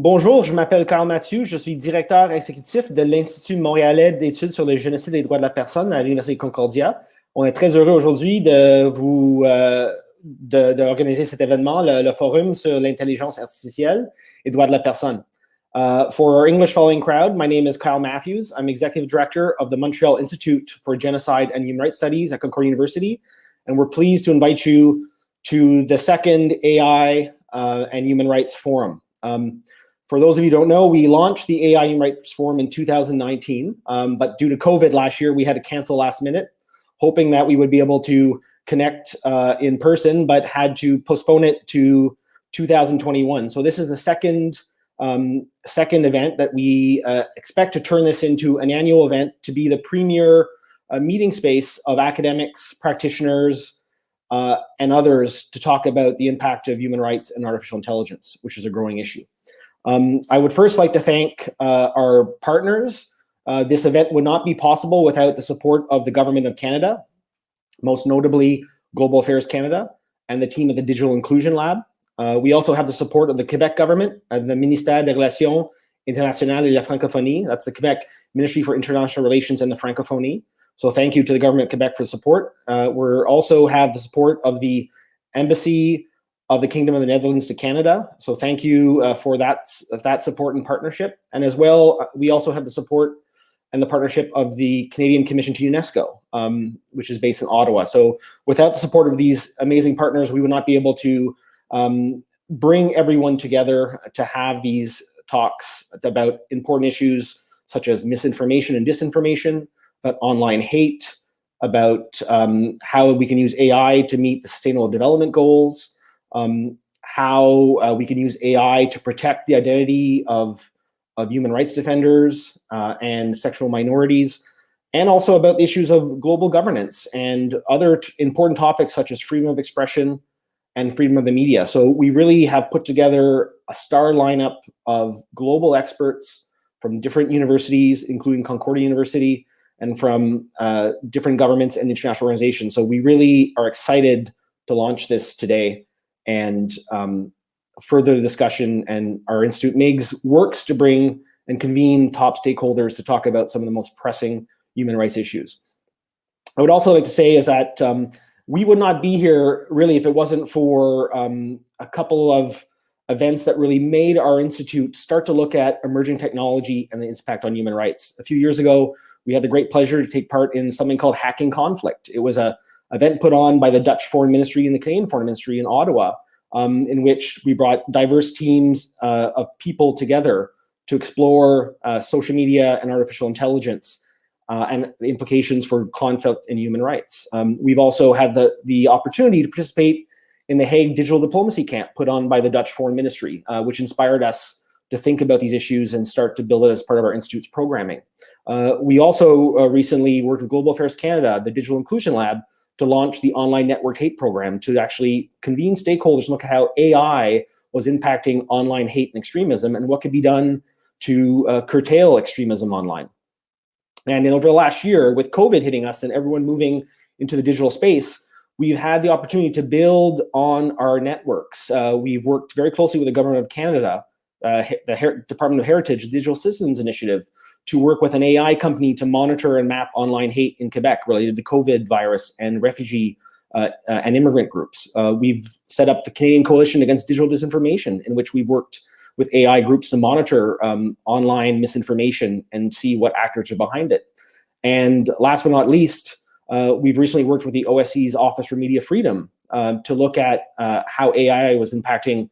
Bonjour, je m'appelle Carl Mathieu, je suis directeur exécutif de l'Institut montréalais d'études sur le génocide et les droits de la personne à l'Université de Concordia. On est très heureux aujourd'hui d'organiser cet événement, le forum sur l'intelligence artificielle et droits de la personne. For our English following crowd, my name is Kyle Matthews. I'm executive director of the Montreal Institute for Genocide and Human Rights Studies at Concordia University, and we're pleased to invite you to the second AI and Human Rights Forum. For those of you who don't know, we launched the AI Human Rights Forum in 2019, but due to COVID last year, we had to cancel last minute, hoping that we would be able to connect in person, but had to postpone it to 2021. So this is the second event that we expect to turn this into an annual event to be the premier meeting space of academics, practitioners, and others to talk about the impact of human rights and artificial intelligence, which is a growing issue. I would first like to thank our partners. This event would not be possible without the support of the Government of Canada, most notably Global Affairs Canada and the team at the Digital Inclusion Lab. We also have the support of the Quebec government, the Ministère des Relations Internationales et la Francophonie. That's the Quebec Ministry for International Relations and the Francophonie. So thank you to the government of Quebec for the support. We also have the support of the Embassy of the Kingdom of the Netherlands to Canada. So thank you for that support and partnership. And as well, we also have the support and the partnership of the Canadian Commission to UNESCO, which is based in Ottawa. So without the support of these amazing partners, we would not be able to bring everyone together to have these talks about important issues such as misinformation and disinformation, about online hate, about how we can use AI to meet the Sustainable Development Goals, how we can use AI to protect the identity of human rights defenders and sexual minorities, and also about issues of global governance and other important topics such as freedom of expression and freedom of the media. So we really have put together a star lineup of global experts from different universities, including Concordia University, and from different governments and international organizations. So we really are excited to launch this today and further the discussion. And our Institute Migs works to bring and convene top stakeholders to talk about some of the most pressing human rights issues. I would also like to say is that we would not be here really if it wasn't for a couple of events that really made our institute start to look at emerging technology and the impact on human rights. A few years ago, we had the great pleasure to take part in something called Hacking Conflict. It was an event put on by the Dutch Foreign Ministry and the Canadian Foreign Ministry in Ottawa, in which we brought diverse teams of people together to explore social media and artificial intelligence and the implications for conflict and human rights. We've also had the opportunity to participate in the Hague Digital Diplomacy Camp put on by the Dutch Foreign Ministry, which inspired us to think about these issues and start to build it as part of our institute's programming. We also recently worked with Global Affairs Canada, the Digital Inclusion Lab, to launch the Online Networked Hate Program to actually convene stakeholders and look at how AI was impacting online hate and extremism and what could be done to curtail extremism online. And then over the last year, with COVID hitting us and everyone moving into the digital space, we've had the opportunity to build on our networks. We've worked very closely with the Government of Canada, the Department of Heritage, the Digital Citizens Initiative, to work with an AI company to monitor and map online hate in Quebec related to COVID virus and refugee and immigrant groups. We've set up the Canadian Coalition Against Digital Disinformation, in which we've worked with AI groups to monitor online misinformation and see what actors are behind it. And last but not least, we've recently worked with the OSCE's Office for Media Freedom to look at how AI was impacting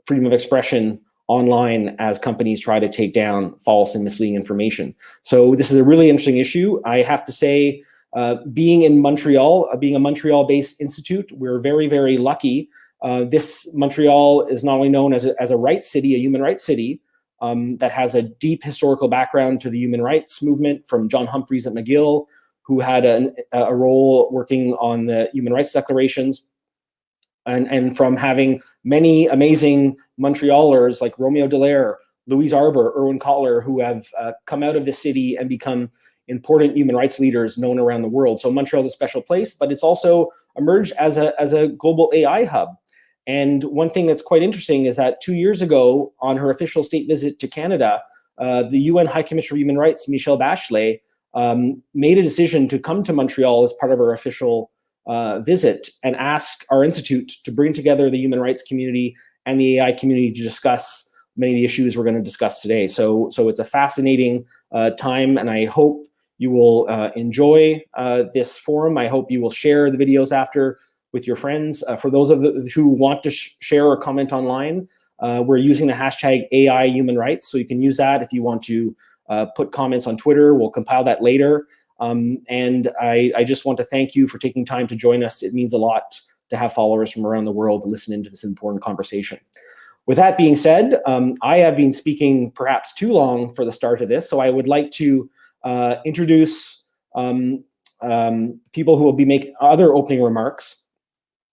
freedom of expression online as companies try to take down false and misleading information. So this is a really interesting issue. I have to say, being in Montreal, being a Montreal-based institute, we're very, very lucky. This Montreal is not only known as a rights city, a human rights city, that has a deep historical background to the human rights movement from John Humphreys at McGill, who had a role working on the human rights declarations, and from having many amazing Montrealers like Romeo Dallaire, Louise Arbour, Erwin Kotler, who have come out of the city and become important human rights leaders known around the world. So Montreal is a special place, but it's also emerged as a global AI hub. And one thing that's quite interesting is that 2 years ago, on her official state visit to Canada, the UN High Commissioner for Human Rights, Michelle Bachelet, made a decision to come to Montreal as part of her official visit and ask our institute to bring together the human rights community and the AI community to discuss many of the issues we're going to discuss today. So it's a fascinating time, and I hope you will enjoy this forum. I hope you will share the videos after with your friends. For those of you who want to share or comment online, we're using the hashtag AI Human Rights, so you can use that if you want to put comments on Twitter. We'll compile that later. And I just want to thank you for taking time to join us. It means a lot to have followers from around the world to listen into this important conversation. With that being said, I have been speaking perhaps too long for the start of this, so I would like to introduce people who will be making other opening remarks.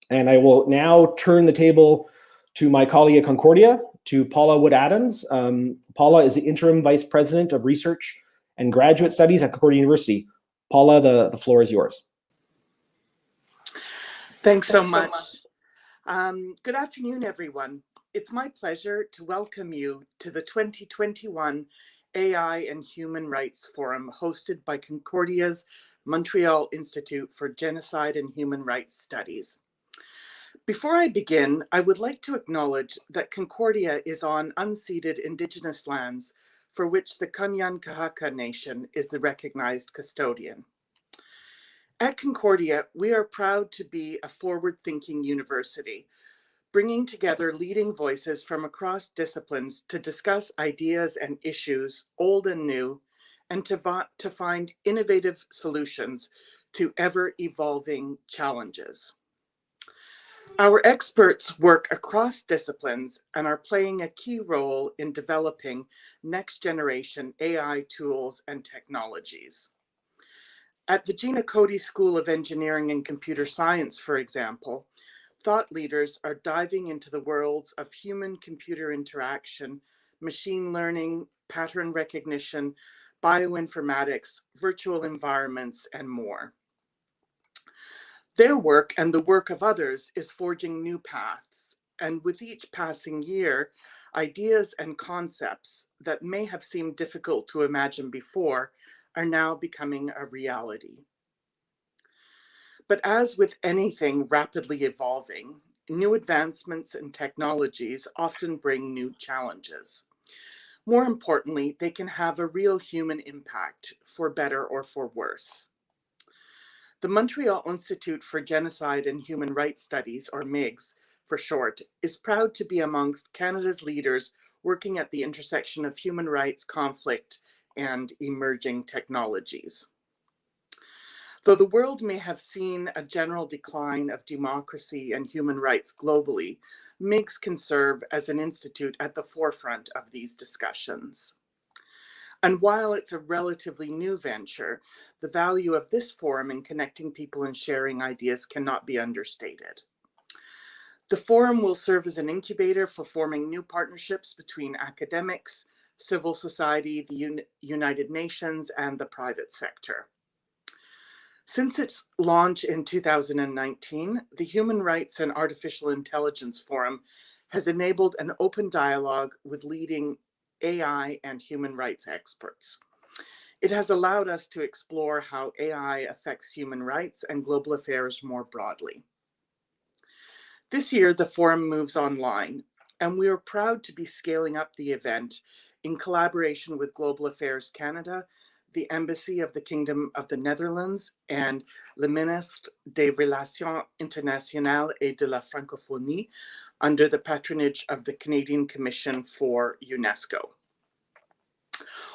And I will now turn the table to my colleague at Concordia, to Paula Wood-Adams. Paula is the Interim Vice President of Research and Graduate Studies at Concordia University. Paula, the floor is yours. Thanks so much. Good afternoon, everyone. It's my pleasure to welcome you to the 2021 AI and Human Rights Forum hosted by Concordia's Montreal Institute for Genocide and Human Rights Studies. Before I begin, I would like to acknowledge that Concordia is on unceded Indigenous lands for which the Kanyankahaka Nation is the recognized custodian. At Concordia, we are proud to be a forward-thinking university, bringing together leading voices from across disciplines to discuss ideas and issues, old and new, and to find innovative solutions to ever-evolving challenges. Our experts work across disciplines and are playing a key role in developing next-generation AI tools and technologies. At the Gina Cody School of Engineering and Computer Science, for example, thought leaders are diving into the worlds of human-computer interaction, machine learning, pattern recognition, bioinformatics, virtual environments, and more. Their work and the work of others is forging new paths, and with each passing year, ideas and concepts that may have seemed difficult to imagine before are now becoming a reality. But as with anything rapidly evolving, new advancements in technologies often bring new challenges. More importantly, they can have a real human impact, for better or for worse. The Montreal Institute for Genocide and Human Rights Studies, or Migs for short, is proud to be amongst Canada's leaders working at the intersection of human rights, conflict, and emerging technologies. Though the world may have seen a general decline of democracy and human rights globally, Migs can serve as an institute at the forefront of these discussions. And while it's a relatively new venture, the value of this forum in connecting people and sharing ideas cannot be understated. The forum will serve as an incubator for forming new partnerships between academics, civil society, the United Nations, and the private sector. Since its launch in 2019, the Human Rights and Artificial Intelligence Forum has enabled an open dialogue with leading AI and human rights experts. It has allowed us to explore how AI affects human rights and global affairs more broadly. This year, the forum moves online, and we are proud to be scaling up the event in collaboration with Global Affairs Canada, the Embassy of the Kingdom of the Netherlands, and le Ministre des Relations Internationales et de la Francophonie, under the patronage of the Canadian Commission for UNESCO.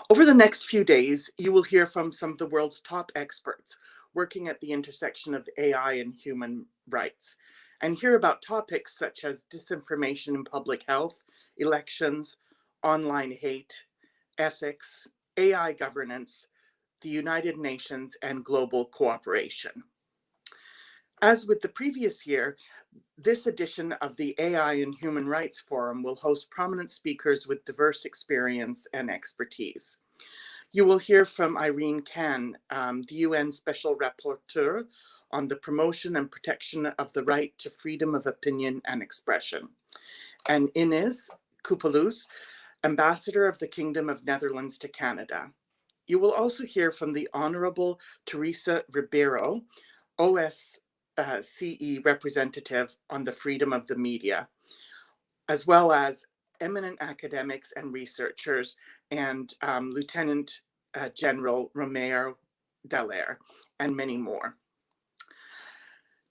Over the next few days, you will hear from some of the world's top experts working at the intersection of AI and human rights, and hear about topics such as disinformation in public health, elections, online hate, ethics, AI governance, the United Nations, and global cooperation. As with the previous year, this edition of the AI and Human Rights Forum will host prominent speakers with diverse experience and expertise. You will hear from Irene Khan, the UN Special Rapporteur on the promotion and protection of the right to freedom of opinion and expression, and Ines Coppoolse, Ambassador of the Kingdom of Netherlands to Canada. You will also hear from the Honorable Teresa Ribeiro, OSCE representative on the freedom of the media, as well as eminent academics and researchers and Lieutenant General Romero Dallaire, and many more.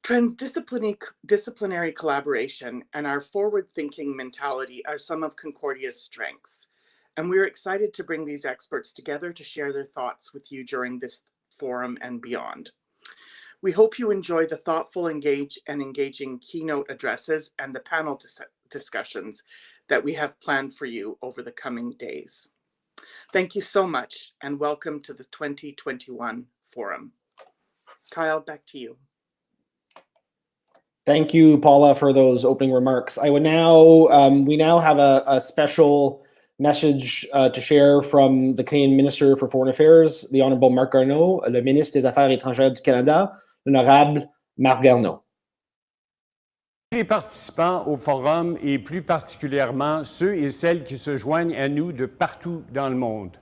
Transdisciplinary collaboration and our forward-thinking mentality are some of Concordia's strengths, and we're excited to bring these experts together to share their thoughts with you during this forum and beyond. We hope you enjoy the thoughtful, engaging keynote addresses and the panel discussions that we have planned for you over the coming days. Thank you so much, and welcome to the 2021 forum. Kyle, back to you. Thank you, Paula, for those opening remarks. I would now, we now have a special message to share from the Canadian Minister for Foreign Affairs, the Honorable Marc Garneau, le Ministre des Affaires étrangères du Canada, l'Honorable Marc Garneau. Les participants au forum et plus particulièrement ceux et celles qui se joignent à nous de partout dans le monde.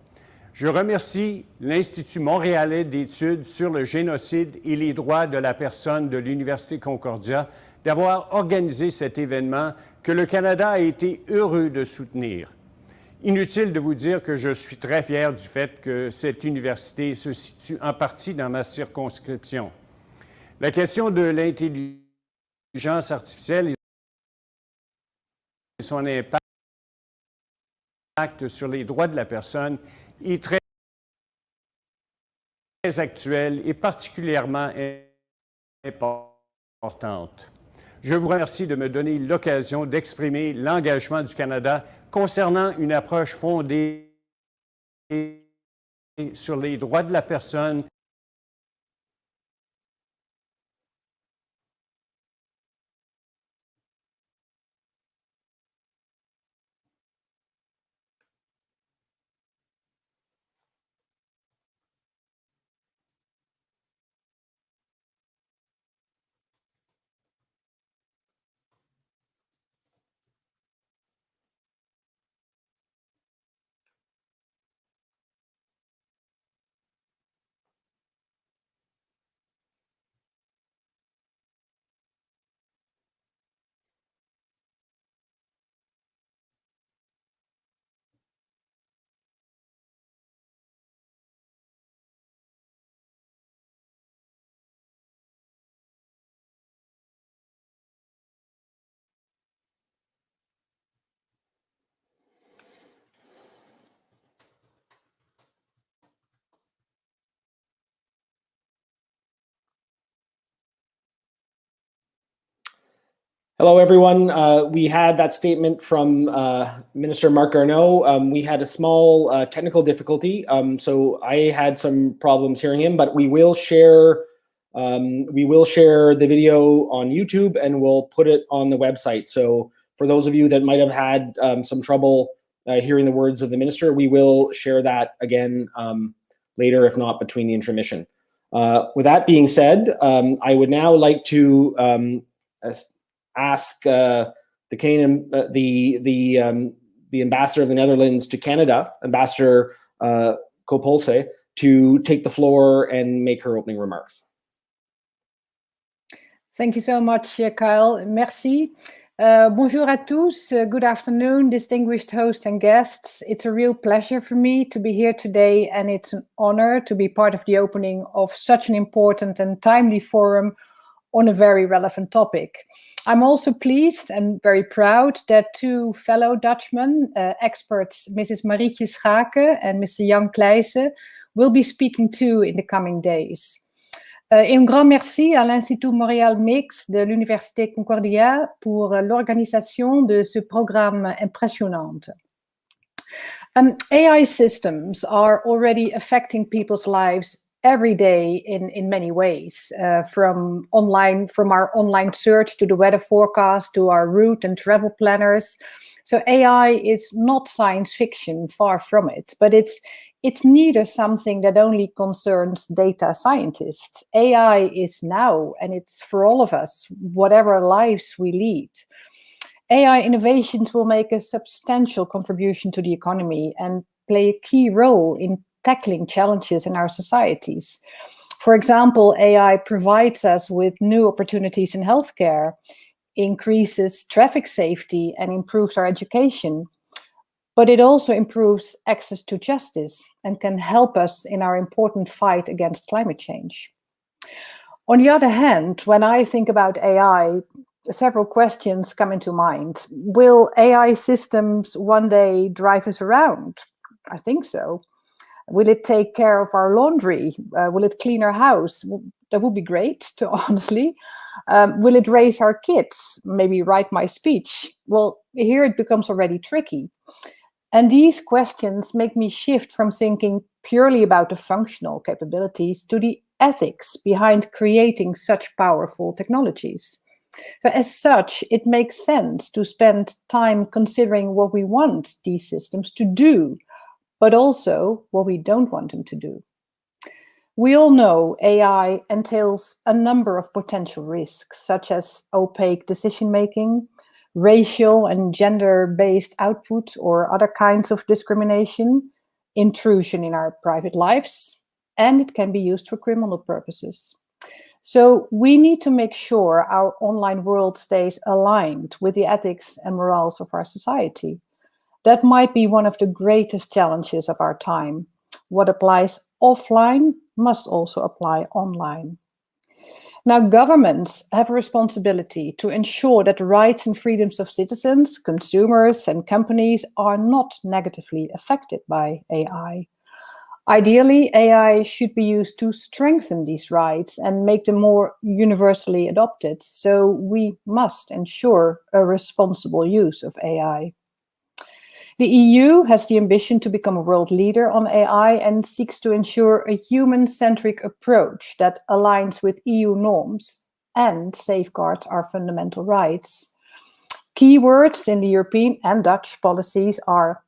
Je remercie l'Institut montréalais d'études sur le génocide et les droits de la personne de l'Université Concordia d'avoir organisé cet événement que le Canada a été heureux de soutenir. Inutile de vous dire que je suis très fier du fait que cette université se situe en partie dans ma circonscription. La question de l'intelligence artificielle et son impact sur les droits de la personne est très actuelle et particulièrement importante. Je vous remercie de me donner l'occasion d'exprimer l'engagement du Canada concernant une approche fondée sur les droits de la personne Hello, everyone. We had that statement from Minister Marc Garneau. We had a small technical difficulty, so I had some problems hearing him, but we will share the video on YouTube and we'll put it on the website. So for those of you that might have had some trouble hearing the words of the minister, we will share that again later, if not between the intermission. With that being said, I would now like to ask the Canadian, the ambassador of the Netherlands to Canada, Ambassador Coppoolse, to take the floor and make her opening remarks. Thank you so much, Kyle. Merci. Bonjour à tous. Good afternoon, distinguished hosts and guests. It's a real pleasure for me to be here today, and it's an honor to be part of the opening of such an important and timely forum on a very relevant topic. I'm also pleased and very proud that two fellow Dutchmen, experts, Mrs. Marietje Schaake and Mr. Jan Kleijsen, will be speaking too in the coming days. Et un grand merci à l'Institut Montréal Migs de l'Université Concordia pour l'organisation de ce programme impressionnant. AI systems are already affecting people's lives every day in many ways, from our online search to the weather forecast to our route and travel planners. So AI is not science fiction, far from it, but it's it's neither something that only concerns data scientists. AI is now, and it's for all of us, whatever lives we lead. AI innovations will make a substantial contribution to the economy and play a key role in tackling challenges in our societies. For example, AI provides us with new opportunities in healthcare, increases traffic safety, and improves our education. But it also improves access to justice and can help us in our important fight against climate change. On the other hand, when I think about AI, several questions come into mind. Will AI systems one day drive us around? I think so. Will it take care of our laundry? Will it clean our house? That would be great, to honestly. Will it raise our kids? Maybe write my speech? Well, here it becomes already tricky. And these questions make me shift from thinking purely about the functional capabilities to the ethics behind creating such powerful technologies. So as such, it makes sense to spend time considering what we want these systems to do, but also what we don't want them to do. We all know AI entails a number of potential risks, such as opaque decision-making, racial and gender-based output or other kinds of discrimination, intrusion in our private lives, and it can be used for criminal purposes. So we need to make sure our online world stays aligned with the ethics and morals of our society. That might be one of the greatest challenges of our time. What applies offline must also apply online. Now, governments have a responsibility to ensure that the rights and freedoms of citizens, consumers, and companies are not negatively affected by AI. Ideally, AI should be used to strengthen these rights and make them more universally adopted. So we must ensure a responsible use of AI. The EU has the ambition to become a world leader on AI and seeks to ensure a human-centric approach that aligns with EU norms and safeguards our fundamental rights. Keywords in the European and Dutch policies are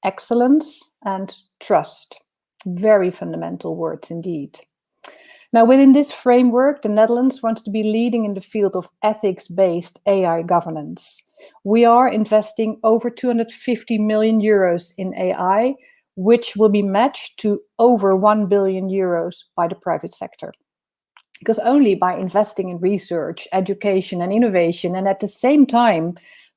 excellence and trust. Very fundamental words indeed. Now, within this framework, the Netherlands wants to be leading in the field of ethics-based AI governance. We are investing over 250 million euros in AI, which will be matched to over 1 billion euros by the private sector. Because only by investing in research, education, and innovation, and at the same time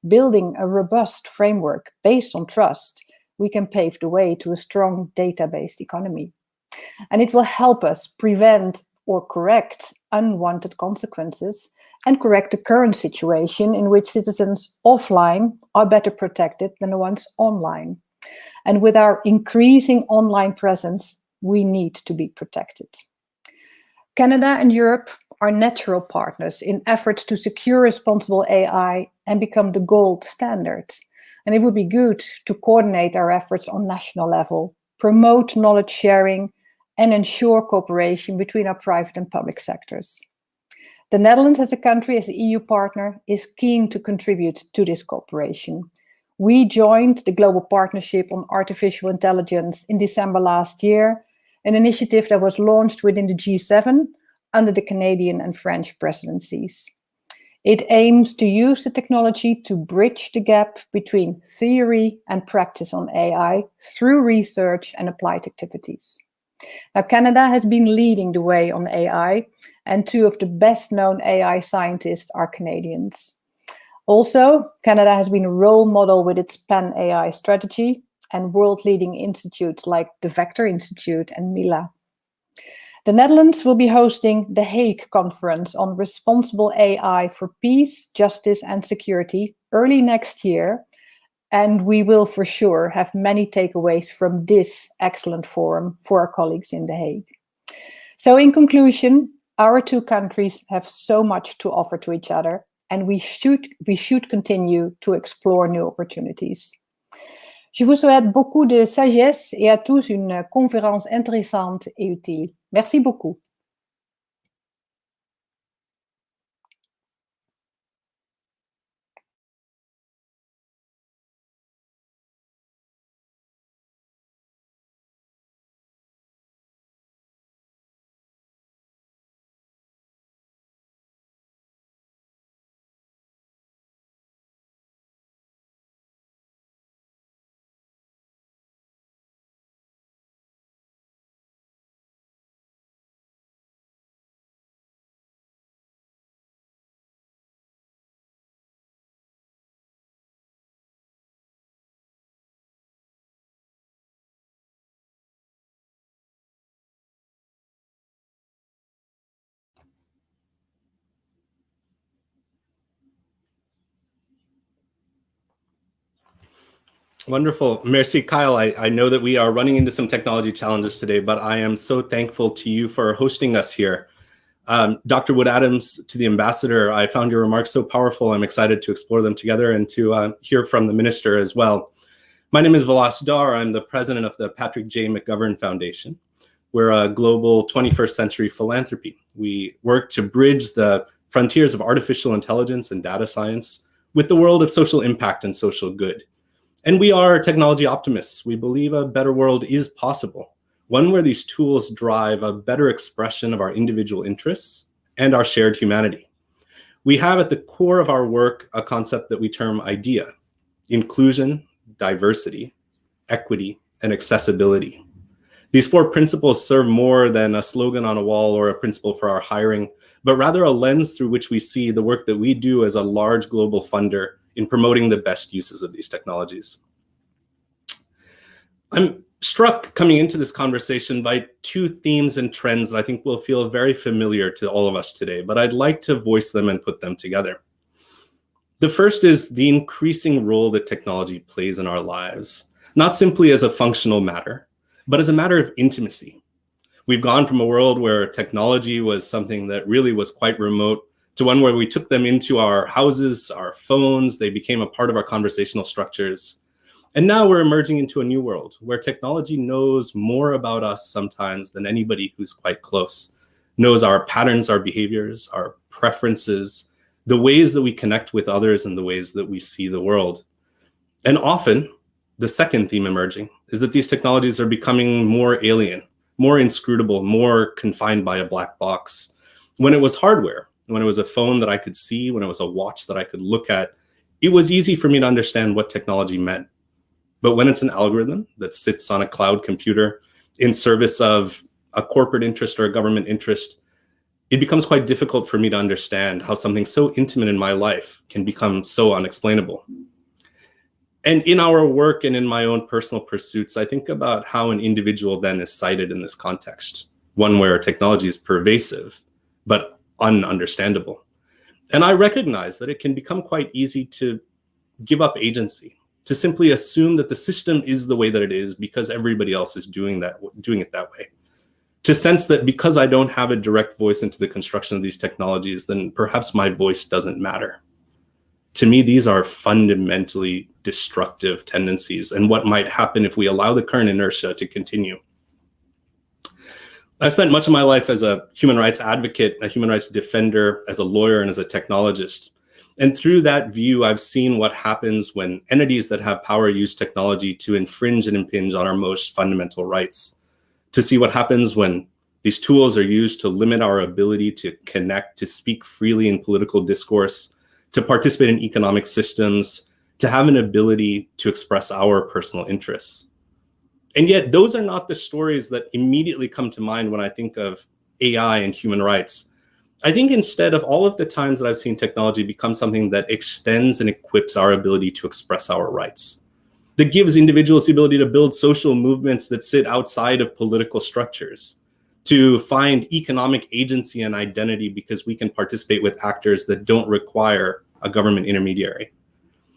building a robust framework based on trust, we can pave the way to a strong data-based economy. And it will help us prevent or correct unwanted consequences and correct the current situation in which citizens offline are better protected than the ones online. And with our increasing online presence, we need to be protected. Canada and Europe are natural partners in efforts to secure responsible AI and become the gold standard. And it would be good to coordinate our efforts on national level, promote knowledge sharing, and ensure cooperation between our private and public sectors. The Netherlands as a country, as an EU partner, is keen to contribute to this cooperation. We joined the Global Partnership on Artificial Intelligence in December last year, an initiative that was launched within the G7 under the Canadian and French presidencies. It aims to use the technology to bridge the gap between theory and practice on AI through research and applied activities. Now, Canada has been leading the way on AI, and two of the best-known AI scientists are Canadians. Also, Canada has been a role model with its Pan-AI strategy and world-leading institutes like the Vector Institute and Mila. The Netherlands will be hosting the Hague Conference on Responsible AI for Peace, Justice and Security early next year, and we will for sure have many takeaways from this excellent forum for our colleagues in The Hague. So in conclusion, our two countries have so much to offer to each other, and we should continue to explore new opportunities. Je vous souhaite beaucoup de sagesse et à tous une conférence intéressante et utile. Merci beaucoup. Wonderful. Merci, Kyle. I know that we are running into some technology challenges today, but I am so thankful to you for hosting us here. Dr. Wood-Adams, to the ambassador, I found your remarks so powerful. I'm excited to explore them together and to hear from the minister as well. My name is Vilas Dhar. I'm the president of the Patrick J. McGovern Foundation. We're a global 21st century philanthropy. We work to bridge the frontiers of artificial intelligence and data science with the world of social impact and social good. And we are technology optimists. We believe a better world is possible, one where these tools drive a better expression of our individual interests and our shared humanity. We have at the core of our work a concept that we term IDEA: inclusion, diversity, equity, and accessibility. These four principles serve more than a slogan on a wall or a principle for our hiring, but rather a lens through which we see the work that we do as a large global funder in promoting the best uses of these technologies. I'm struck coming into this conversation by two themes and trends that I think will feel very familiar to all of us today, but I'd like to voice them and put them together. The first is the increasing role that technology plays in our lives, not simply as a functional matter, but as a matter of intimacy. We've gone from a world where technology was something that really was quite remote to one where we took them into our houses, our phones, they became a part of our conversational structures. And now we're emerging into a new world where technology knows more about us sometimes than anybody who's quite close, knows our patterns, our behaviors, our preferences, the ways that we connect with others and the ways that we see the world. And often, the second theme emerging is that these technologies are becoming more alien, more inscrutable, more confined by a black box. When it was hardware, when it was a phone that I could see, when it was a watch that I could look at, it was easy for me to understand what technology meant. But when it's an algorithm that sits on a cloud computer in service of a corporate interest or a government interest, it becomes quite difficult for me to understand how something so intimate in my life can become so unexplainable. And in our work and in my own personal pursuits, I think about how an individual then is cited in this context, one where technology is pervasive, but ununderstandable. And I recognize that it can become quite easy to give up agency, to simply assume that the system is the way that it is because everybody else is doing it that way. To sense that because I don't have a direct voice into the construction of these technologies, then perhaps my voice doesn't matter. To me, these are fundamentally destructive tendencies and what might happen if we allow the current inertia to continue. I spent much of my life as a human rights advocate, a human rights defender, as a lawyer, and as a technologist. And through that view, I've seen what happens when entities that have power use technology to infringe and impinge on our most fundamental rights. To see what happens when these tools are used to limit our ability to connect, to speak freely in political discourse, to participate in economic systems, to have an ability to express our personal interests. And yet those are not the stories that immediately come to mind when I think of AI and human rights. I think instead of all of the times that I've seen technology become something that extends and equips our ability to express our rights, that gives individuals the ability to build social movements that sit outside of political structures, to find economic agency and identity because we can participate with actors that don't require a government intermediary,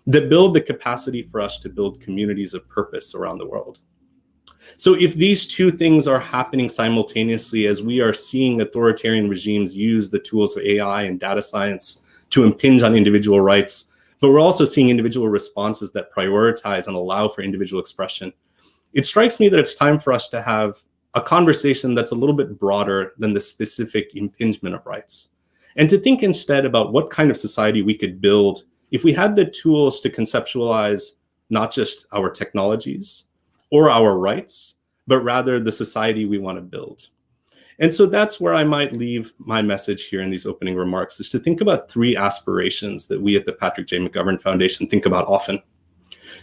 that build the capacity for us to build communities of purpose around the world. So if these two things are happening simultaneously as we are seeing authoritarian regimes use the tools of AI and data science to impinge on individual rights, but we're also seeing individual responses that prioritize and allow for individual expression, it strikes me that it's time for us to have a conversation that's a little bit broader than the specific impingement of rights. And to think instead about what kind of society we could build if we had the tools to conceptualize not just our technologies or our rights, but rather the society we want to build. And so that's where I might leave my message here in these opening remarks, is to think about three aspirations that we at the Patrick J. McGovern Foundation think about often.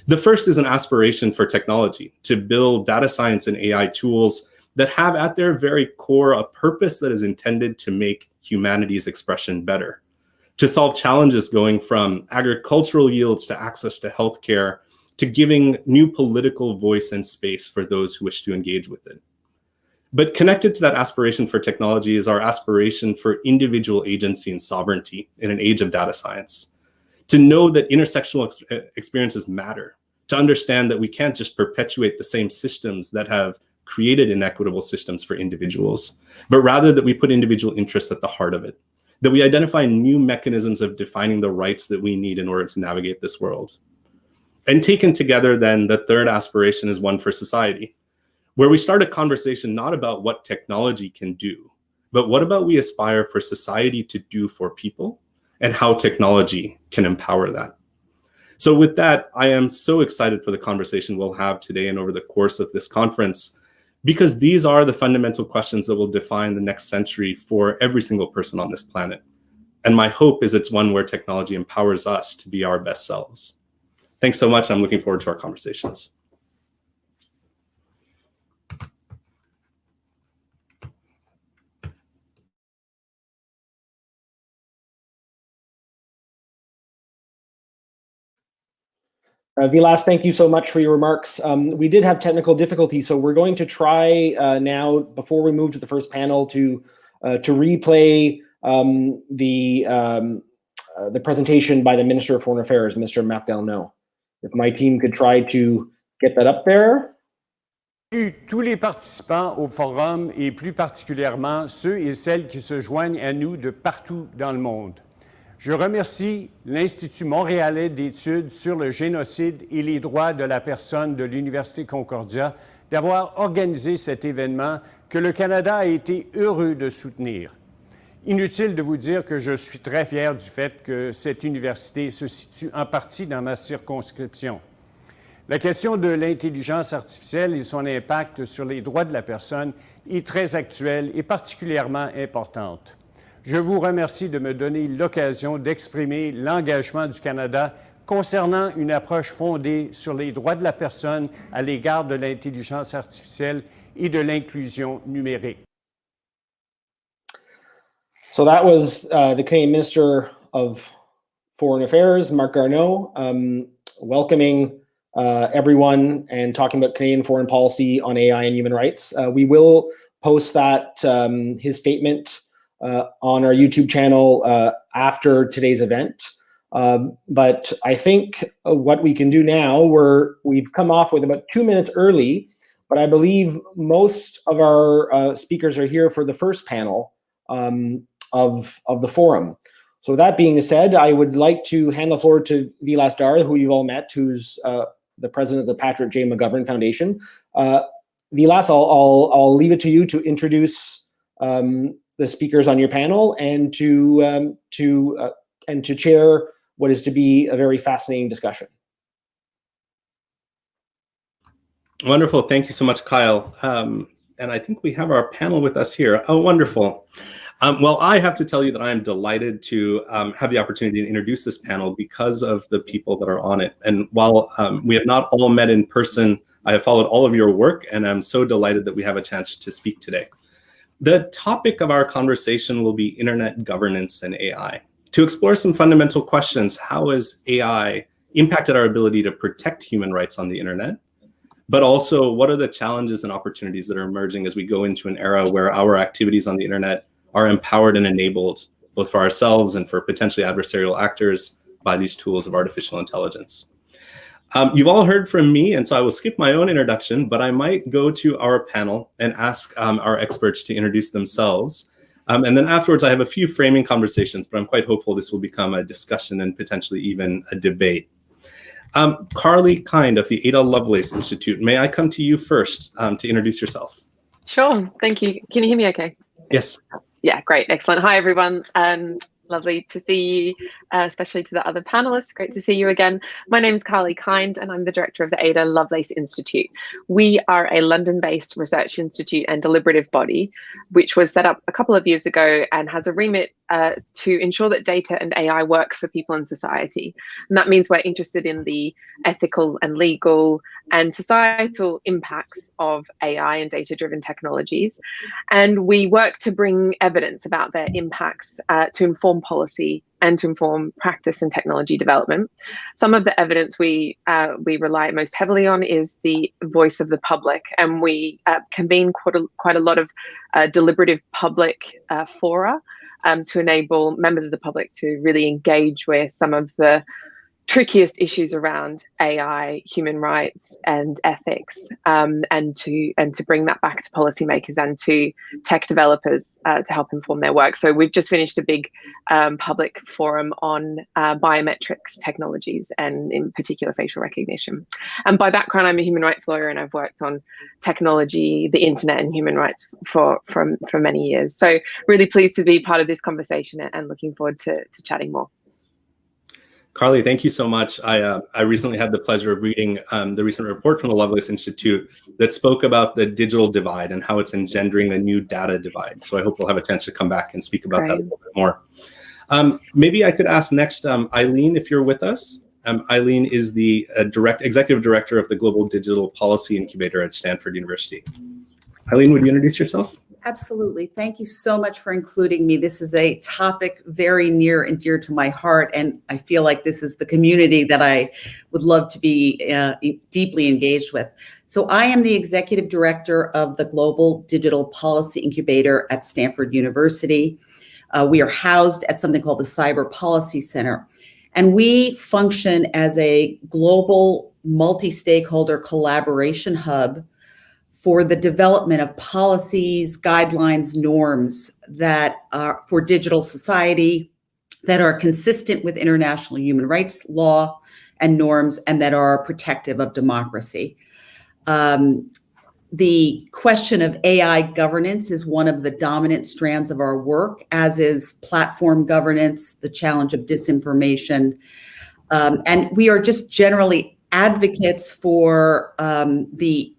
The first is an aspiration for technology, to build data science and AI tools that have at their very core a purpose that is intended to make humanity's expression better, to solve challenges going from agricultural yields to access to healthcare, to giving new political voice and space for those who wish to engage with it. But connected to that aspiration for technology is our aspiration for individual agency and sovereignty in an age of data science. To know that intersectional experiences matter, to understand that we can't just perpetuate the same systems that have created inequitable systems for individuals, but rather that we put individual interests at the heart of it, that we identify new mechanisms of defining the rights that we need in order to navigate this world. And taken together, then, the third aspiration is one for society, where we start a conversation not about what technology can do, but what about we aspire for society to do for people and how technology can empower that. So with that, I am so excited for the conversation we'll have today and over the course of this conference, because these are the fundamental questions that will define the next century for every single person on this planet. And my hope is it's one where technology empowers us to be our best selves. Thanks so much. I'm looking forward to our conversations. Vilas, thank you so much for your remarks. We did have technical difficulties, so we're going to try now, before we move to the first panel, to replay the presentation by the Minister of Foreign Affairs, Mr. Marc-Delneau. If my team could try to get that up there. Tous les participants au forum et plus particulièrement ceux et celles qui se joignent à nous de partout dans le monde. Je remercie l'Institut montréalais d'études sur le génocide et les droits de la personne de l'Université Concordia d'avoir organisé cet événement que le Canada a été heureux de soutenir. Inutile de vous dire que je suis très fier du fait que cette université se situe en partie dans ma circonscription. La question de l'intelligence artificielle et son impact sur les droits de la personne est très actuelle et particulièrement importante. Je vous remercie de me donner l'occasion d'exprimer l'engagement du Canada concernant une approche fondée sur les droits de la personne à l'égard de l'intelligence artificielle et de l'inclusion numérique. So that was the Canadian Minister of Foreign Affairs, Marc Garneau, welcoming everyone and talking about Canadian foreign policy on AI and human rights. We will post that, his statement, on our YouTube channel after today's event. But I think what we can do now, we've come off with about 2 minutes early, but I believe most of our speakers are here for the first panel of the forum. So that being said, I would like to hand the floor to Vilas Dhar, who you've all met, who's the president of the Patrick J. McGovern Foundation. Vilas, I'll leave it to you to introduce the speakers on your panel and to chair what is to be a very fascinating discussion. Wonderful. Thank you so much, Kyle. And I think we have our panel with us here. Oh, wonderful. Well, I have to tell you that I am delighted to have the opportunity to introduce this panel because of the people that are on it. And while we have not all met in person, I have followed all of your work, and I'm so delighted that we have a chance to speak today. The topic of our conversation will be internet governance and AI. To explore some fundamental questions, how has AI impacted our ability to protect human rights on the internet? But also, what are the challenges and opportunities that are emerging as we go into an era where our activities on the internet are empowered and enabled, both for ourselves and for potentially adversarial actors, by these tools of artificial intelligence? You've all heard from me, and so I will skip my own introduction, but I might go to our panel and ask our experts to introduce themselves. And then afterwards, I have a few framing conversations, but I'm quite hopeful this will become a discussion and potentially even a debate. Carly Kind of the Ada Lovelace Institute, may I come to you first to introduce yourself? Sure, thank you. Can you hear me okay? Yes. Yeah, great, excellent. Hi, everyone. Lovely to see you, especially to the other panelists. Great to see you again. My name is Carly Kind, and I'm the director of the Ada Lovelace Institute. We are a London-based research institute and deliberative body, which was set up a couple of years ago and has a remit to ensure that data and AI work for people in society. And that means we're interested in the ethical and legal and societal impacts of AI and data-driven technologies. And we work to bring evidence about their impacts to inform policy and to inform practice and technology development. Some of the evidence we rely most heavily on is the voice of the public, and we convene quite a lot of deliberative public fora to enable members of the public to really engage with some of the trickiest issues around AI, human rights, and ethics, and to bring that back to policymakers and to tech developers to help inform their work. So we've just finished a big public forum on biometrics technologies, and in particular facial recognition. And by background, I'm a human rights lawyer, and I've worked on technology, the internet, and human rights for many years. So really pleased to be part of this conversation and looking forward to chatting more. Carly, thank you so much. I recently had the pleasure of reading the recent report from the Lovelace Institute that spoke about the digital divide and how it's engendering a new data divide. So I hope we'll have a chance to come back and speak about that a little bit more. Maybe I could ask next, Eileen, if you're with us. Eileen is the executive director of the Global Digital Policy Incubator at Stanford University. Eileen, would you introduce yourself? Absolutely. Thank you so much for including me. This is a topic very near and dear to my heart, and I feel like this is the community that I would love to be deeply engaged with. So I am the executive director of the Global Digital Policy Incubator at Stanford University. We are housed at something called the Cyber Policy Center, and we function as a global multi-stakeholder collaboration hub for the development of policies, guidelines, norms that are for digital society, that are consistent with international human rights law and norms, and that are protective of democracy. The question of AI governance is one of the dominant strands of our work, as is platform governance, the challenge of disinformation. And we are just generally advocates for the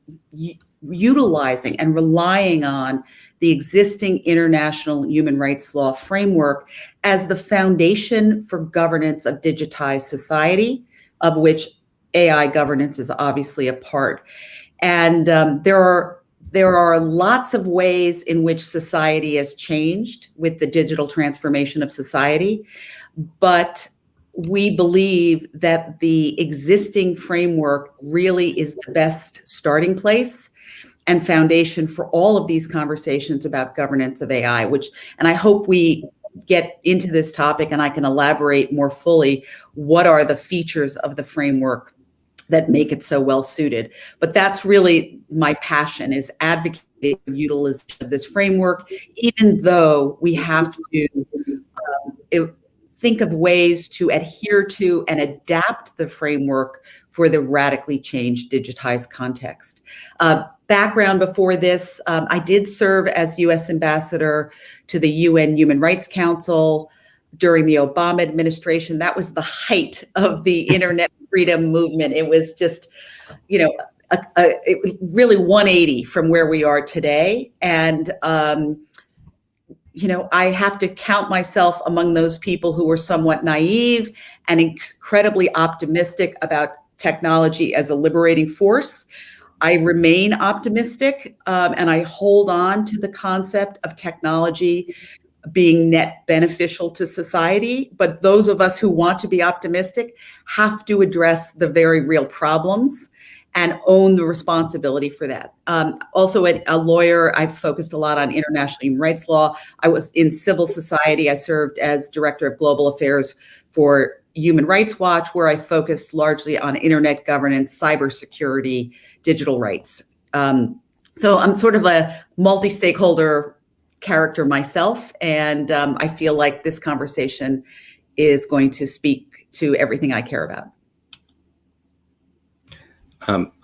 utilizing and relying on the existing international human rights law framework as the foundation for governance of digitized society, of which AI governance is obviously a part. And there are lots of ways in which society has changed with the digital transformation of society, but we believe that the existing framework really is the best starting place and foundation for all of these conversations about governance of AI, and I hope we get into this topic and I can elaborate more fully what are the features of the framework that make it so well suited. But that's really my passion, is advocating for utilization of this framework, even though we have to think of ways to adhere to and adapt the framework for the radically changed digitized context. Background before this, I did serve as U.S. ambassador to the UN Human Rights Council during the Obama administration. That was the height of the internet freedom movement. It was just, it was really 180 from where we are today. And, I have to count myself among those people who were somewhat naive and incredibly optimistic about technology as a liberating force. I remain optimistic, and I hold on to the concept of technology being net beneficial to society. But those of us who want to be optimistic have to address the very real problems and own the responsibility for that. Also, a lawyer, I've focused a lot on international human rights law. I was in civil society. I served as director of global affairs for Human Rights Watch, where I focused largely on internet governance, cybersecurity, digital rights. So I'm sort of a multi-stakeholder character myself, and I feel like this conversation is going to speak to everything I care about.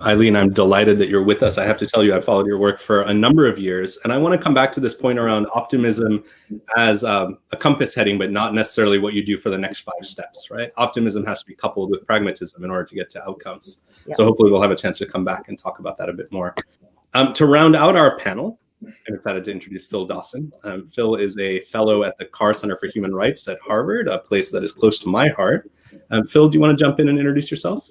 Eileen, I'm delighted that you're with us. I have to tell you, I've followed your work for a number of years, and I want to come back to this point around optimism as a compass heading, but not necessarily what you do for the next 5 steps, right? Optimism has to be coupled with pragmatism in order to get to outcomes. Yeah. So hopefully we'll have a chance to come back and talk about that a bit more. To round out our panel, I'm excited to introduce Phil Dawson. Phil is a fellow at the Carr Center for Human Rights at Harvard, a place that is close to my heart. Phil, do you want to jump in and introduce yourself?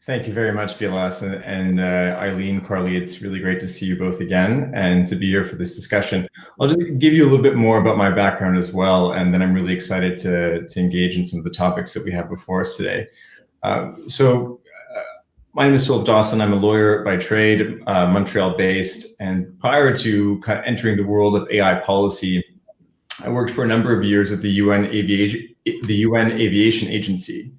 Thank you very much, Vilas, and Eileen, Carly. It's really great to see you both again and to be here for this discussion. I'll just give you a little bit more about my background as well, and then I'm really excited to engage in some of the topics that we have before us today. My name is Philip Dawson. I'm a lawyer by trade, Montreal-based, and prior to kind of entering the world of AI policy, I worked for a number of years at the UN Aviation Agency,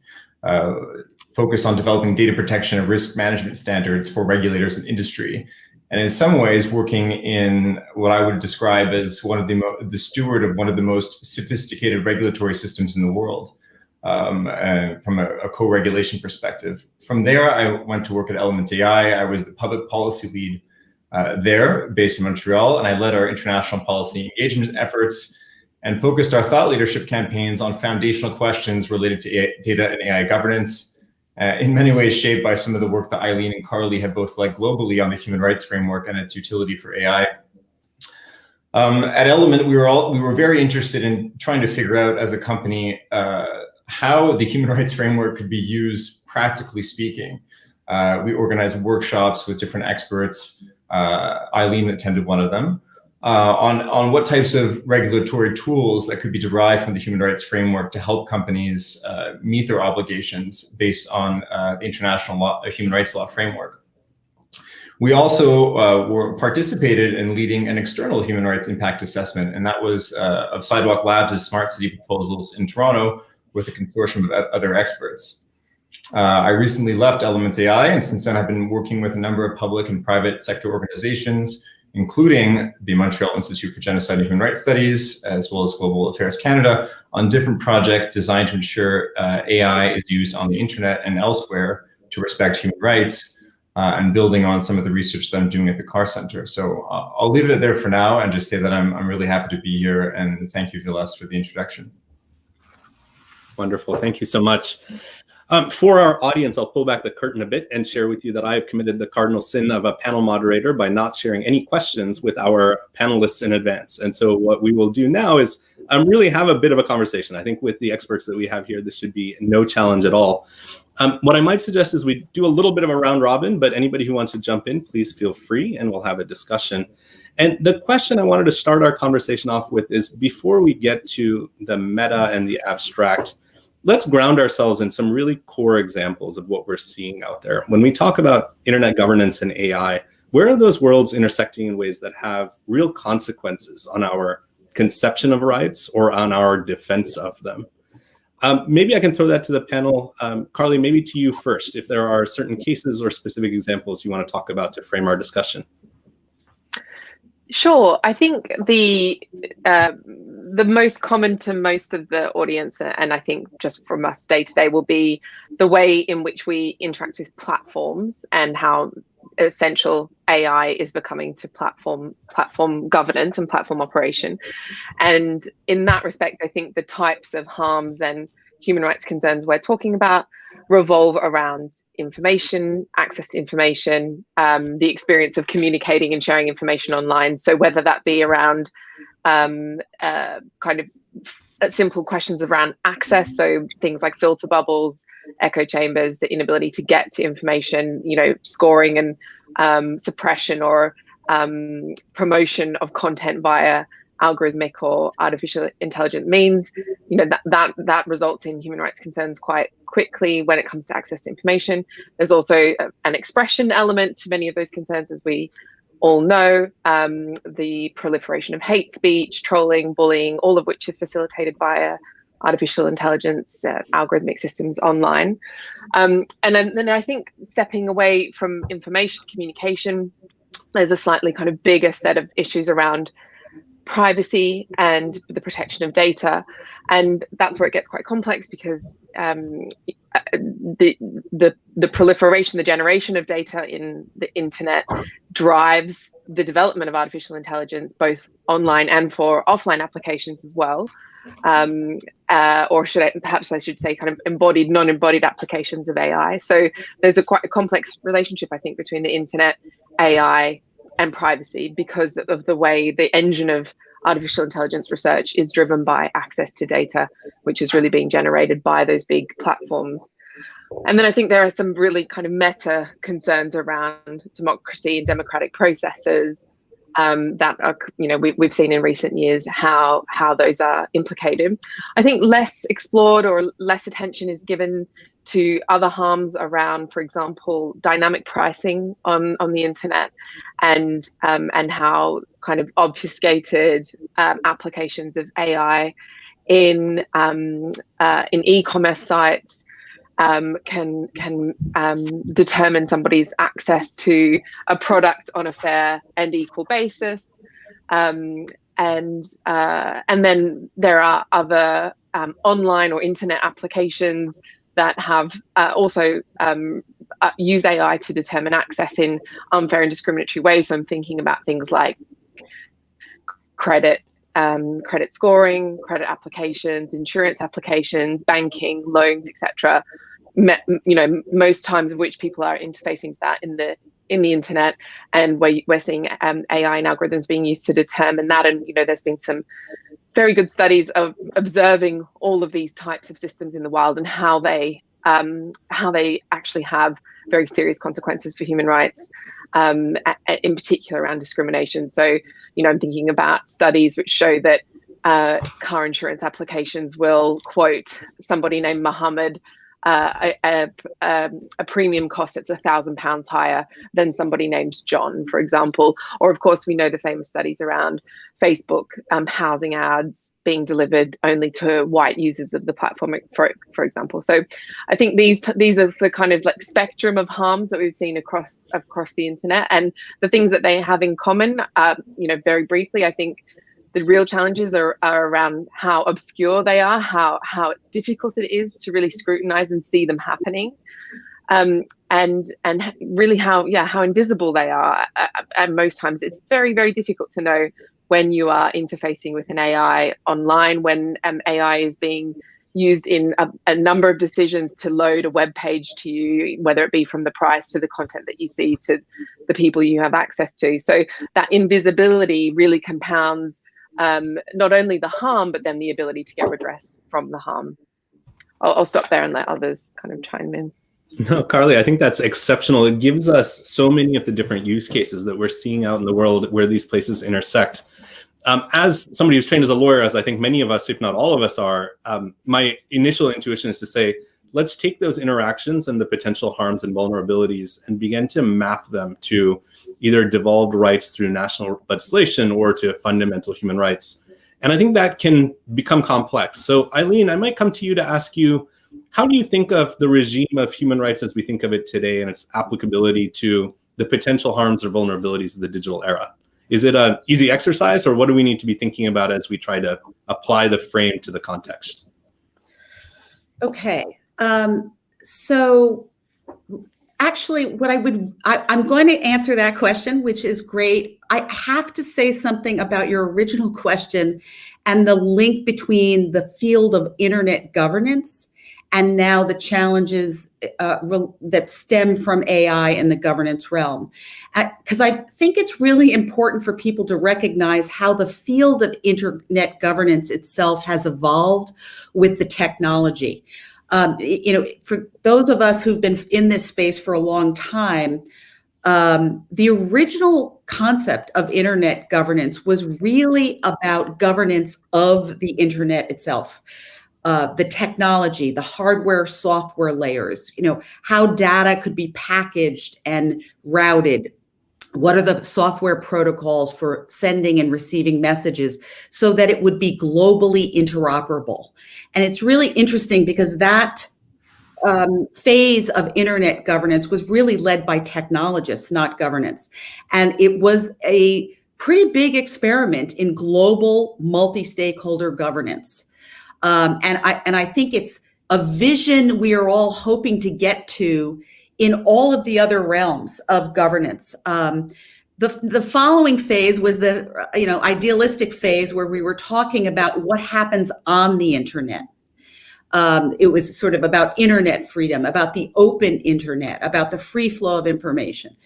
focused on developing data protection and risk management standards for regulators and industry. And in some ways, working in what I would describe as one of the steward of one of the most sophisticated regulatory systems in the world, from a co-regulation perspective. From there, I went to work at Element AI. I was the public policy lead there, based in Montreal, and I led our international policy engagement efforts and focused our thought leadership campaigns on foundational questions related to data and AI governance, in many ways shaped by some of the work that Eileen and Carr have both led globally on the human rights framework and its utility for AI. At Element, we were very interested in trying to figure out as a company how the human rights framework could be used, practically speaking. We organized workshops with different experts. Eileen attended one of them, on what types of regulatory tools that could be derived from the human rights framework to help companies meet their obligations based on the international law, human rights law framework. We also participated in leading an external human rights impact assessment, and that was of Sidewalk Labs' smart city proposals in Toronto with a consortium of other experts. I recently left Element AI, and since then I've been working with a number of public and private sector organizations, including the Montreal Institute for Genocide and Human Rights Studies, as well as Global Affairs Canada, on different projects designed to ensure AI is used on the internet and elsewhere to respect human rights, and building on some of the research that I'm doing at the Carr Center. So I'll leave it there for now and just say that I'm really happy to be here, and thank you, Vilas, for the introduction. Wonderful, thank you so much. For our audience, I'll pull back the curtain a bit and share with you that I have committed the cardinal sin of a panel moderator by not sharing any questions with our panelists in advance. And so what we will do now is really have a bit of a conversation. I think with the experts that we have here, this should be no challenge at all. What I might suggest is we do a little bit of a round robin, but anybody who wants to jump in, please feel free and we'll have a discussion. And the question I wanted to start our conversation off with is, before we get to the meta and the abstract, let's ground ourselves in some really core examples of what we're seeing out there. When we talk about internet governance and AI, where are those worlds intersecting in ways that have real consequences on our conception of rights or on our defense of them? Maybe I can throw that to the panel. Carly, maybe to you first, if there are certain cases or specific examples you want to talk about to frame our discussion. Sure. I think the most common to most of the audience, and I think just from us day to day, will be the way in which we interact with platforms and how essential AI is becoming to platform governance and platform operation. And in that respect, I think the types of harms and human rights concerns we're talking about revolve around information, access to information, the experience of communicating and sharing information online. So whether that be around kind of simple questions around access, so things like filter bubbles, echo chambers, the inability to get to information, scoring and suppression or promotion of content via algorithmic or artificial intelligence means, that results in human rights concerns quite quickly when it comes to access to information. There's also an expression element to many of those concerns, as we all know, the proliferation of hate speech, trolling, bullying, all of which is facilitated via artificial intelligence, algorithmic systems online. And then I think stepping away from information communication, there's a slightly kind of bigger set of issues around privacy and the protection of data. And that's where it gets quite complex, because the proliferation, the generation of data in the internet drives the development of artificial intelligence, both online and for offline applications as well. Or perhaps I should say kind of embodied, non-embodied applications of AI. So there's quite a complex relationship, I think, between the internet, AI, and privacy, because of the way the engine of artificial intelligence research is driven by access to data, which is really being generated by those big platforms. And then I think there are some really kind of meta concerns around democracy and democratic processes, that are, we've seen in recent years how those are implicated. I think less explored or less attention is given to other harms around, for example, dynamic pricing on the internet, and how kind of obfuscated applications of AI in e-commerce sites can determine somebody's access to a product on a fair and equal basis, and then there are other online or internet applications that have also use AI to determine access in unfair and discriminatory ways. So I'm thinking about things like credit scoring, credit applications, insurance applications, banking, loans, etc. Most times of which people are interfacing with that in the internet, and we're seeing AI and algorithms being used to determine that. And there's been some very good studies of observing all of these types of systems in the wild and how they actually have very serious consequences for human rights, in particular around discrimination. So, I'm thinking about studies which show that car insurance applications will quote somebody named Muhammad a premium cost that's £1,000 higher than somebody named John, for example. Or of course, we know the famous studies around Facebook housing ads being delivered only to white users of the platform, for example. So I think these are the kind of like spectrum of harms that we've seen across the internet, and the things that they have in common. Very briefly, I think the real challenges are around how obscure they are, how difficult it is to really scrutinize and see them happening, and really how invisible they are. And most times it's very, very difficult to know when you are interfacing with an AI online, when AI is being used in a number of decisions to load a web page to you, whether it be from the price to the content that you see to the people you have access to. So that invisibility really compounds not only the harm, but then the ability to get redress from the harm. I'll stop there and let others kind of chime in. No, Carly, I think that's exceptional. It gives us so many of the different use cases that we're seeing out in the world where these places intersect. As somebody who's trained as a lawyer, as I think many of us, if not all of us are, my initial intuition is to say, let's take those interactions and the potential harms and vulnerabilities and begin to map them to either devolved rights through national legislation or to fundamental human rights. And I think that can become complex. So Eileen, I might come to you to ask you, how do you think of the regime of human rights as we think of it today and its applicability to the potential harms or vulnerabilities of the digital era? Is it an easy exercise, or what do we need to be thinking about as we try to apply the frame to the context? Okay. So actually, I'm going to answer that question, which is great. I have to say something about your original question and the link between the field of internet governance and now the challenges that stem from AI in the governance realm. Because I think it's really important for people to recognize how the field of internet governance itself has evolved with the technology. For those of us who've been in this space for a long time, the original concept of internet governance was really about governance of the internet itself. The technology, the hardware, software layers, how data could be packaged and routed. What are the software protocols for sending and receiving messages so that it would be globally interoperable? And it's really interesting because that phase of internet governance was really led by technologists, not governance. And it was a pretty big experiment in global multi-stakeholder governance. And I think it's a vision we are all hoping to get to in all of the other realms of governance. The following phase was the idealistic phase where we were talking about what happens on the internet. It was sort of about internet freedom, about the open internet, about the free flow of information.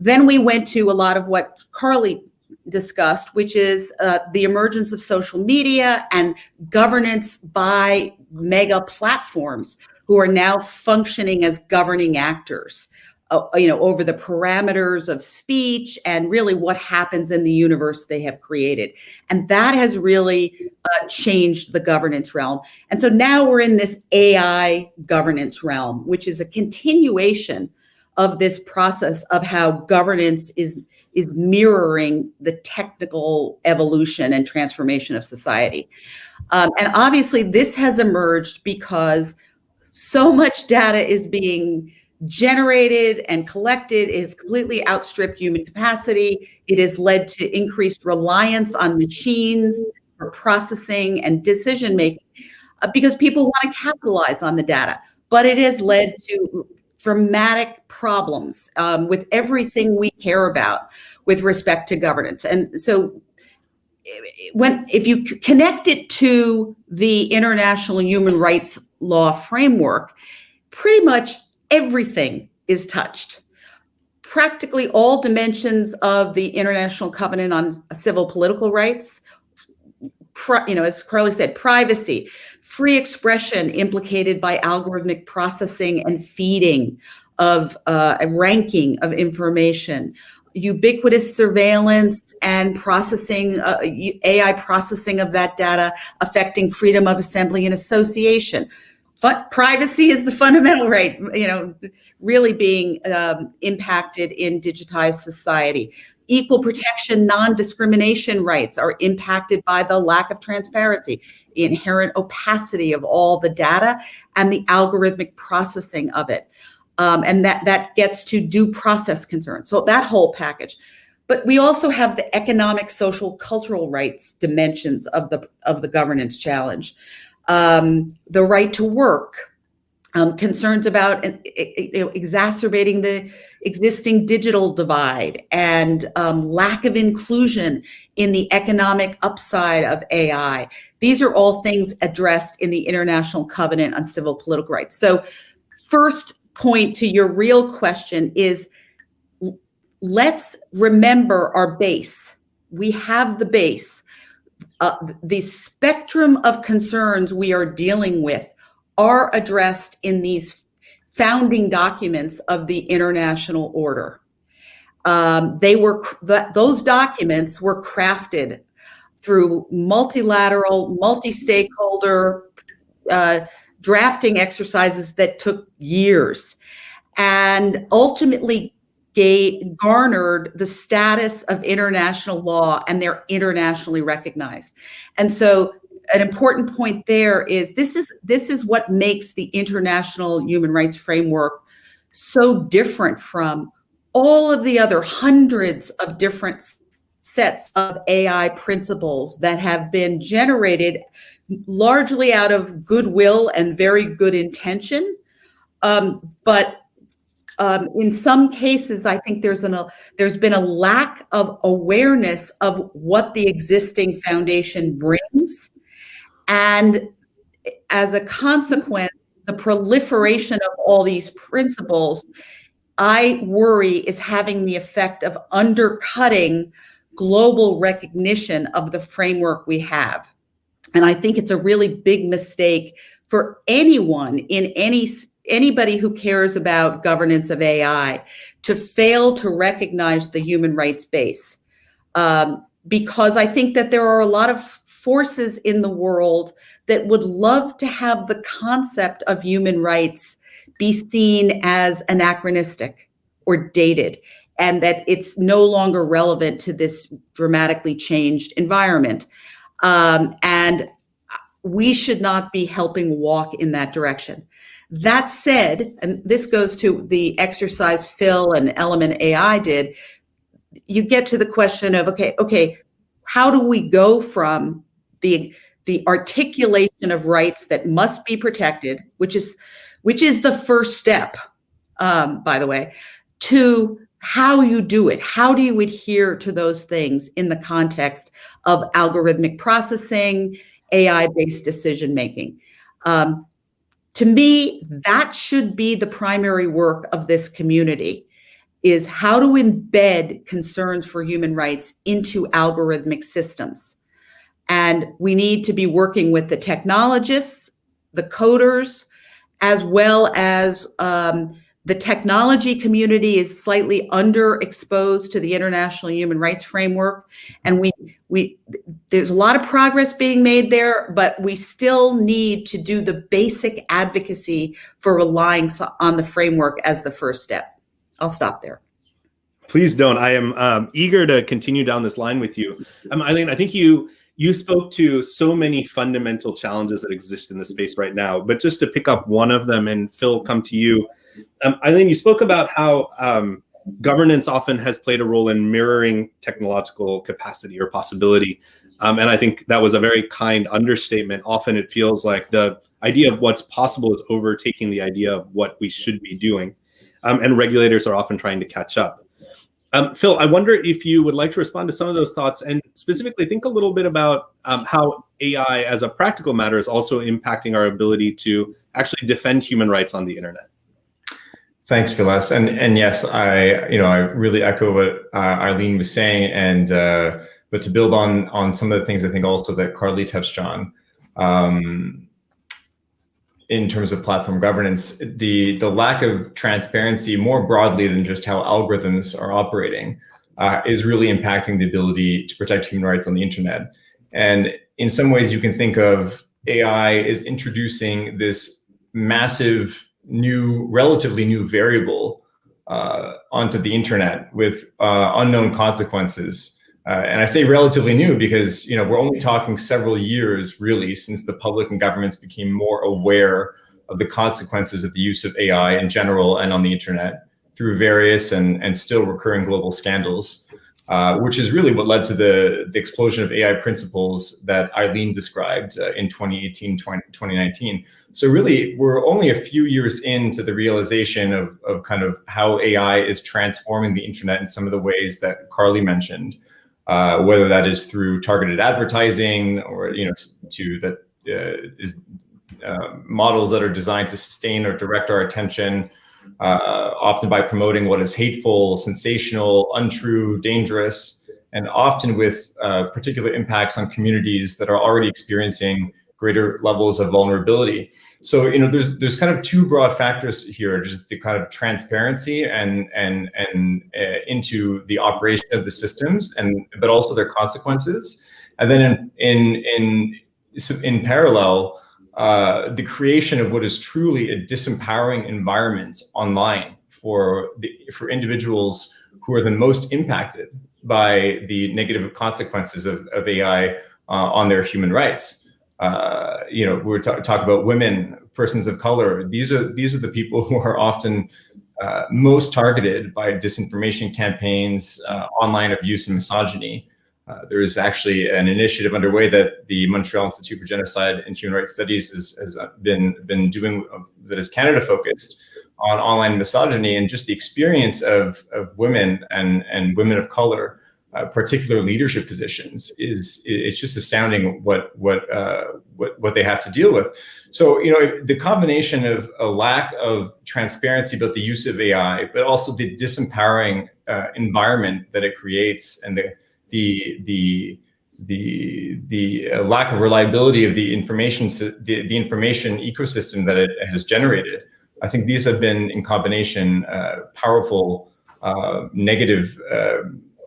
Then we went to a lot of what Carly discussed, which is the emergence of social media and governance by mega platforms who are now functioning as governing actors over the parameters of speech and really what happens in the universe they have created. And that has really changed the governance realm. And so now we're in this AI governance realm, which is a continuation of this process of how governance is mirroring the technical evolution and transformation of society. And obviously this has emerged because so much data is being generated and collected. It has completely outstripped human capacity. It has led to increased reliance on machines for processing and decision making because people want to capitalize on the data. But it has led to dramatic problems with everything we care about with respect to governance. And so if you connect it to the international human rights law framework, pretty much everything is touched. Practically all dimensions of the International Covenant on Civil Political Rights, as Carly said, privacy, free expression implicated by algorithmic processing and feeding of ranking of information, ubiquitous surveillance and processing, AI processing of that data affecting freedom of assembly and association. Privacy is the fundamental right, really being impacted in digitized society. Equal protection, non-discrimination rights are impacted by the lack of transparency, the inherent opacity of all the data, and the algorithmic processing of it. And that gets to due process concerns. So that whole package. But we also have the economic, social, cultural rights dimensions of the governance challenge. The right to work, concerns about exacerbating the existing digital divide and lack of inclusion in the economic upside of AI. These are all things addressed in the International Covenant on Civil Political Rights. So first point to your real question is, let's remember our base. We have the base. The spectrum of concerns we are dealing with are addressed in these founding documents of the international order. Those documents were crafted through multilateral, multi-stakeholder drafting exercises that took years and ultimately garnered the status of international law, and they're internationally recognized. And so an important point there is this is what makes the international human rights framework so different from all of the other hundreds of different sets of AI principles that have been generated largely out of goodwill and very good intention. But in some cases, I think there's been a lack of awareness of what the existing foundation brings. And as a consequence, the proliferation of all these principles, I worry, is having the effect of undercutting global recognition of the framework we have. And I think it's a really big mistake for anyone in anybody who cares about governance of AI to fail to recognize the human rights base. Because I think that there are a lot of forces in the world that would love to have the concept of human rights be seen as anachronistic or dated, and that it's no longer relevant to this dramatically changed environment. And we should not be helping walk in that direction. That said, and this goes to the exercise Phil and Element AI did, you get to the question of, okay, how do we go from the articulation of rights that must be protected, which is the first step, by the way, to how you do it? How do you adhere to those things in the context of algorithmic processing, AI-based decision-making? To me, that should be the primary work of this community, is how to embed concerns for human rights into algorithmic systems. And we need to be working with the technologists, the coders, as well as The technology community is slightly underexposed to the international human rights framework, and there's a lot of progress being made there, but we still need to do the basic advocacy for relying on the framework as the first step. I'll stop there. Please don't. I am eager to continue down this line with you. Eileen, I think you spoke to so many fundamental challenges that exist in the space right now, but just to pick up one of them, and Phil, come to you. Eileen, you spoke about how governance often has played a role in mirroring technological capacity or possibility. And I think that was a very kind understatement. Often it feels like the idea of what's possible is overtaking the idea of what we should be doing. And regulators are often trying to catch up. Phil, I wonder if you would like to respond to some of those thoughts, and specifically think a little bit about how AI as a practical matter is also impacting our ability to actually defend human rights on the internet. Thanks, Vilas. And yes, I really echo what Eileen was saying, and but to build on some of the things I think also that Carly touched on, in terms of platform governance, the lack of transparency more broadly than just how algorithms are operating is really impacting the ability to protect human rights on the internet. And in some ways, you can think of AI as introducing this massive relatively new variable onto the internet with unknown consequences. And I say relatively new because we're only talking several years really since the public and governments became more aware of the consequences of the use of AI in general and on the internet through various and still recurring global scandals, which is really what led to the explosion of AI principles that Eileen described in 2018, 2019. So really, we're only a few years into the realization of kind of how AI is transforming the internet in some of the ways that Carly mentioned. Whether that is through targeted advertising or models that are designed to sustain or direct our attention, often by promoting what is hateful, sensational, untrue, dangerous, and often with particular impacts on communities that are already experiencing greater levels of vulnerability. So there's kind of two broad factors here, just the kind of transparency and into the operation of the systems, but also their consequences. And then in parallel, the creation of what is truly a disempowering environment online for individuals who are the most impacted by the negative consequences of AI on their human rights. We're talking about women, persons of color. These are the people who are often most targeted by disinformation campaigns, online abuse, and misogyny. There is actually an initiative underway that the Montreal Institute for Genocide and Human Rights Studies has been doing that is Canada focused on online misogyny, and just the experience of women and women of color, particular leadership positions, it's just astounding what they have to deal with. So the combination of a lack of transparency about the use of AI, but also the disempowering environment that it creates, and the lack of reliability of the information ecosystem that it has generated, I think these have been in combination powerful negative.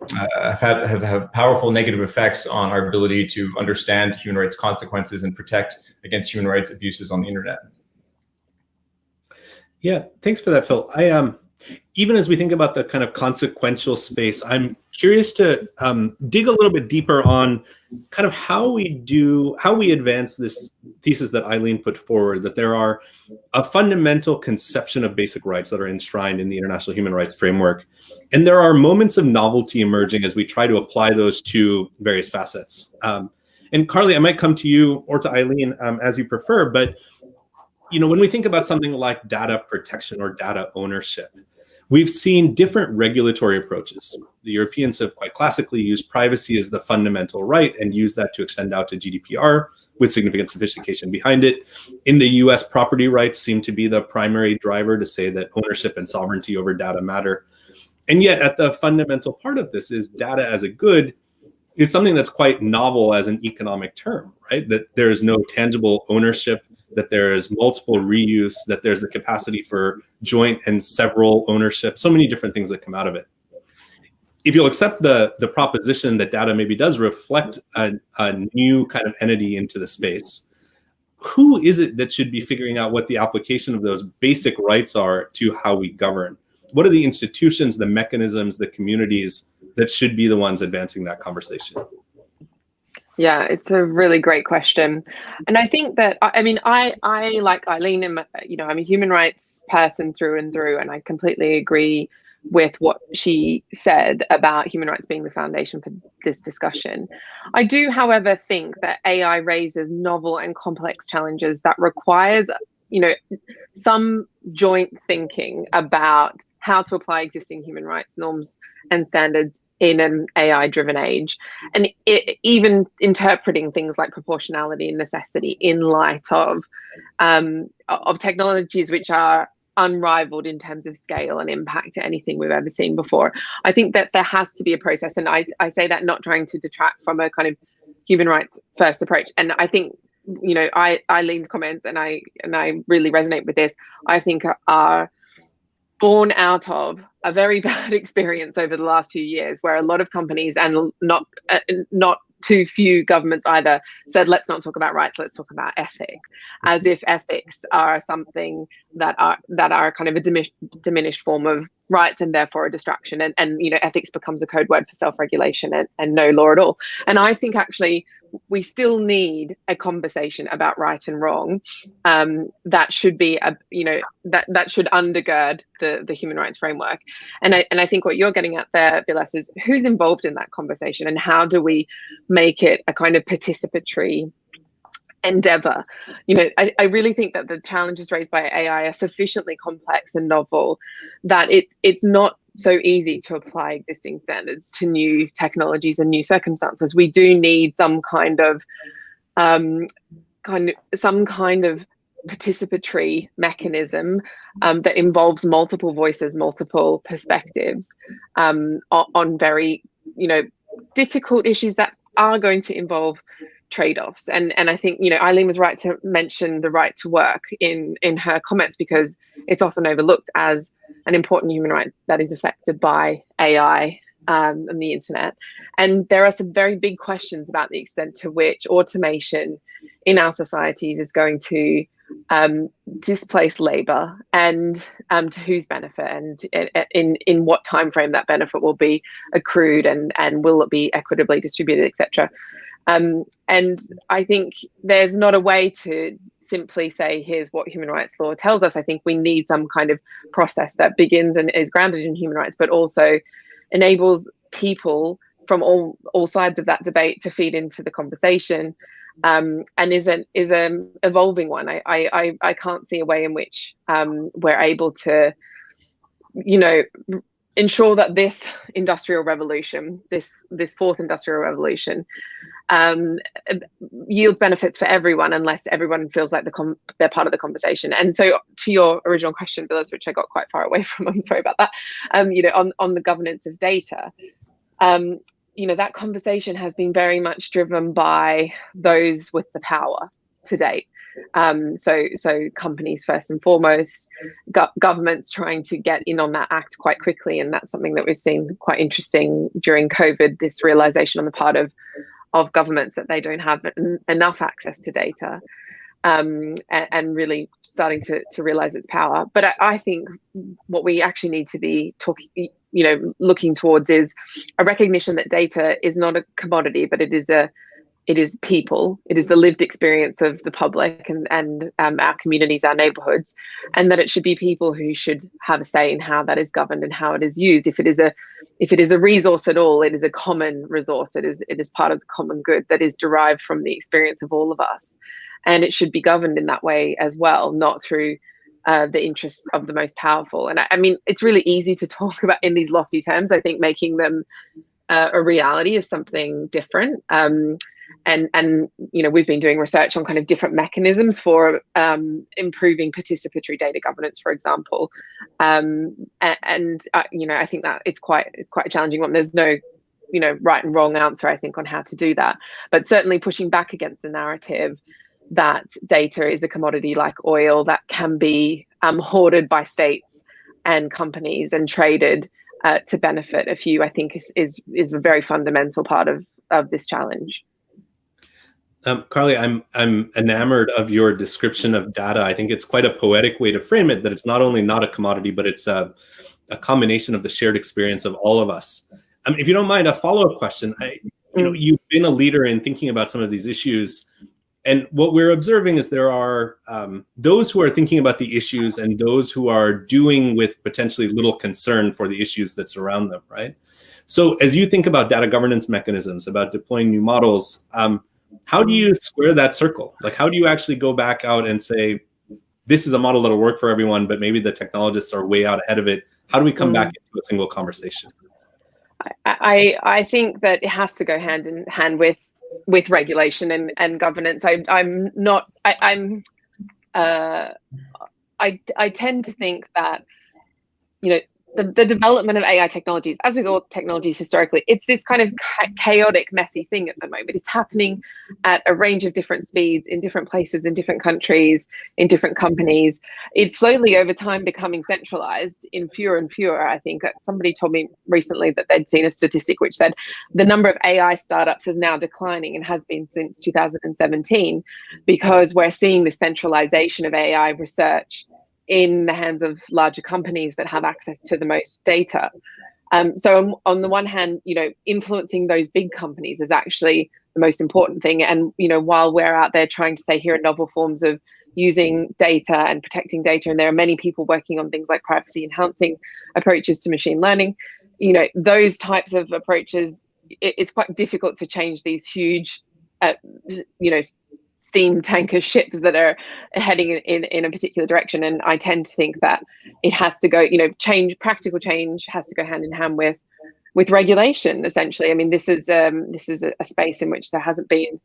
Have powerful negative effects on our ability to understand human rights consequences and protect against human rights abuses on the internet. Yeah, thanks for that, Phil. Even as we think about the kind of consequential space, I'm curious to dig a little bit deeper on kind of how we advance this thesis that Eileen put forward, that there are a fundamental conception of basic rights that are enshrined in the international human rights framework. And there are moments of novelty emerging as we try to apply those to various facets. And Carly, I might come to you or to Eileen as you prefer, but when we think about something like data protection or data ownership, we've seen different regulatory approaches. The Europeans have quite classically used privacy as the fundamental right and used that to extend out to GDPR with significant sophistication behind it. In the US, property rights seem to be the primary driver to say that ownership and sovereignty over data matter. And yet at the fundamental part of this is data as a good is something that's quite novel as an economic term, right? That there is no tangible ownership, that there is multiple reuse, that there's the capacity for joint and several ownership, so many different things that come out of it. If you'll accept the proposition that data maybe does reflect a new kind of entity into the space, who is it that should be figuring out what the application of those basic rights are to how we govern? What are the institutions, the mechanisms, the communities that should be the ones advancing that conversation? Yeah, it's a really great question. And I think that, I mean, I like Eileen, I'm a human rights person through and through, and I completely agree with what she said about human rights being the foundation for this discussion. I do, however, think that AI raises novel and complex challenges that requires, some joint thinking about how to apply existing human rights norms and standards in an AI-driven age, and even interpreting things like proportionality and necessity in light of technologies which are unrivaled in terms of scale and impact to anything we've ever seen before. I think that there has to be a process, and I say that not trying to detract from a kind of human rights first approach. And I think, Eileen's comments, and I really resonate with this, I think are born out of a very bad experience over the last few years, where a lot of companies, and not too few governments either, said, let's not talk about rights, let's talk about ethics, as if ethics are something that are kind of a diminished form of rights and therefore a distraction, and ethics becomes a code word for self-regulation and no law at all. And I think actually we still need a conversation about right and wrong that should be that should undergird the human rights framework. And I think what you're getting at there, Vilas, is who's involved in that conversation, and how do we make it a kind of participatory endeavor? I really think that the challenges raised by AI are sufficiently complex and novel that it's not so easy to apply existing standards to new technologies and new circumstances. We do need some kind of participatory mechanism that involves multiple voices, multiple perspectives on very difficult issues that are going to involve trade-offs. And I think Eileen was right to mention the right to work in her comments, because it's often overlooked as an important human right that is affected by AI and the internet. And there are some very big questions about the extent to which automation in our societies is going to displace labor, and to whose benefit, and in what time frame that benefit will be accrued, and will it be equitably distributed, etc. And I think there's not a way to simply say, here's what human rights law tells us. I think we need some kind of process that begins and is grounded in human rights, but also enables people from all sides of that debate to feed into the conversation, and is an evolving one. I can't see a way in which we're able to, ensure that this industrial revolution, this fourth industrial revolution, yields benefits for everyone, unless everyone feels like they're part of the conversation. And so, to your original question, Vilas, which I got quite far away from, I'm sorry about that. On the governance of data, that conversation has been very much driven by those with the power to date. So companies first and foremost, governments trying to get in on that act quite quickly, and that's something that we've seen quite interesting during COVID. This realization on the part of governments that they don't have enough access to data, and really starting to realize its power. But I think what we actually need to be looking towards is a recognition that data is not a commodity, but it is people. It is the lived experience of the public and our communities, our neighborhoods, and that it should be people who should have a say in how that is governed and how it is used. If it is a resource at all, it is a common resource. It is part of the common good that is derived from the experience of all of us, and it should be governed in that way as well, not through the interests of the most powerful. And I mean, it's really easy to talk about in these lofty terms. I think making them a reality is something different. And we've been doing research on kind of different mechanisms for improving participatory data governance, for example. I think that it's quite a challenging one. There's no right and wrong answer, I think, on how to do that. But certainly pushing back against the narrative that data is a commodity like oil that can be hoarded by states and companies and traded to benefit a few, I think is a very fundamental part of this challenge. Carly, I'm enamored of your description of data. I think it's quite a poetic way to frame it, that it's not only not a commodity, but it's a combination of the shared experience of all of us. If you don't mind, a follow-up question. You've been a leader in thinking about some of these issues, and what we're observing is there are those who are thinking about the issues and those who are doing with potentially little concern for the issues that surround them, right? So as you think about data governance mechanisms, about deploying new models, how do you square that circle? Like, how do you actually go back out and say, this is a model that'll work for everyone, but maybe the technologists are way out ahead of it? How do we come back into a single conversation? I think that it has to go hand in hand with regulation and governance. I tend to think that, the development of AI technologies, as with all technologies historically, it's this kind of chaotic, messy thing at the moment. It's happening at a range of different speeds, in different places, in different countries, in different companies. It's slowly over time becoming centralized in fewer and fewer. I think somebody told me recently that they'd seen a statistic which said the number of AI startups is now declining and has been since 2017, because we're seeing the centralization of AI research in the hands of larger companies that have access to the most data. So on the one hand, influencing those big companies is actually the most important thing. And, while we're out there trying to say here are novel forms of using data and protecting data, and there are many people working on things like privacy enhancing approaches to machine learning, those types of approaches, it's quite difficult to change these huge, steam tanker ships that are heading in a particular direction. And I tend to think that it has to go, practical change has to go hand in hand with regulation, essentially. I mean, this is a space in which there hasn't been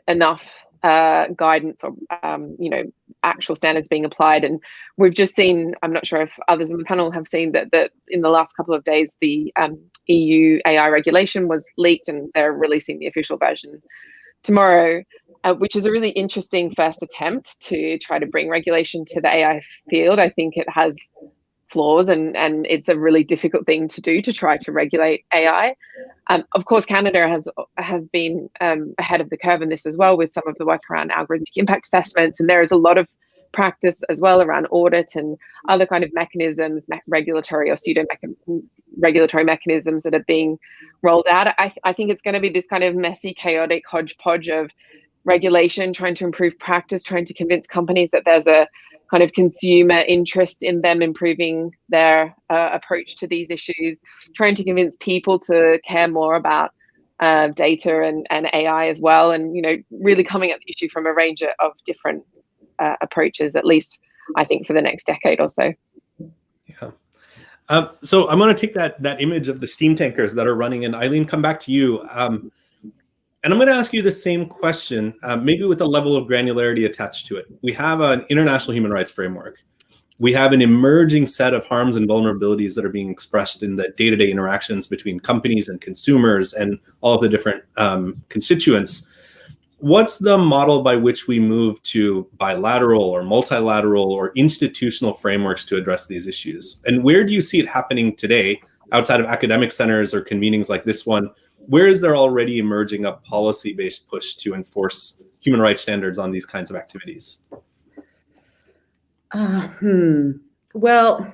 enough guidance or, actual standards being applied. And we've just seen, I'm not sure if others on the panel have seen that in the last couple of days, the EU AI regulation was leaked and they're releasing the official version tomorrow, which is a really interesting first attempt to try to bring regulation to the AI field. I think it has flaws and it's a really difficult thing to do, to try to regulate AI. Of course, Canada has been ahead of the curve in this as well, with some of the work around algorithmic impact assessments, and there is a lot of practice as well around audit and other kind of mechanisms, regulatory or pseudo-regulatory mechanisms that are being rolled out. I think it's going to be this kind of messy, chaotic hodgepodge of regulation, trying to improve practice, trying to convince companies that there's a kind of consumer interest in them improving their approach to these issues, trying to convince people to care more about data and AI as well, and really coming at the issue from a range of different approaches, at least I think for the next decade or so. Yeah. So I'm going to take that image of the steam tankers that are running, and Eileen, come back to you. And I'm going to ask you the same question, maybe with a level of granularity attached to it. We have an international human rights framework. We have an emerging set of harms and vulnerabilities that are being expressed in the day-to-day interactions between companies and consumers and all of the different constituents. What's the model by which we move to bilateral or multilateral or institutional frameworks to address these issues? And where do you see it happening today, outside of academic centers or convenings like this one? Where is there already emerging a policy-based push to enforce human rights standards on these kinds of activities? Well,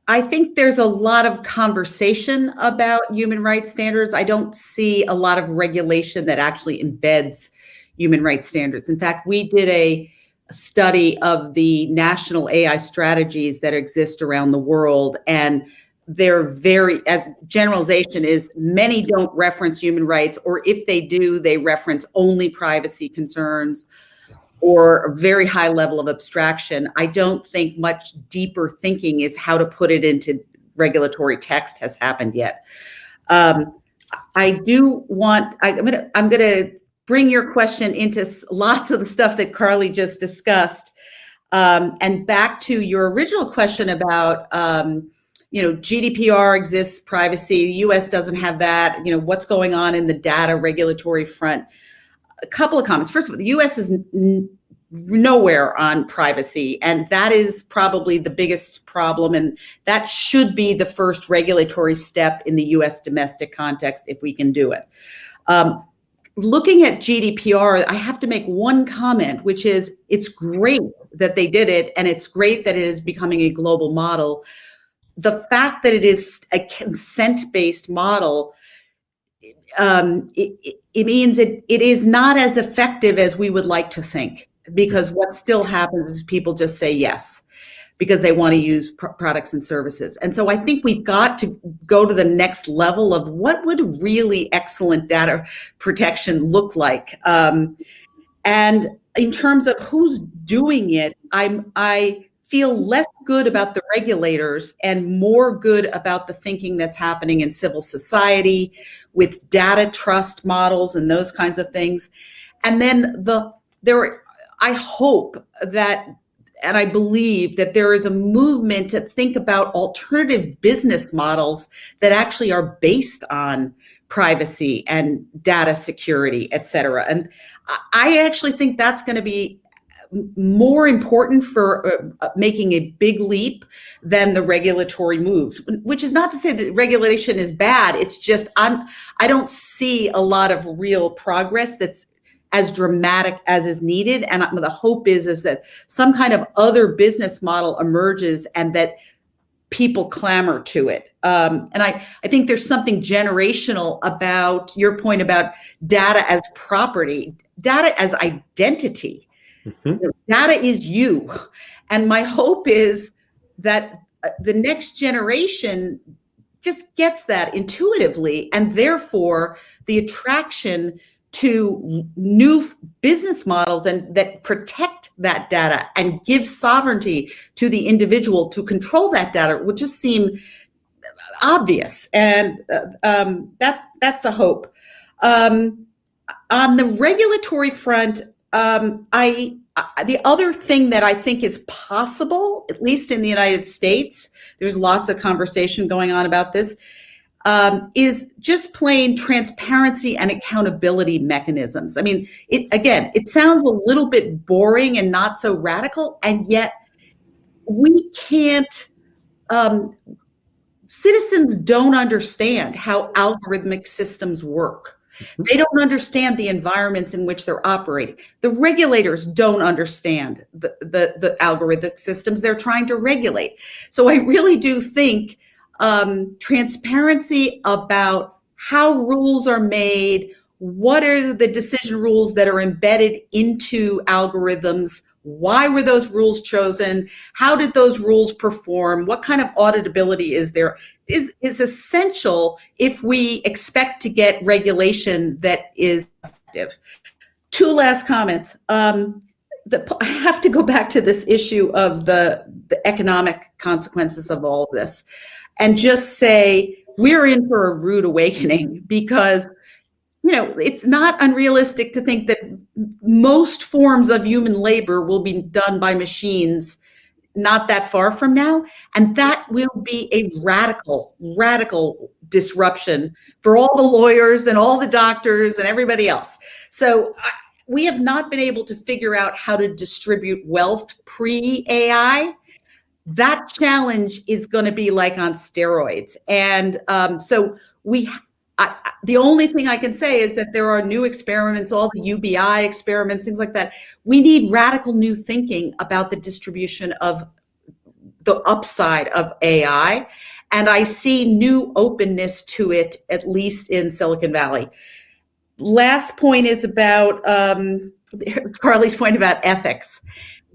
I think there's a lot of conversation about human rights standards. I don't see a lot of regulation that actually embeds human rights standards. In fact, we did a study of the national AI strategies that exist around the world, and they're very, as generalization is, many don't reference human rights, or if they do, they reference only privacy concerns or a very high level of abstraction. I don't think much deeper thinking is how to put it into regulatory text has happened yet. I do want, I'm gonna bring your question into lots of the stuff that Carly just discussed, and back to your original question about GDPR exists, privacy. The US doesn't have that. What's going on in the data regulatory front? A couple of comments. First of all, the US is nowhere on privacy, and that is probably the biggest problem, and that should be the first regulatory step in the US domestic context if we can do it. Looking at GDPR, I have to make one comment, which is it's great that they did it, and it's great that it is becoming a global model. The fact that it is a consent-based model, it means it is not as effective as we would like to think, because what still happens is people just say yes because they want to use products and services. And so I think we've got to go to the next level of what would really excellent data protection look like. And in terms of who's doing it, I feel less good about the regulators and more good about the thinking that's happening in civil society with data trust models and those kinds of things. And then I hope that, and I believe that there is a movement to think about alternative business models that actually are based on privacy and data security, et cetera. And I actually think that's going to be more important for making a big leap than the regulatory moves, which is not to say that regulation is bad. It's just I don't see a lot of real progress that's as dramatic as is needed. And the hope is that some kind of other business model emerges and that people clamor to it. And I think there's something generational about your point about data as property, data as identity. Mm-hmm. Data is you. And my hope is that the next generation just gets that intuitively, and therefore the attraction to new business models and that protect that data and give sovereignty to the individual to control that data would just seem obvious. And that's a hope. On the regulatory front, the other thing that I think is possible, at least in the United States, there's lots of conversation going on about this, is just plain transparency and accountability mechanisms. I mean, it sounds a little bit boring and not so radical, and yet we can't, citizens don't understand how algorithmic systems work. They don't understand the environments in which they're operating. The regulators don't understand the algorithmic systems they're trying to regulate. So I really do think transparency about how rules are made, what are the decision rules that are embedded into algorithms, why were those rules chosen, how did those rules perform, what kind of auditability is there, is essential if we expect to get regulation that is effective. Two last comments. I have to go back to this issue of the economic consequences of all of this and just say we're in for a rude awakening, because it's not unrealistic to think that most forms of human labor will be done by machines not that far from now. And that will be a radical disruption for all the lawyers and all the doctors and everybody else. So we have not been able to figure out how to distribute wealth pre-AI. That challenge is going to be like on steroids. And so the only thing I can say is that there are new experiments, all the UBI experiments, things like that. We need radical new thinking about the distribution of the upside of AI. And I see new openness to it, at least in Silicon Valley. Last point is about Carly's point about ethics.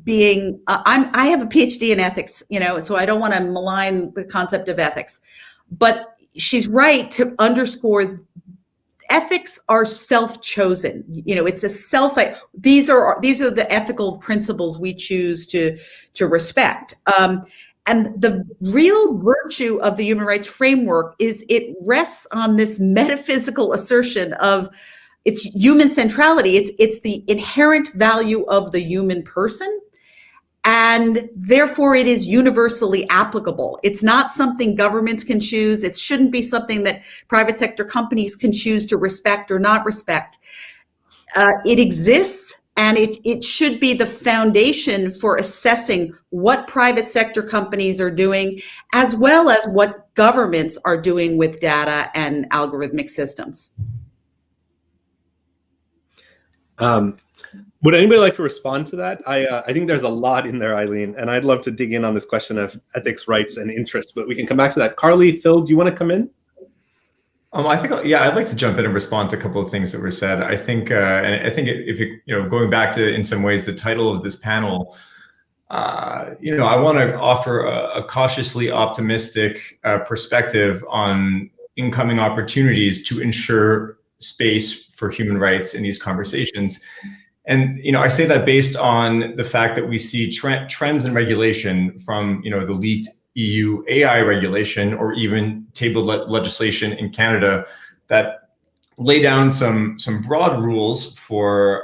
I have a PhD in ethics, so I don't want to malign the concept of ethics. But she's right to underscore ethics are self-chosen. It's a these are the ethical principles we choose to respect. And the real virtue of the human rights framework is it rests on this metaphysical assertion of its human centrality. It's the inherent value of the human person. and therefore it is universally applicable. It's not something governments can choose. It shouldn't be something that private sector companies can choose to respect or not respect. It exists, and it should be the foundation for assessing what private sector companies are doing, as well as what governments are doing with data and algorithmic systems. Would anybody like to respond to that? I think there's a lot in there, Eileen, and I'd love to dig in on this question of ethics, rights, and interests, but we can come back to that. Carly, Phil, do you want to come in? I think, yeah, I'd like to jump in and respond to a couple of things that were said. I think, and I think if you going back to, in some ways, the title of this panel, I want to offer a cautiously optimistic perspective on incoming opportunities to ensure space for human rights in these conversations. And I say that based on the fact that we see trends in regulation from the leaked EU AI regulation, or even tabled legislation in Canada that lay down some broad rules for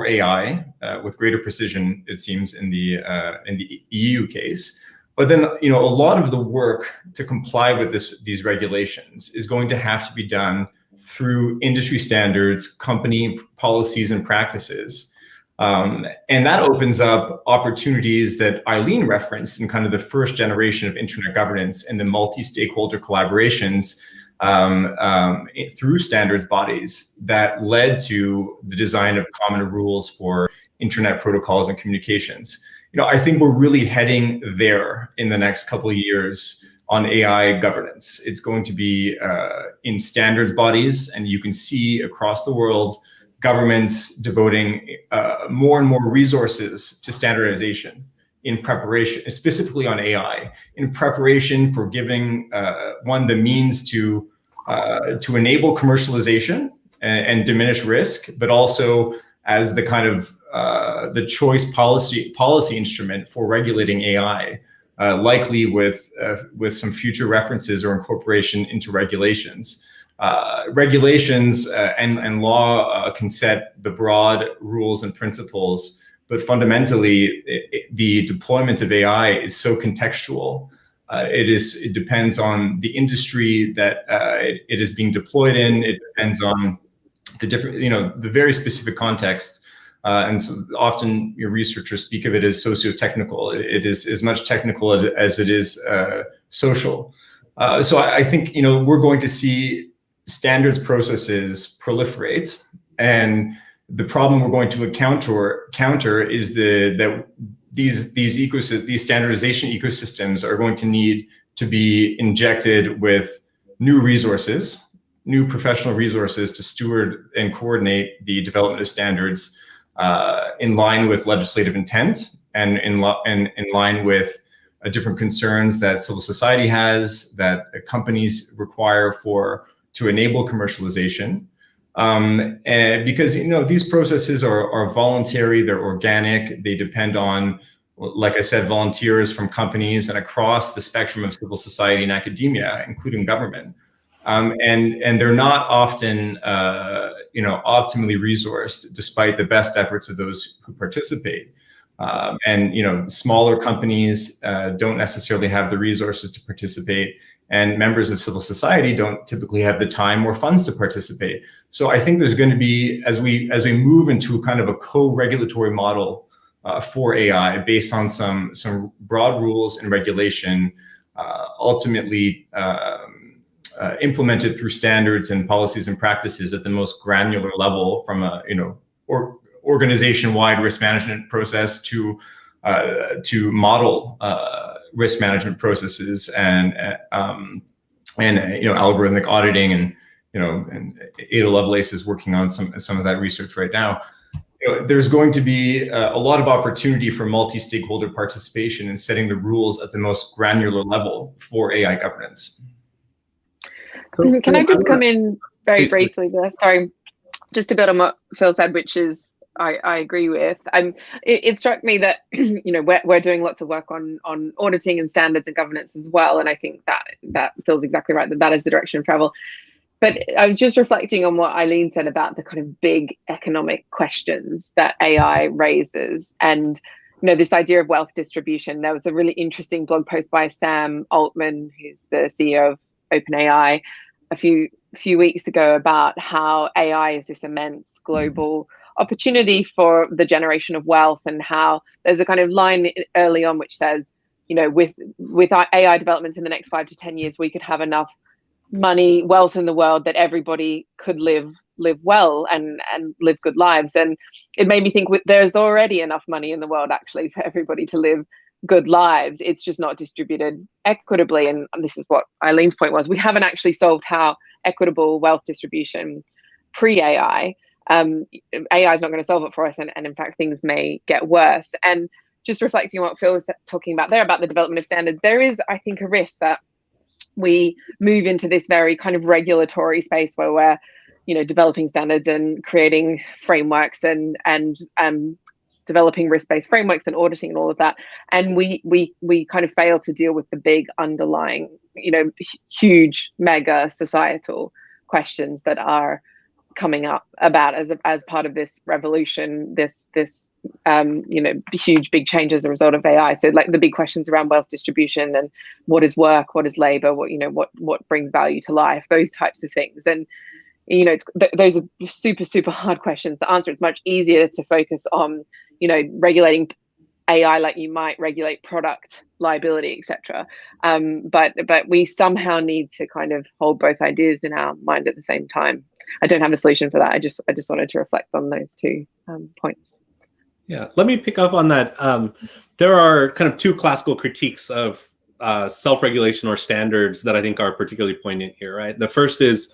AI with greater precision, it seems, in the EU case. But then a lot of the work to comply with these regulations is going to have to be done through industry standards, company policies and practices. And that opens up opportunities that Eileen referenced in kind of the first generation of internet governance and the multi-stakeholder collaborations through standards bodies that led to the design of common rules for internet protocols and communications. I think we're really heading there in the next couple of years on AI governance. It's going to be in standards bodies, and you can see across the world governments devoting more and more resources to standardization in preparation, specifically on AI, in preparation for giving the means to enable commercialization and diminish risk, but also as the kind of the choice policy instrument for regulating AI, likely with some future references or incorporation into regulations. Regulations and law can set the broad rules and principles, but fundamentally, the deployment of AI is so contextual. It depends on the industry that it is being deployed in. It depends on the different, the very specific context. And so often your researchers speak of it as socio-technical. It is as much technical as it is social. So I think we're going to see standards processes proliferate, and the problem we're going to counter is that these standardization ecosystems are going to need to be injected with new resources, new professional resources to steward and coordinate the development of standards in line with legislative intent and in line with different concerns that civil society has, that companies require to enable commercialization. And because these processes are voluntary, they're organic, they depend on, like I said, volunteers from companies and across the spectrum of civil society and academia, including government. And they're not often optimally resourced, despite the best efforts of those who participate. And smaller companies don't necessarily have the resources to participate, and members of civil society don't typically have the time or funds to participate. So I think there's going to be, as we move into kind of a co-regulatory model for AI based on some broad rules and regulation, ultimately implemented through standards and policies and practices at the most granular level, from a organization-wide risk management process to model risk management processes and algorithmic auditing, and Ada Lovelace is working on some of that research right now. There's going to be a lot of opportunity for multi-stakeholder participation in setting the rules at the most granular level for AI governance. Can I just come in very briefly there? Sorry, just to build on what Phil said, which is I agree with. It struck me that we're doing lots of work on auditing and standards and governance as well, and I think that feels exactly right, that is the direction of travel. But I was just reflecting on what Eileen said about the kind of big economic questions that AI raises, and this idea of wealth distribution. There was a really interesting blog post by Sam Altman, who's the CEO of OpenAI, a few weeks ago about how AI is this immense global opportunity for the generation of wealth, and how there's a kind of line early on which says, with our AI developments in the next 5 to 10 years, we could have enough wealth in the world that everybody could live well and live good lives. And it made me think there's already enough money in the world actually for everybody to live good lives. It's just not distributed equitably. And this is what Eileen's point was. We haven't actually solved how equitable wealth distribution pre-AI. AI is not going to solve it for us. And in fact, things may get worse. And just reflecting on what Phil was talking about there about the development of standards, there is, I think, a risk that we move into this very kind of regulatory space where we're, developing standards and creating frameworks and developing risk-based frameworks and auditing and all of that. And we kind of fail to deal with the big underlying, huge mega societal questions that are coming up about as part of this revolution, this huge big change as a result of AI. So like the big questions around wealth distribution and what is work, what is labor, what brings value to life, those types of things. And those are super, super hard questions to answer. It's much easier to focus on, regulating AI like you might regulate product liability, etc. But we somehow need to kind of hold both ideas in our mind at the same time. I don't have a solution for that. I just wanted to reflect on those two points. Yeah, let me pick up on that. There are kind of two classical critiques of self-regulation or standards that I think are particularly poignant here, right? The first is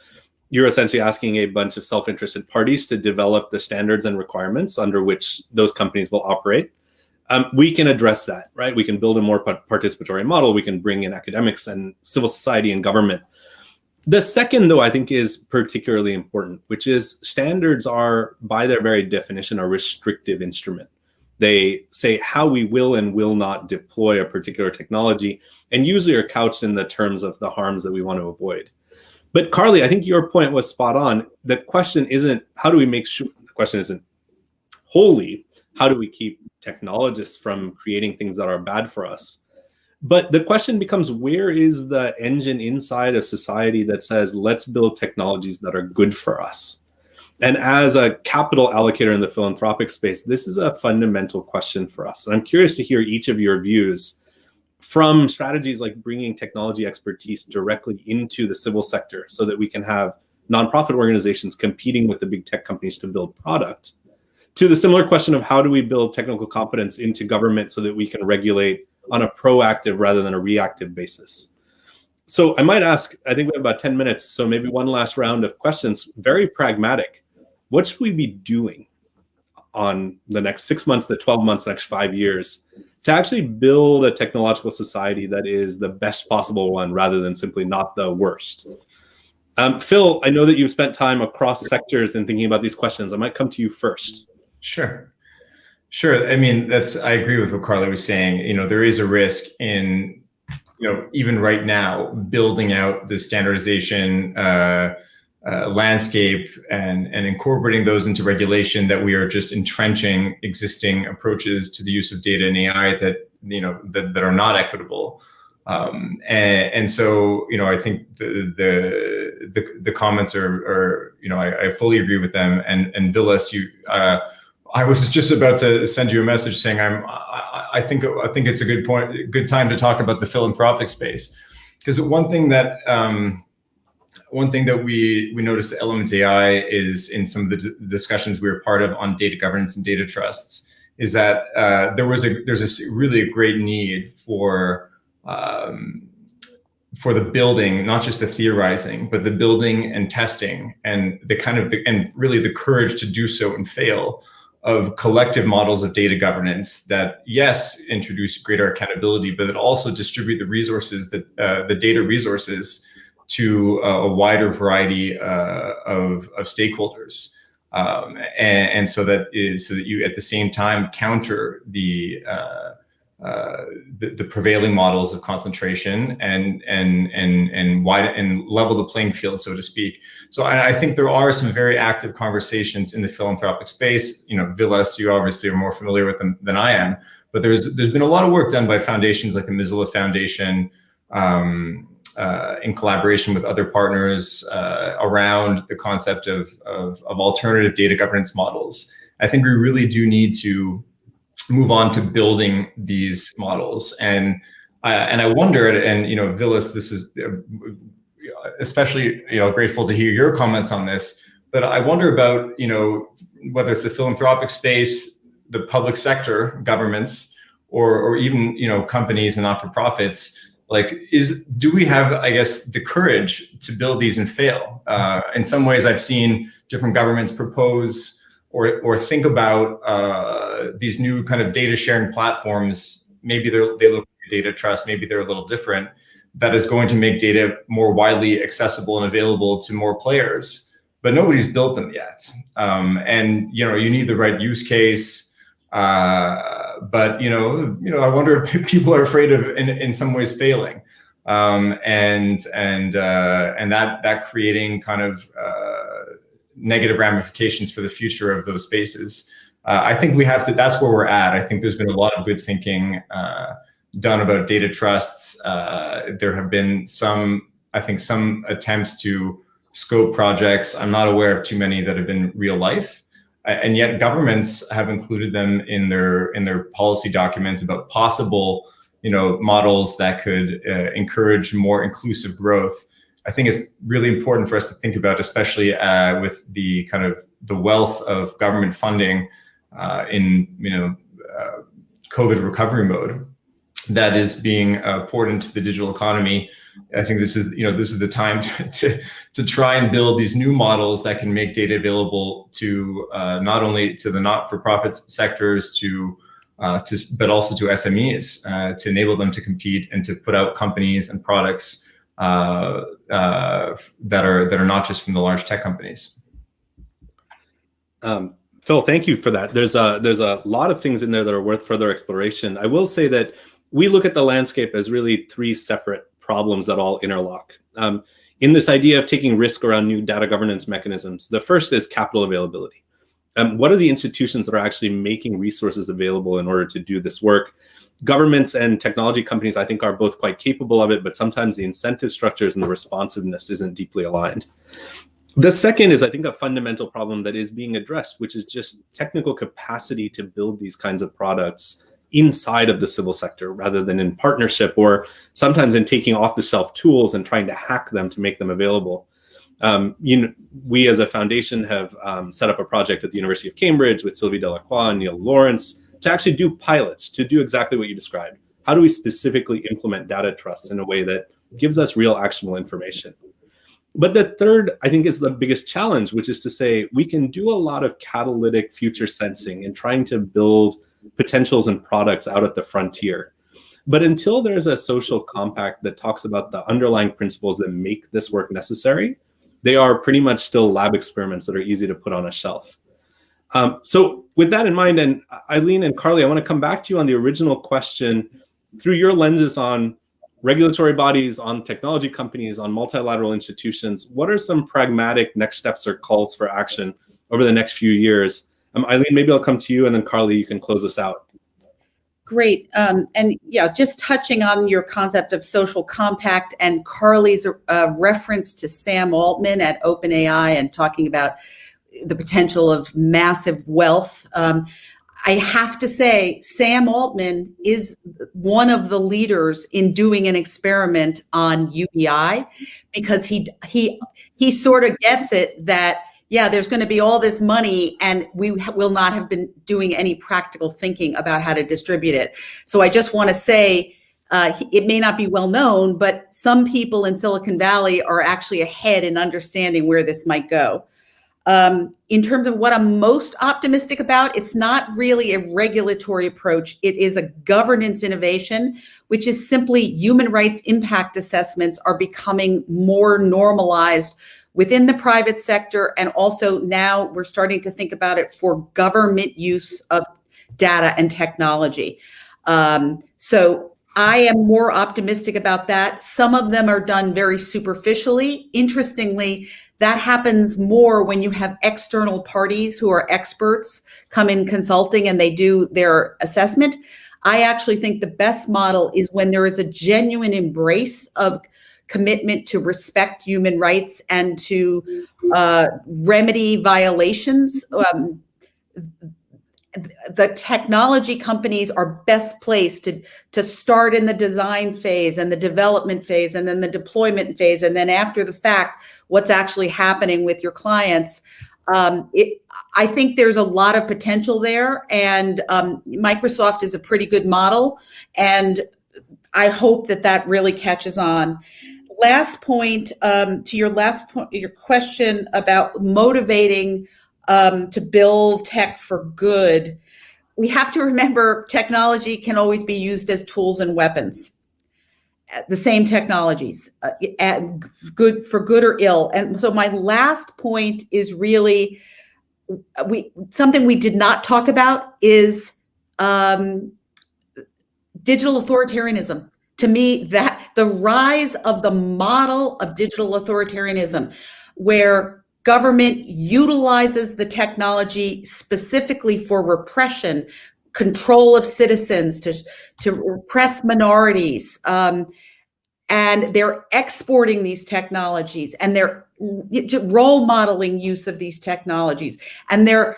you're essentially asking a bunch of self-interested parties to develop the standards and requirements under which those companies will operate. We can address that, right? We can build a more participatory model. We can bring in academics and civil society and government. The second, though, I think is particularly important, which is standards are, by their very definition, a restrictive instrument. They say how we will and will not deploy a particular technology, and usually are couched in the terms of the harms that we want to avoid. But Carly, I think your point was spot on. The question isn't how do we make sure, the question isn't wholly how do we keep technologists from creating things that are bad for us. But the question becomes, where is the engine inside of society that says, let's build technologies that are good for us? And as a capital allocator in the philanthropic space, this is a fundamental question for us. And I'm curious to hear each of your views from strategies like bringing technology expertise directly into the civil sector so that we can have nonprofit organizations competing with the big tech companies to build product, to the similar question of how do we build technical competence into government so that we can regulate on a proactive rather than a reactive basis. So I might ask, I think we have about 10 minutes, so maybe one last round of questions, very pragmatic. What should we be doing on the next 6 months, the 12 months, the next 5 years to actually build a technological society that is the best possible one rather than simply not the worst? Phil, I know that you've spent time across sectors and thinking about these questions. I might come to you first. Sure. I mean, I agree with what Carly was saying. There is a risk in, even right now, building out the standardization landscape and incorporating those into regulation, that we are just entrenching existing approaches to the use of data and AI that are not equitable. And so, I think the comments are I fully agree with them. And Vilas, I was just about to send you a message saying I think it's a good time to talk about the philanthropic space, because one thing that we noticed at Element AI is in some of the discussions we were part of on data governance and data trusts is that there's a really great need for the building, not just the theorizing, but the building and testing and and really the courage to do so and fail of collective models of data governance that, yes, introduce greater accountability, but that also distribute the resources, the data resources, to a wider variety of stakeholders, and so that you at the same time counter the prevailing models of concentration and widen and level the playing field, so to speak. So I think there are some very active conversations in the philanthropic space. Vilas, you obviously are more familiar with them than I am, But there's been a lot of work done by foundations like the Mozilla Foundation, in collaboration with other partners around the concept of alternative data governance models. I think we really do need to move on to building these models. And I wonder, and Vilas, this is especially grateful to hear your comments on this. But I wonder about whether it's the philanthropic space, the public sector, governments, or even companies and not-for-profits. Do we have, I guess, the courage to build these and fail? In some ways, I've seen different governments propose or think about these new kind of data sharing platforms. Maybe they look like data trust, maybe they're a little different, that is going to make data more widely accessible and available to more players, but nobody's built them yet. And you need the right use case. But I wonder if people are afraid of, in some ways, failing, and that creating kind of negative ramifications for the future of those spaces. I think we have to. That's where we're at. I think there's been a lot of good thinking done about data trusts. There have been some attempts to scope projects. I'm not aware of too many that have been real life. And yet governments have included them in their policy documents about possible, models that could encourage more inclusive growth. I think it's really important for us to think about, especially with the kind of the wealth of government funding in COVID recovery mode that is being poured into the digital economy. I think this is the time to try and build these new models that can make data available to not only to the not-for-profit sectors, but also to SMEs, to enable them to compete and to put out companies and products that are not just from the large tech companies. Phil, thank you for that. There's a lot of things in there that are worth further exploration. I will say that we look at the landscape as really three separate problems that all interlock. In this idea of taking risk around new data governance mechanisms, the first is capital availability. What are the institutions that are actually making resources available in order to do this work? Governments and technology companies, I think, are both quite capable of it, but sometimes the incentive structures and the responsiveness isn't deeply aligned. The second is, I think, a fundamental problem that is being addressed, which is just technical capacity to build these kinds of products inside of the civil sector rather than in partnership, or sometimes in taking off-the-shelf tools and trying to hack them to make them available. We as a foundation have set up a project at the University of Cambridge with Sylvie Delacroix and Neil Lawrence to actually do pilots, to do exactly what you described. How do we specifically implement data trusts in a way that gives us real actionable information? But the third, I think, is the biggest challenge, which is to say we can do a lot of catalytic future sensing and trying to build potentials and products out at the frontier. But until there's a social compact that talks about the underlying principles that make this work necessary, they are pretty much still lab experiments that are easy to put on a shelf. So with that in mind, and Eileen and Carly, I want to come back to you on the original question through your lenses on regulatory bodies, on technology companies, on multilateral institutions. What are some pragmatic next steps or calls for action over the next few years? Eileen, maybe I'll come to you, and then Carly, you can close us out. Great. And yeah, just touching on your concept of social compact and Carly's reference to Sam Altman at OpenAI and talking about the potential of massive wealth. I have to say, Sam Altman is one of the leaders in doing an experiment on UBI, because he sort of gets it that, yeah, there's going to be all this money and we will not have been doing any practical thinking about how to distribute it. So I just want to say, it may not be well known, but some people in Silicon Valley are actually ahead in understanding where this might go. In terms of what I'm most optimistic about, it's not really a regulatory approach. It is a governance innovation, which is simply human rights impact assessments are becoming more normalized within the private sector. And also now we're starting to think about it for government use of data and technology. So I am more optimistic about that. Some of them are done very superficially. Interestingly, that happens more when you have external parties who are experts come in consulting and they do their assessment. I actually think the best model is when there is a genuine embrace of commitment to respect human rights and to remedy violations. The technology companies are best placed to start in the design phase and the development phase and then the deployment phase. And then after the fact, what's actually happening with your clients. I think there's a lot of potential there, and Microsoft is a pretty good model, and I hope that really catches on. Last point, to your last point, your question about motivating to build tech for good. We have to remember technology can always be used as tools and weapons. The same technologies, good for good or ill. And so my last point is really something we did not talk about is digital authoritarianism. To me, that the rise of the model of digital authoritarianism, where government utilizes the technology specifically for repression, control of citizens, to repress minorities, and they're exporting these technologies, and they're role modeling use of these technologies, and they're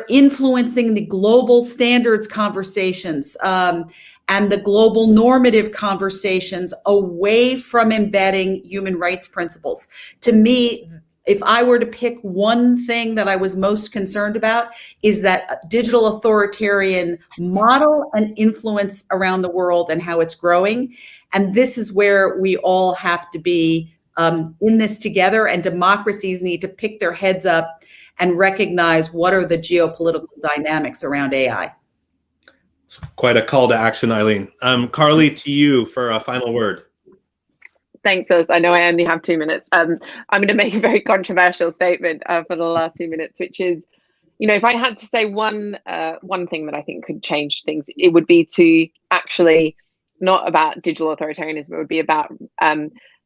influencing the global standards conversations and the global normative conversations away from embedding human rights principles. To me, if I were to pick one thing that I was most concerned about, is that digital authoritarian model and influence around the world and how it's growing. And this is where we all have to be in this together, and democracies need to pick their heads up and recognize what are the geopolitical dynamics around AI. It's quite a call to action, Eileen. Carly, to you for a final word. Thanks, Vilas. I know I only have 2 minutes. I'm going to make a very controversial statement for the last 2 minutes, which is, if I had to say one thing that I think could change things, it would be to actually not about digital authoritarianism. It would be about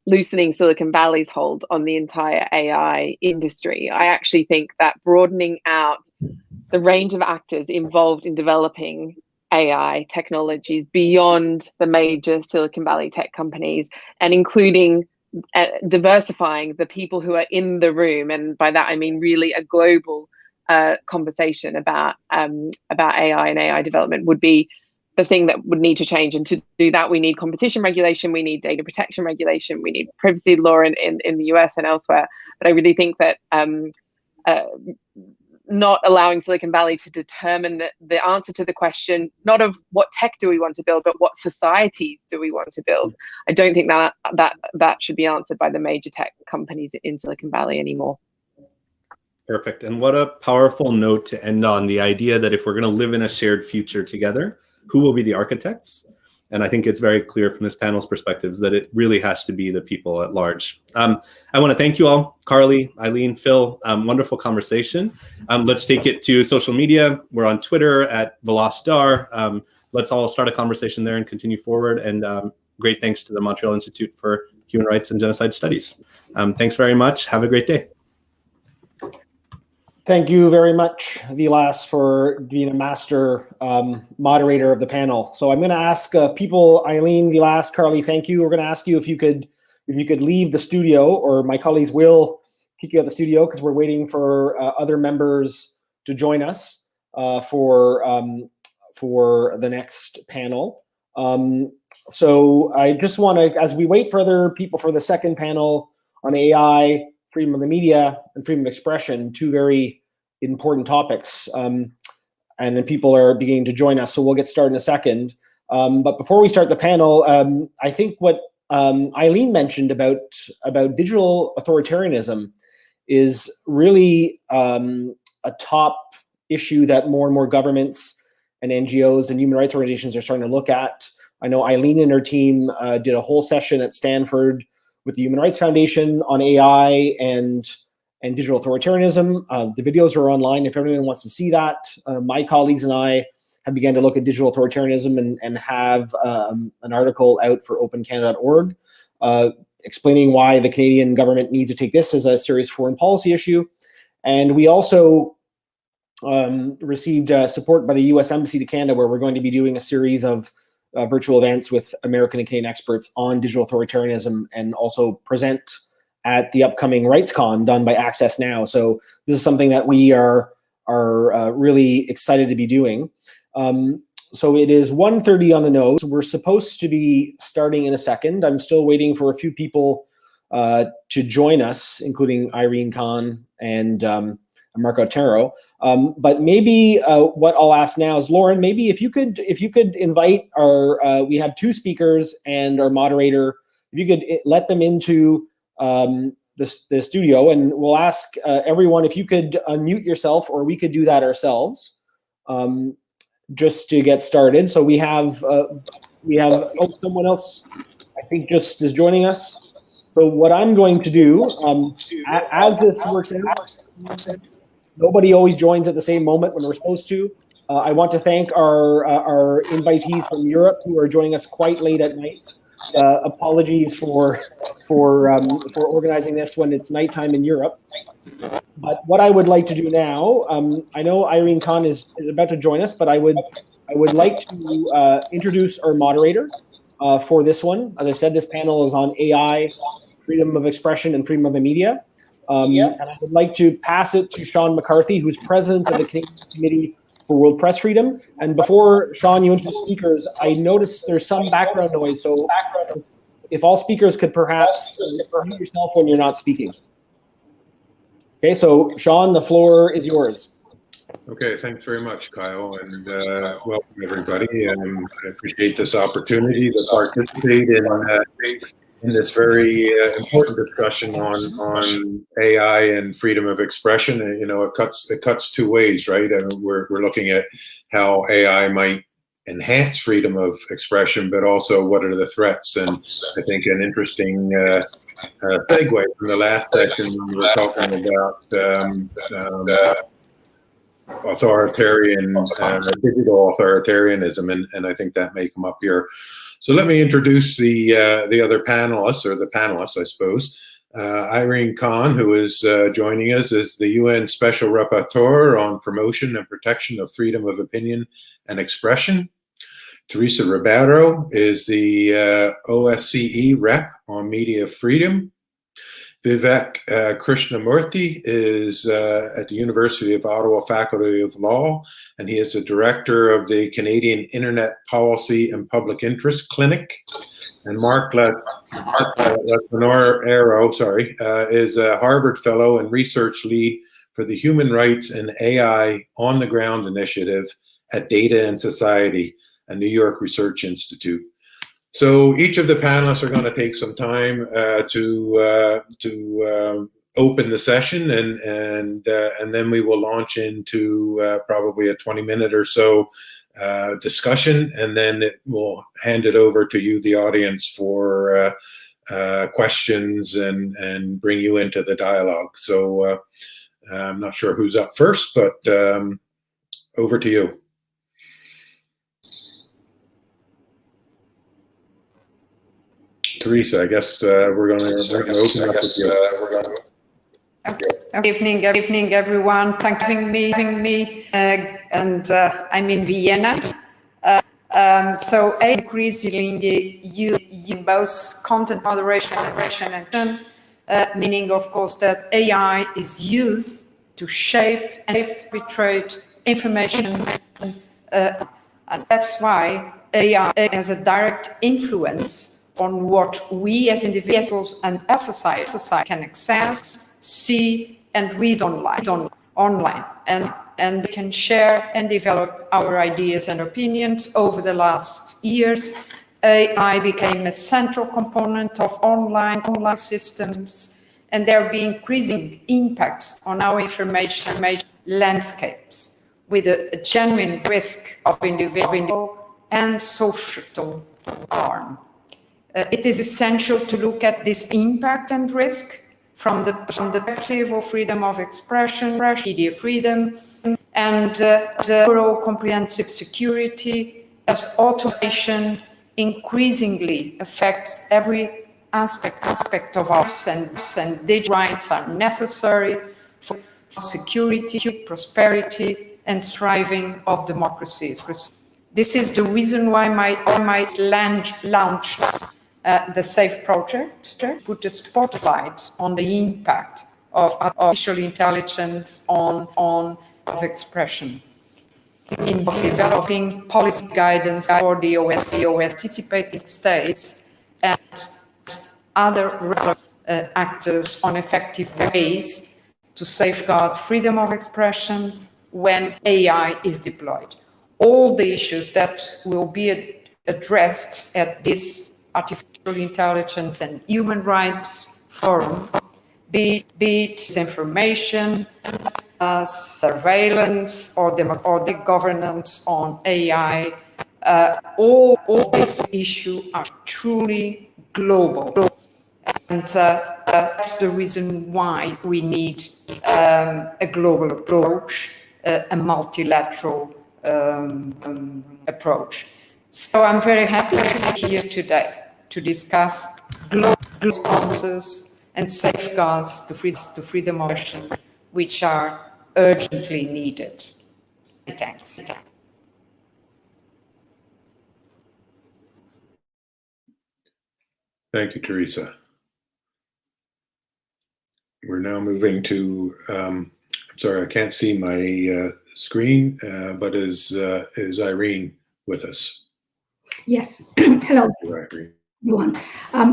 loosening Silicon Valley's hold on the entire AI industry. I actually think that broadening out the range of actors involved in developing AI technologies beyond the major Silicon Valley tech companies, and including diversifying the people who are in the room, and by that I mean really a global conversation about AI and AI development, would be the thing that would need to change. And to do that, we need competition regulation, we need data protection regulation, we need privacy law in the US and elsewhere. But I really think that not allowing Silicon Valley to determine the answer to the question, not of what tech do we want to build, but what societies do we want to build. I don't think that should be answered by the major tech companies in Silicon Valley anymore. Perfect. And what a powerful note to end on, the idea that if we're going to live in a shared future together, who will be the architects? And I think it's very clear from this panel's perspectives that it really has to be the people at large. I want to thank you all, Carly, Eileen, Phil, wonderful conversation. Let's take it to social media. We're on Twitter at Vilas Dhar. Let's all start a conversation there and continue forward. And great thanks to the Montreal Institute for Human Rights and Genocide Studies. Thanks very much. Have a great day. Thank you very much, Vilas, for being a master moderator of the panel. So I'm going to ask people, Eileen, Vilas, Carly, thank you. We're going to ask you if you could leave the studio, or my colleagues will kick you out of the studio because we're waiting for other members to join us for the next panel. So I just want to, as we wait for other people for the second panel on AI, freedom of the media, and freedom of expression, two very important topics. And then people are beginning to join us, so we'll get started in a second. But before we start the panel, I think what Eileen mentioned about digital authoritarianism is really a top issue that more and more governments and NGOs and human rights organizations are starting to look at. I know Eileen and her team did a whole session at Stanford with the Human Rights Foundation on AI and digital authoritarianism. The videos are online if anyone wants to see that. My colleagues and I have begun to look at digital authoritarianism and have an article out for opencanada.org explaining why the Canadian government needs to take this as a serious foreign policy issue. And we also received support by the U.S. Embassy to Canada, where we're going to be doing a series of virtual events with American and Canadian experts on digital authoritarianism, and also present at the upcoming RightsCon done by Access Now. So this is something that we are really excited to be doing. So it is 1:30 on the nose. We're supposed to be starting in a second. I'm still waiting for a few people to join us, including Irene Khan and Marco Otero. But maybe what I'll ask now is, Lauren, maybe if you could invite our, we have two speakers and our moderator, if you could let them into the studio, and we'll ask everyone if you could unmute yourself, or we could do that ourselves, just to get started. So we have someone else, I think, just is joining us. So what I'm going to do, as this works out, nobody always joins at the same moment when we're supposed to. I want to thank our invitees from Europe who are joining us quite late at night. Apologies for organizing this when it's nighttime in Europe. But what I would like to do now, I know Irene Khan is about to join us, but I would like to introduce our moderator for this one. As I said, this panel is on AI, freedom of expression, and freedom of the media. And I would like to pass it to Sean McCarthy, who's president of the Canadian Committee for World Press Freedom. And before, Sean, you introduce speakers, I noticed there's some background noise. So if all speakers could perhaps mute yourself when you're not speaking. Okay, so Sean, the floor is yours. Okay, thanks very much, Kyle, and welcome everybody. I appreciate this opportunity to participate in this very important discussion on AI and freedom of expression. You know, it cuts two ways, right? We're looking at how AI might enhance freedom of expression, but also what are the threats. And I think an interesting segue from the last section, we were talking about digital authoritarianism, and I think that may come up here. So let me introduce the other panelists, or the panelists, I suppose. Irene Khan, who is joining us, is the UN Special Rapporteur on promotion and protection of freedom of opinion and expression. Teresa Ribeiro is the OSCE rep on media freedom. Vivek Krishnamurthy is at the University of Ottawa Faculty of Law, and he is the director of the Canadian Internet Policy and Public Interest Clinic. And Mark Latonero, is a Harvard Fellow and research lead for the Human Rights and AI on the Ground initiative at Data and Society, a New York Research Institute. So each of the panelists are going to take some time to open the session, and then we will launch into probably a 20-minute or so discussion, and then we'll hand it over to you, the audience, for questions and bring you into the dialogue. So I'm not sure who's up first, but over to you. Teresa, I guess we're going to open up with you. Good evening, everyone. Thank you for having me. And I'm in Vienna. So increasingly using both content moderation and meaning, of course, that AI is used to shape and arbitrate information. And that's why AI has a direct influence on what we as individuals and as society can access, see, and read online, and we can share and develop our ideas and opinions. Over the last years, AI became a central component of online systems, and there will be increasing impacts on our information landscapes, with a genuine risk of individual and social harm. It is essential to look at this impact and risk from the perspective of freedom of expression, media freedom, and overall comprehensive security, as automation increasingly affects every aspect of us, and digital rights are necessary for security, prosperity, and thriving of democracies. This is the reason why I might launch the SAFE project, put a spotlight on the impact of artificial intelligence on expression, in developing policy guidance for the OS, participating states and other actors on effective ways to safeguard freedom of expression when AI is deployed. All the issues that will be addressed at this Artificial Intelligence and Human Rights Forum, be it disinformation, surveillance, or the governance on AI, all these issues are truly global. And that's the reason why we need a global approach, a multilateral approach. So I'm very happy to be here today to discuss global responses and safeguards to freedom of expression, which are urgently needed. Thanks. Thank you, Teresa. We're now moving to, I'm sorry, I can't see my screen, but is Irene with us? Yes. Hello, everyone.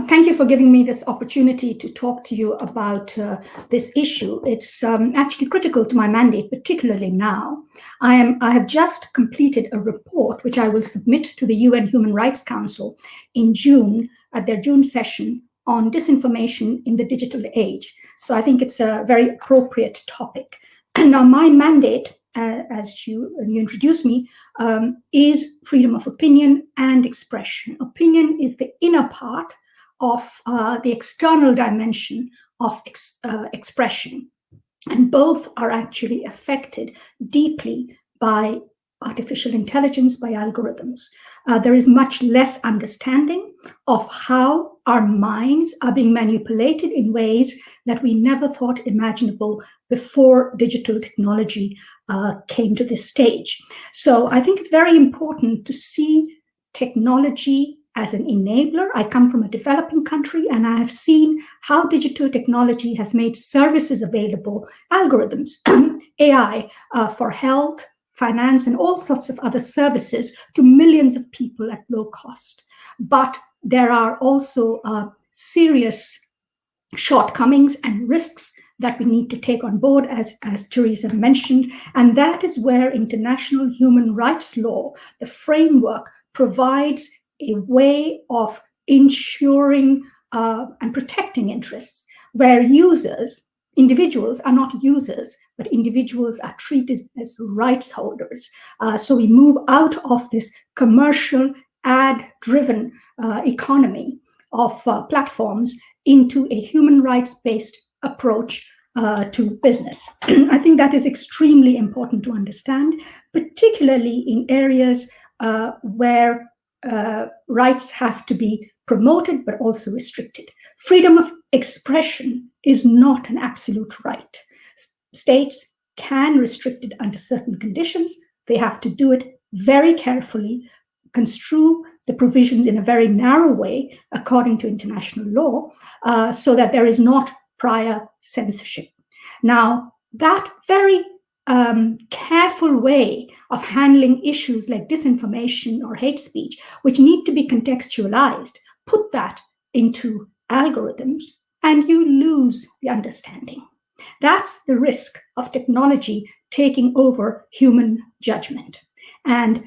Thank you for giving me this opportunity to talk to you about this issue. It's actually critical to my mandate, particularly now. I have just completed a report which I will submit to the UN Human Rights Council in June, at their June session, on disinformation in the digital age. So I think it's a very appropriate topic. And now my mandate, as you introduced me, is freedom of opinion and expression. Opinion is the inner part of the external dimension of expression. And both are actually affected deeply by artificial intelligence, by algorithms. There is much less understanding of how our minds are being manipulated in ways that we never thought imaginable before digital technology came to this stage. So I think it's very important to see technology as an enabler. I come from a developing country, and I have seen how digital technology has made services available, algorithms, AI, for health, finance, and all sorts of other services to millions of people at low cost. But there are also serious shortcomings and risks that we need to take on board, as Teresa mentioned, and that is where international human rights law, the framework, provides a way of ensuring and protecting interests, where individuals are not users, but individuals are treated as rights holders. So we move out of this commercial, ad-driven economy of platforms into a human rights-based approach to business. I think that is extremely important to understand, particularly in areas where rights have to be promoted but also restricted. Freedom of expression is not an absolute right. States can restrict it under certain conditions. They have to do it very carefully, construe the provisions in a very narrow way according to international law, so that there is not prior censorship. Now, that very careful way of handling issues like disinformation or hate speech, which need to be contextualized, put that into algorithms, and you lose the understanding. That's the risk of technology taking over human judgment, and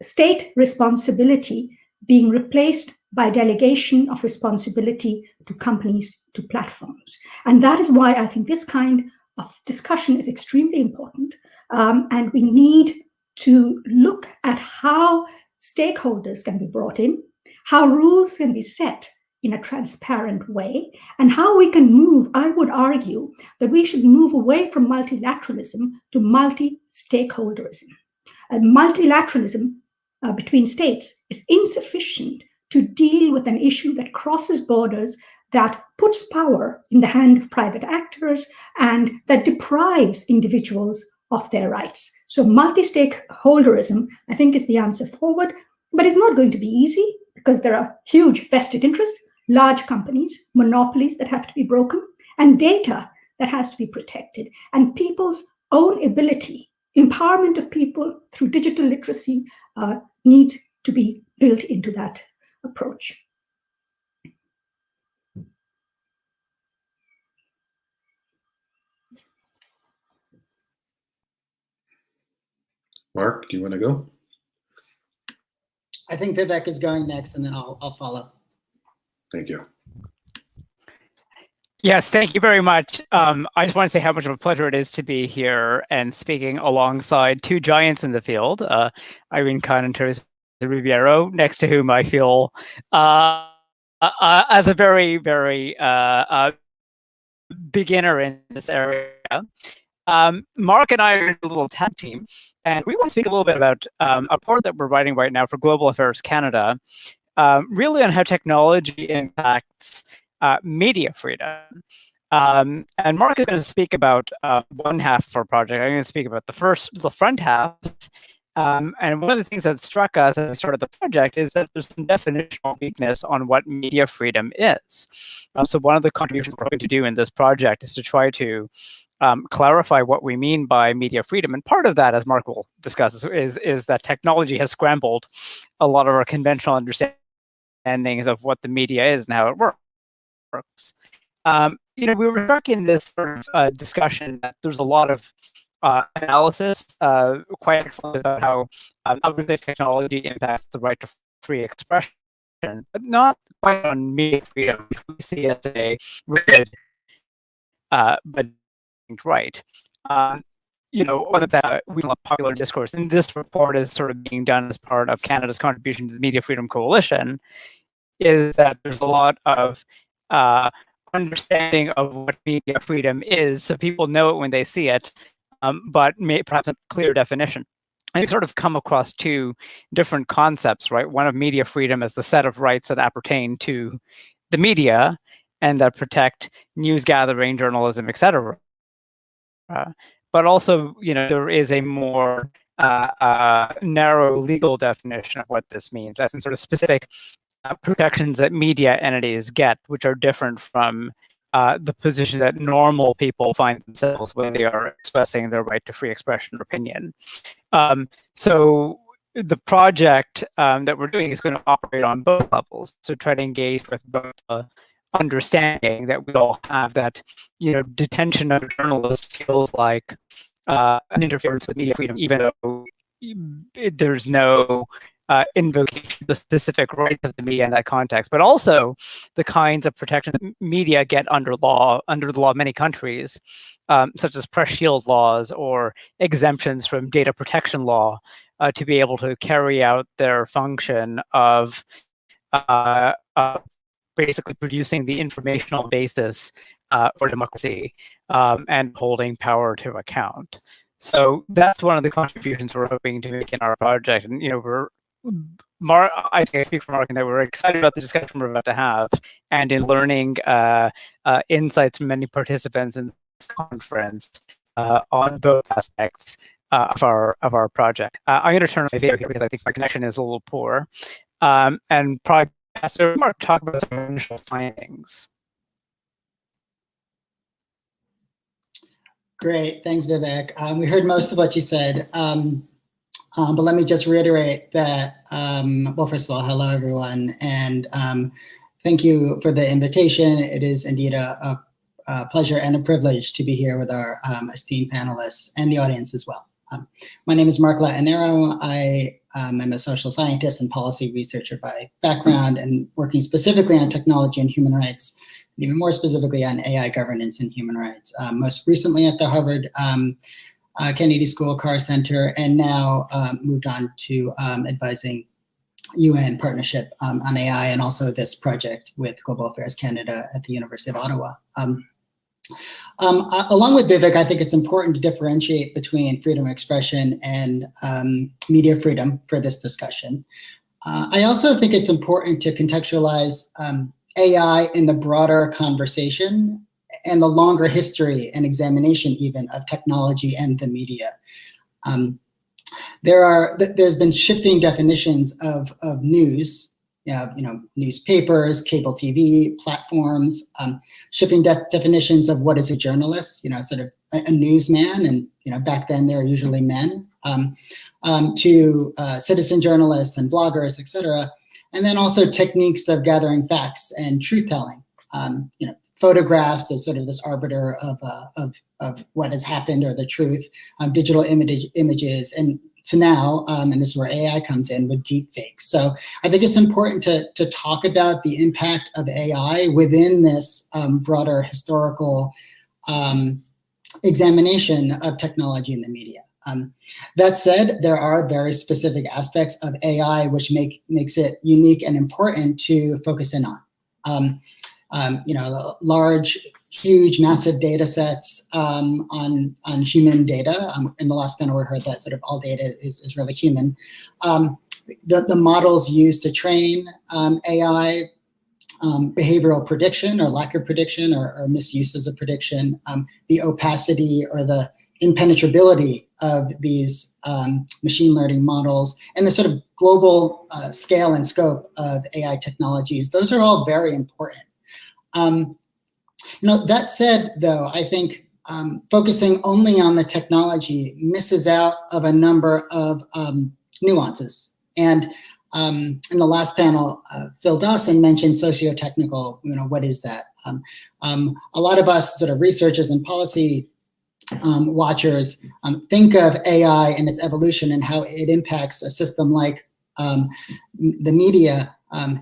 state responsibility being replaced by delegation of responsibility to companies, to platforms. And that is why I think this kind of discussion is extremely important. And we need to look at how stakeholders can be brought in, how rules can be set in a transparent way, and how we can move. I would argue that we should move away from multilateralism to multi-stakeholderism. And multilateralism between states is insufficient to deal with an issue that crosses borders, that puts power in the hand of private actors, and that deprives individuals of their rights. So multi-stakeholderism, I think, is the answer forward, but it's not going to be easy because there are huge vested interests, large companies, monopolies that have to be broken, and data that has to be protected, and people's own ability, empowerment of people through digital literacy needs to be built into that approach. Mark, do you want to go? I think Vivek is going next, and then I'll follow. Thank you. Yes, thank you very much. I just want to say how much of a pleasure it is to be here and speaking alongside two giants in the field, Irene Khan and Teresa Riviero, next to whom I feel as a very, very beginner in this area. Mark and I are in a little tag team, and we want to speak a little bit about a report that we're writing right now for Global Affairs Canada, really on how technology impacts media freedom. And Mark is going to speak about one half of our project. I'm going to speak about the front half. And one of the things that struck us as we started the project is that there's some definitional weakness on what media freedom is. So one of the contributions we're going to do in this project is to try to clarify what we mean by media freedom. And part of that, as Mark will discuss, is that technology has scrambled a lot of our conventional understandings of what the media is and how it works. We were struck in this sort of discussion that there's a lot of analysis, quite excellent, about how algorithmic technology impacts the right to free expression, but not quite on media freedom, which we see as a rigid but right. One of that we love popular discourse, and this report is sort of being done as part of Canada's contribution to the Media Freedom Coalition, is that there's a lot of understanding of what media freedom is, so people know it when they see it, but perhaps a clear definition. And you sort of come across two different concepts, right? One of media freedom as the set of rights that appertain to the media and that protect news gathering, journalism, etc. But also, there is a more narrow legal definition of what this means, as in sort of specific protections that media entities get, which are different from the position that normal people find themselves when they are expressing their right to free expression or opinion. So the project that we're doing is going to operate on both levels, so try to engage with both understanding that we all have that, detention of a journalist feels like an interference with media freedom, even though there's no invocation of the specific rights of the media in that context, but also the kinds of protections that media get under the law of many countries, such as press shield laws or exemptions from data protection law, to be able to carry out their function of basically producing the informational basis for democracy and holding power to account. So that's one of the contributions we're hoping to make in our project. And I think I speak for Mark and that we're excited about the discussion we're about to have, and in learning insights from many participants in this conference on both aspects of our project. I'm going to turn on my video here because I think my connection is a little poor, and probably pass it over to Mark to talk about some initial findings. Great, thanks, Vivek. We heard most of what you said, but let me just reiterate that, well, first of all, hello, everyone, and thank you for the invitation. It is indeed a pleasure and a privilege to be here with our esteemed panelists and the audience as well. My name is Mark Latanero. I am a social scientist and policy researcher by background, and working specifically on technology and human rights, and even more specifically on AI governance and human rights. Most recently at the Harvard Kennedy School Carr Center, and now moved on to advising UN partnership on AI, and also this project with Global Affairs Canada at the University of Ottawa. Along with Vivek, I think it's important to differentiate between freedom of expression and media freedom for this discussion. I also think it's important to contextualize AI in the broader conversation and the longer history and examination even of technology and the media. There's been shifting definitions of news. Newspapers, cable TV, platforms, shifting definitions of what is a journalist, sort of a newsman, and back then they were usually men, to citizen journalists and bloggers, etc. And then also techniques of gathering facts and truth-telling. Photographs as sort of this arbiter of what has happened or the truth, digital images, and to now, and this is where AI comes in with deep fakes. So I think it's important to talk about the impact of AI within this broader historical examination of technology in the media. That said, there are very specific aspects of AI which makes it unique and important to focus in on. Large, huge, massive data sets on human data. In the last panel, we heard that sort of all data is really human. The models used to train AI, behavioral prediction or lack of prediction or misuses of prediction, the opacity or the impenetrability of these machine learning models, and the sort of global scale and scope of AI technologies. Those are all very important. That said, though, I think focusing only on the technology misses out of a number of nuances. And in the last panel, Phil Dawson mentioned socio-technical, what is that? A lot of us sort of researchers and policy watchers think of AI and its evolution and how it impacts a system like the media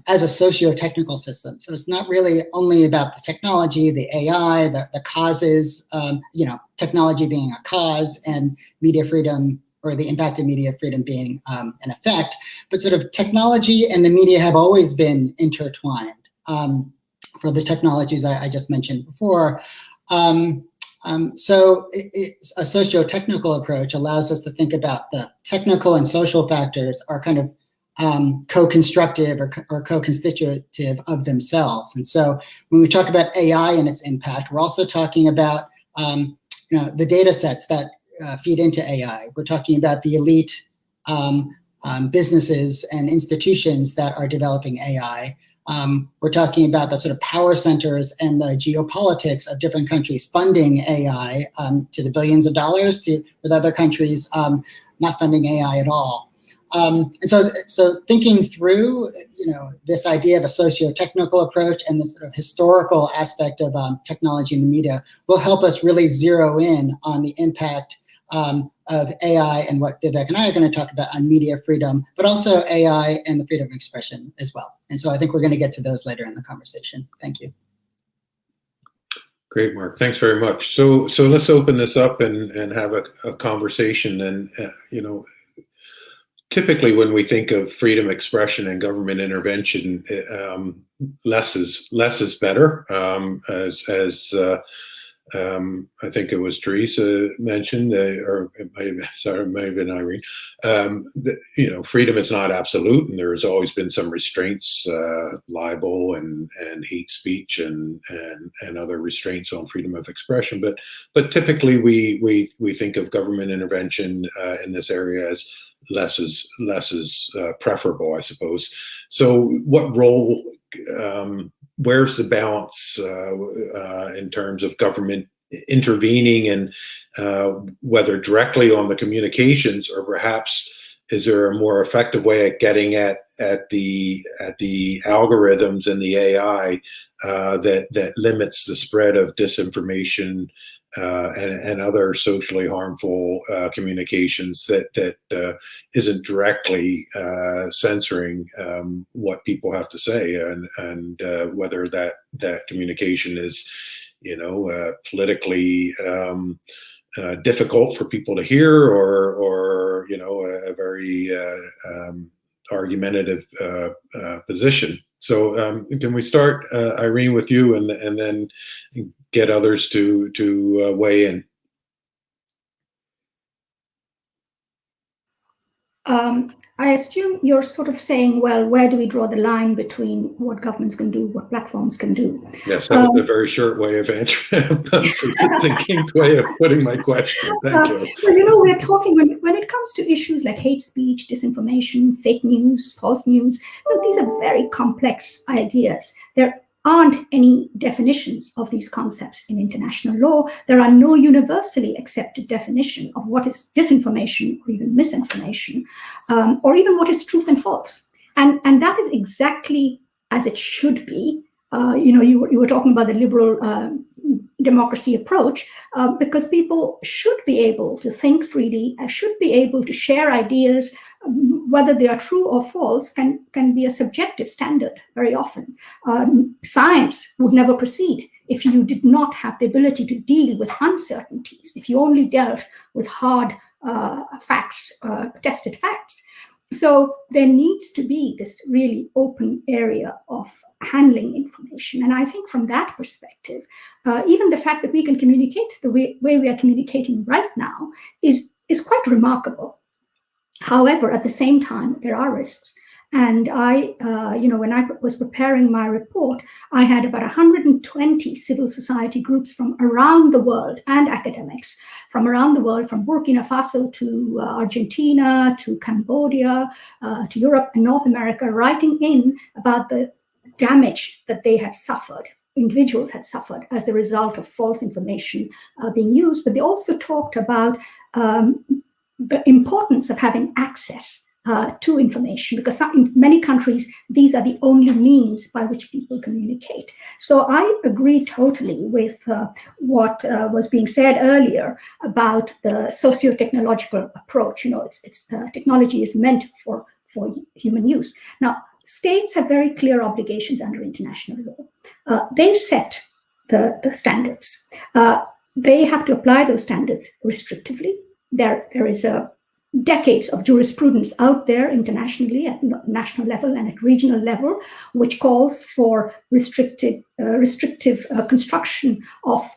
as a socio-technical system. So it's not really only about the technology, the AI, the causes, technology being a cause and media freedom or the impact of media freedom being an effect, but sort of technology and the media have always been intertwined for the technologies I just mentioned before. So it's a socio-technical approach allows us to think about the technical and social factors are kind of co-constructive or co-constitutive of themselves. And so when we talk about AI and its impact, we're also talking about the data sets that feed into AI. We're talking about the elite businesses and institutions that are developing AI. We're talking about the sort of power centers and the geopolitics of different countries funding AI to the billions of dollars, with other countries not funding AI at all. And so thinking through, this idea of a socio-technical approach and this sort of historical aspect of technology in the media will help us really zero in on the impact of AI and what Vivek and I are going to talk about on media freedom, but also AI and the freedom of expression as well. And so I think we're going to get to those later in the conversation. Thank you. Great, Mark. Thanks very much. So let's open this up and have a conversation. And typically when we think of freedom of expression and government intervention, less is better. I think it was Teresa mentioned, or it may have been Irene. Freedom is not absolute, and there has always been some restraints, libel and hate speech and other restraints on freedom of expression. But typically we think of government intervention in this area as less is preferable, I suppose. So what role? Where's the balance in terms of government intervening, and whether directly on the communications, or perhaps is there a more effective way at getting at the algorithms and the AI that limits the spread of disinformation and other socially harmful communications that isn't directly censoring what people have to say, and whether that communication is, politically difficult for people to hear, or a very argumentative position. So can we start, Irene, with you, and then get others to weigh in? I assume you're sort of saying, well, where do we draw the line between what governments can do, what platforms can do? Yes, that was a very short way of answering, succinct way of putting my question. Thank you. Well, we're talking, when it comes to issues like hate speech, disinformation, fake news, false news, these are very complex ideas. There aren't any definitions of these concepts in international law. There are no universally accepted definition of what is disinformation or even misinformation, or even what is truth and false. And that is exactly as it should be. You were talking about the liberal democracy approach, because people should be able to think freely, should be able to share ideas, whether they are true or false can be a subjective standard very often. Science would never proceed if you did not have the ability to deal with uncertainties, if you only dealt with hard facts, tested facts. So there needs to be this really open area of handling information. And I think from that perspective, even the fact that we can communicate the way we are communicating right now is quite remarkable. However, at the same time, there are risks. And when I was preparing my report, I had about 120 civil society groups from around the world and academics from around the world, from Burkina Faso to Argentina, to Cambodia, to Europe and North America, writing in about the damage that they had suffered, individuals had suffered as a result of false information being used. But they also talked about the importance of having access to information, because in many countries, these are the only means by which people communicate. So I agree totally with what was being said earlier about the socio-technological approach. Technology is meant for human use. Now, states have very clear obligations under international law. They set the standards. They have to apply those standards restrictively. There is decades of jurisprudence out there internationally at national level and at regional level, which calls for restrictive construction of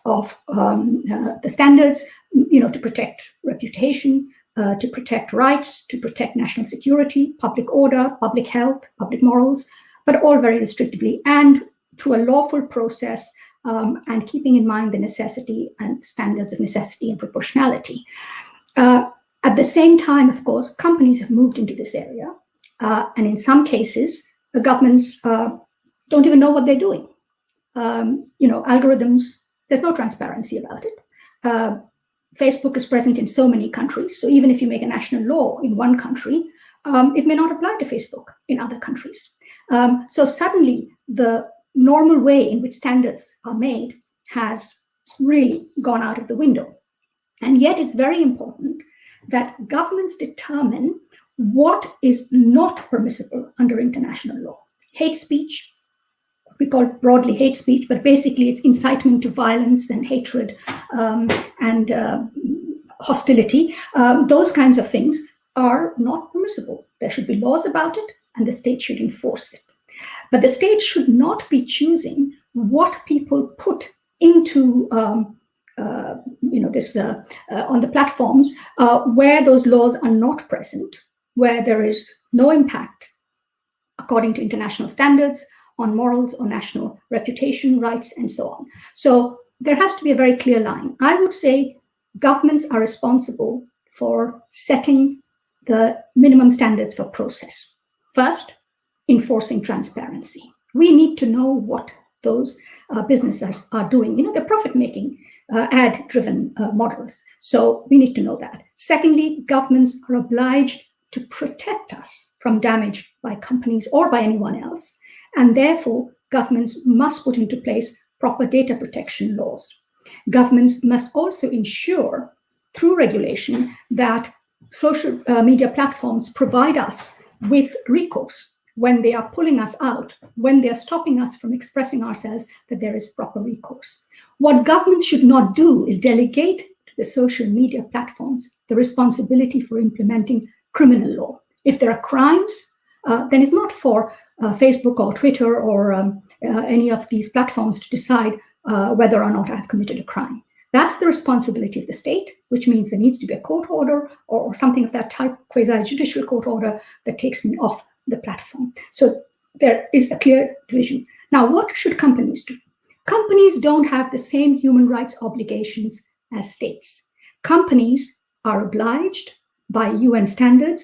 the standards, to protect reputation, to protect rights, to protect national security, public order, public health, public morals, but all very restrictively and through a lawful process, and keeping in mind the necessity and standards of necessity and proportionality. At the same time, of course, companies have moved into this area. And in some cases, the governments don't even know what they're doing. Algorithms, there's no transparency about it. Facebook is present in so many countries. So even if you make a national law in one country, it may not apply to Facebook in other countries. So suddenly, the normal way in which standards are made has really gone out of the window. And yet it's very important that governments determine what is not permissible under international law. Hate speech, we call it broadly hate speech, but basically it's incitement to violence and hatred and hostility. Those kinds of things are not permissible. There should be laws about it, and the state should enforce it. But the state should not be choosing what people put into on the platforms where those laws are not present, where there is no impact, according to international standards, on morals or national reputation, rights, and so on. So there has to be a very clear line. I would say governments are responsible for setting the minimum standards for process. First, enforcing transparency. We need to know what those businesses are doing. They're profit-making, ad-driven models. So we need to know that. Secondly, governments are obliged to protect us from damage by companies or by anyone else. And therefore, governments must put into place proper data protection laws. Governments must also ensure, through regulation, that social media platforms provide us with recourse when they are pulling us out, when they are stopping us from expressing ourselves, that there is proper recourse. What governments should not do is delegate to the social media platforms the responsibility for implementing criminal law. If there are crimes, then it's not for Facebook or Twitter or any of these platforms to decide whether or not I've committed a crime. That's the responsibility of the state, which means there needs to be a court order or something of that type, quasi-judicial court order that takes me off the platform. So there is a clear division. Now, what should companies do? Companies don't have the same human rights obligations as states. Companies are obliged by UN standards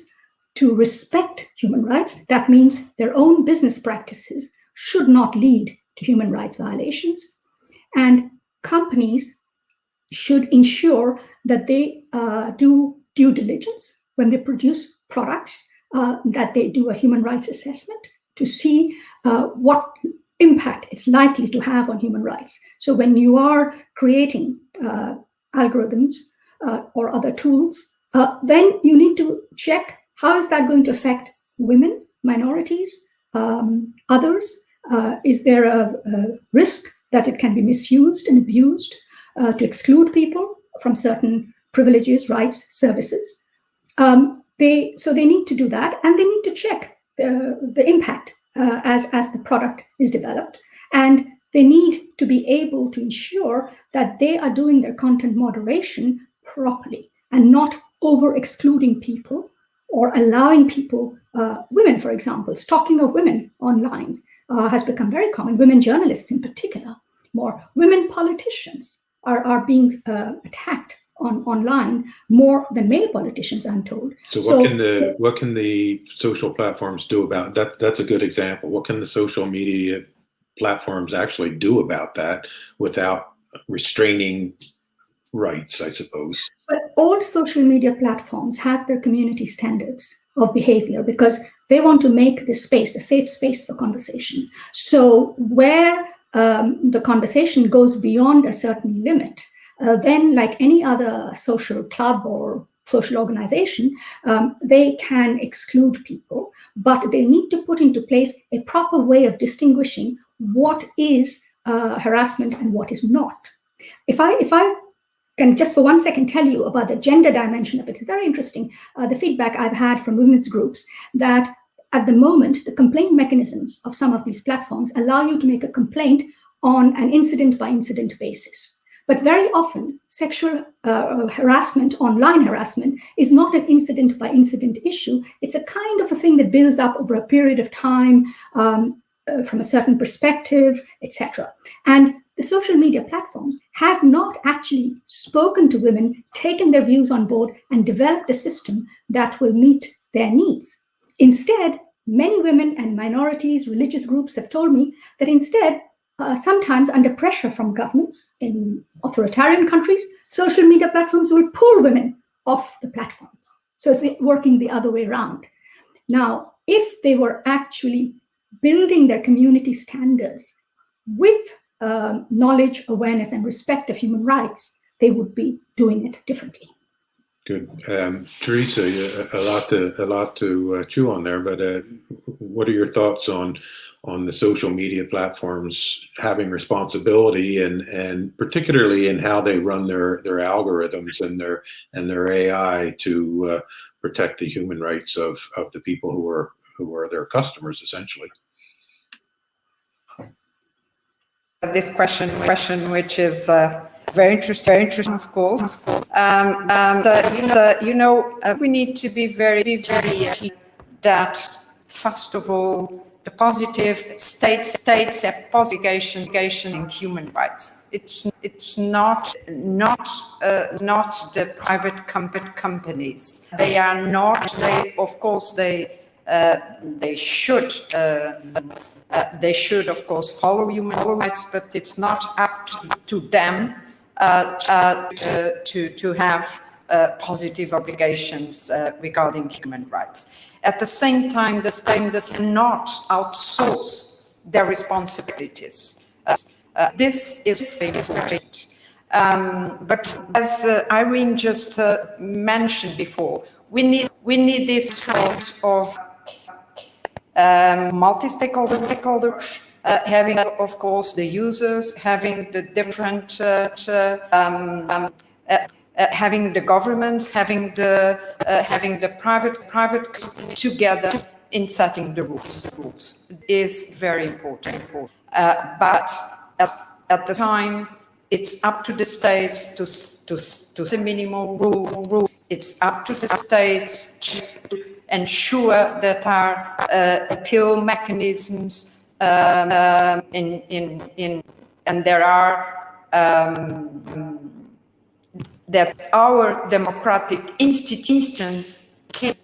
to respect human rights. That means their own business practices should not lead to human rights violations. And companies should ensure that they do due diligence when they produce products, that they do a human rights assessment to see what impact it's likely to have on human rights. So when you are creating algorithms or other tools, then you need to check how is that going to affect women, minorities, others. Is there a risk that it can be misused and abused to exclude people from certain privileges, rights, services? So they need to do that, and they need to check the impact as the product is developed. And they need to be able to ensure that they are doing their content moderation properly and not over-excluding people or allowing people, women, for example, stalking of women online has become very common. Women journalists in particular, more women politicians are being attacked online more than male politicians, I'm told. So what can the social platforms do about that? That's a good example. What can the social media platforms actually do about that without restraining rights, I suppose? But all social media platforms have their community standards of behavior because they want to make this space a safe space for conversation. So where the conversation goes beyond a certain limit, then like any other social club or social organization, they can exclude people, but they need to put into place a proper way of distinguishing what is harassment and what is not. If I can just for 1 second tell you about the gender dimension of it, it's very interesting. The feedback I've had from women's groups that at the moment, the complaint mechanisms of some of these platforms allow you to make a complaint on an incident by incident basis. But very often, sexual harassment, online harassment, is not an incident by incident issue. It's a kind of a thing that builds up over a period of time from a certain perspective, etc. And the social media platforms have not actually spoken to women, taken their views on board, and developed a system that will meet their needs. Instead, many women and minorities, religious groups have told me that instead, sometimes under pressure from governments in authoritarian countries, social media platforms will pull women off the platforms. So it's working the other way around. Now, if they were actually building their community standards with knowledge, awareness, and respect of human rights, they would be doing it differently. Good. Teresa, a lot to chew on there, but what are your thoughts on the social media platforms having responsibility and particularly in how they run their algorithms and their AI to protect the human rights of the people who are their customers, essentially? This question, which is very interesting, of course. We need to be very that first of all, the positive states have positive obligation in human rights. It's not the private companies. They are not. Of course they should. They should, of course, follow human rights, but it's not up to them to have positive obligations regarding human rights. At the same time, the state does not outsource their responsibilities. This is very important. But as Irene just mentioned before, we need this kind of multi-stakeholders, having, of course, the users, having the different, having the governments, having the private together in setting the rules is very important. But at the time, It's up to the states to the minimum rule. It's up to the states to ensure that our appeal mechanisms and there are that our democratic institutions keep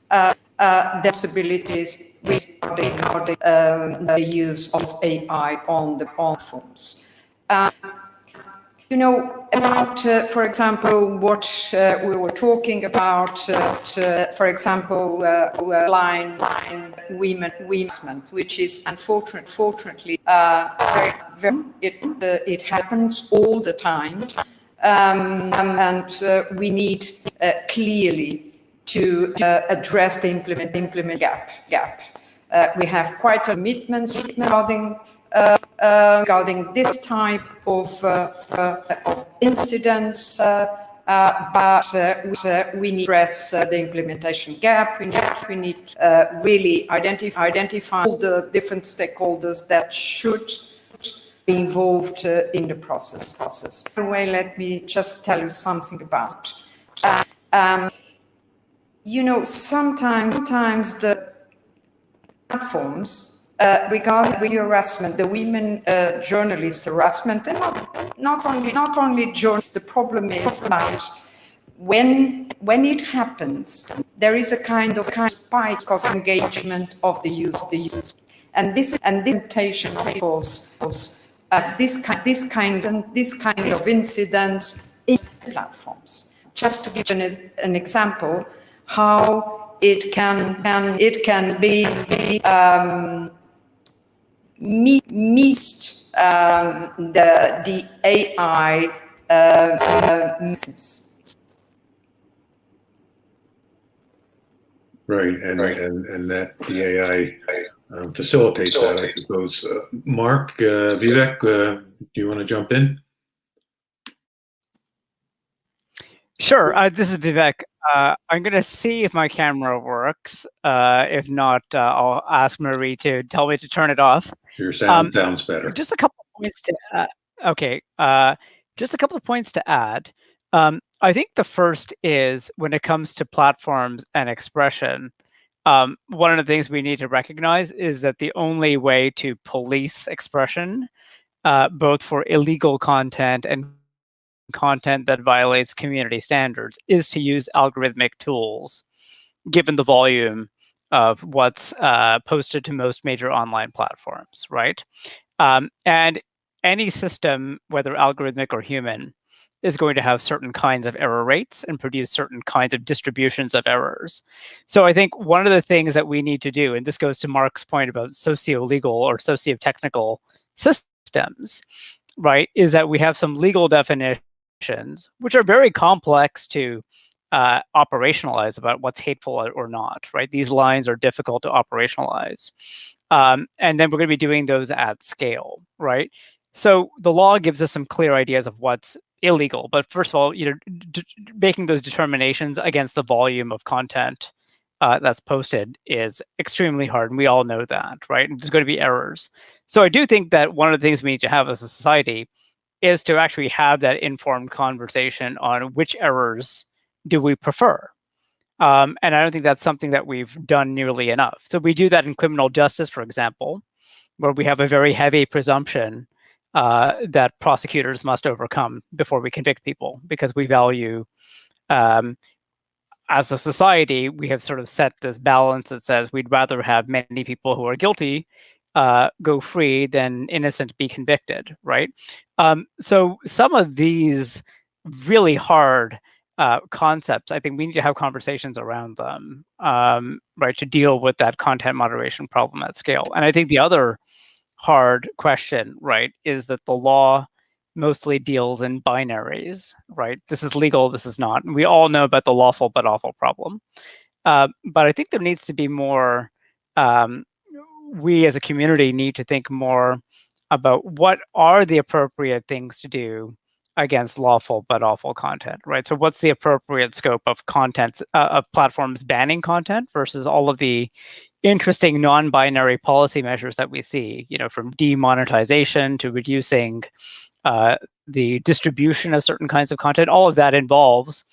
their possibilities with the use of AI on the platforms. You know, about, for example, what we were talking about, for example, line women, which is unfortunately it happens all the time, and we need clearly to address the implement gap. We have quite a commitment regarding this type of incidents, but we need to address the implementation gap. We need really identify all the different stakeholders that should be involved in the process. Anyway, let me just tell you something about. You know, sometimes the platforms regarding the harassment, the women journalist harassment, and not only journalists. The problem is that when it happens, there is a kind of spike of engagement of the youth, and this temptation, of course, this kind of incidents in platforms. Just to give an example, how it can be missed the AI Right, and that the AI facilitates that, I suppose. Mark, Vivek, do you want to jump in? Sure. This is Vivek. I'm going to see if my camera works. If not, I'll ask Marie to tell me to turn it off. Your sound sounds better. Just a couple of points to okay. Just a couple of points to add. I think the first is when it comes to platforms and expression, one of the things we need to recognize is that the only way to police expression, both for illegal content and content that violates community standards, is to use algorithmic tools, given the volume of what's posted to most major online platforms, right? And any system, whether algorithmic or human, is going to have certain kinds of error rates and produce certain kinds of distributions of errors. So I think one of the things that we need to do, and this goes to Mark's point about socio-legal or socio-technical systems, right, is that we have some legal definitions which are very complex to operationalize about what's hateful or not, right? These lines are difficult to operationalize. And then we're going to be doing those at scale, right? So the law gives us some clear ideas of what's illegal. But first of all, making those determinations against the volume of content that's posted is extremely hard. And we all know that, right? And there's going to be errors. So I do think that one of the things we need to have as a society is to actually have that informed conversation on which errors do we prefer. And I don't think that's something that we've done nearly enough. So we do that in criminal justice, for example, where we have a very heavy presumption that prosecutors must overcome before we convict people, because we value, as a society, we have sort of set this balance that says we'd rather have many people who are guilty go free than innocent be convicted, right? So some of these really hard concepts, I think we need to have conversations around them, right, to deal with that content moderation problem at scale. And I think the other hard question, right, is that the law mostly deals in binaries, right? This is legal, this is not. And we all know about the lawful but awful problem. But I think there needs to be more, we as a community need to think more about what are the appropriate things to do against lawful but awful content, right? So what's the appropriate scope of content, of platforms banning content versus all of the interesting non-binary policy measures that we see, from demonetization to reducing the distribution of certain kinds of content. All of that involves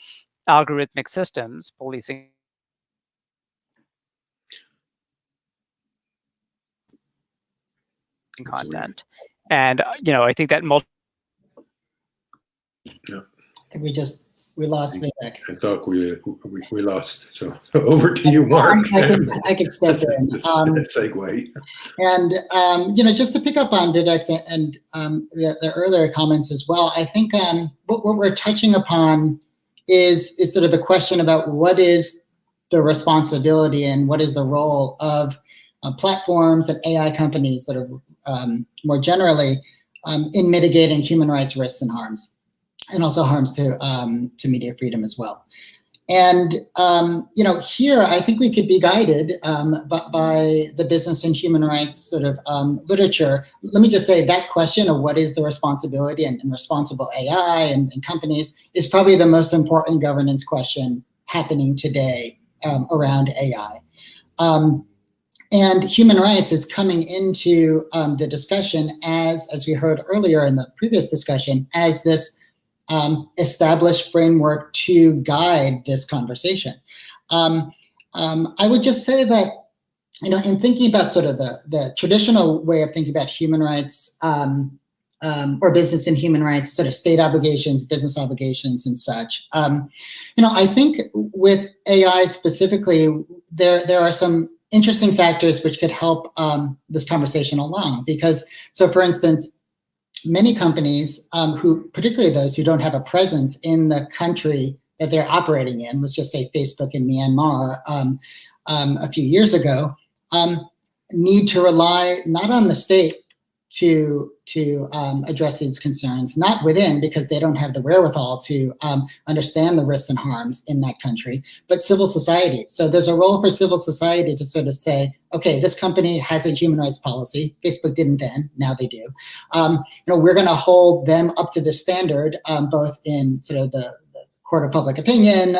algorithmic systems policing content. And I think that we lost Vivek. I thought we lost. So over to you, Mark. I could step in. Segue. And just to pick up on Vivek's and the earlier comments as well, I think what we're touching upon is sort of the question about what is the responsibility and what is the role of platforms and AI companies sort of more generally in mitigating human rights risks and harms, and also harms to media freedom as well. And here I think we could be guided by the business and human rights sort of literature. Let me just say that question of what is the responsibility and responsible AI and companies is probably the most important governance question happening today around AI. And human rights is coming into the discussion as we heard earlier in the previous discussion, as this established framework to guide this conversation. I would just say that, in thinking about sort of the traditional way of thinking about human rights or business and human rights, sort of state obligations, business obligations and such, I think with AI specifically, there are some interesting factors which could help this conversation along. Because, so for instance, many companies who, particularly those who don't have a presence in the country that they're operating in, let's just say Facebook in Myanmar a few years ago, need to rely not on the state to address these concerns, not within, because they don't have the wherewithal to understand the risks and harms in that country, but civil society. So there's a role for civil society to sort of say, okay, this company has a human rights policy. Facebook didn't then, now they do. We're going to hold them up to the standard, both in sort of the court of public opinion,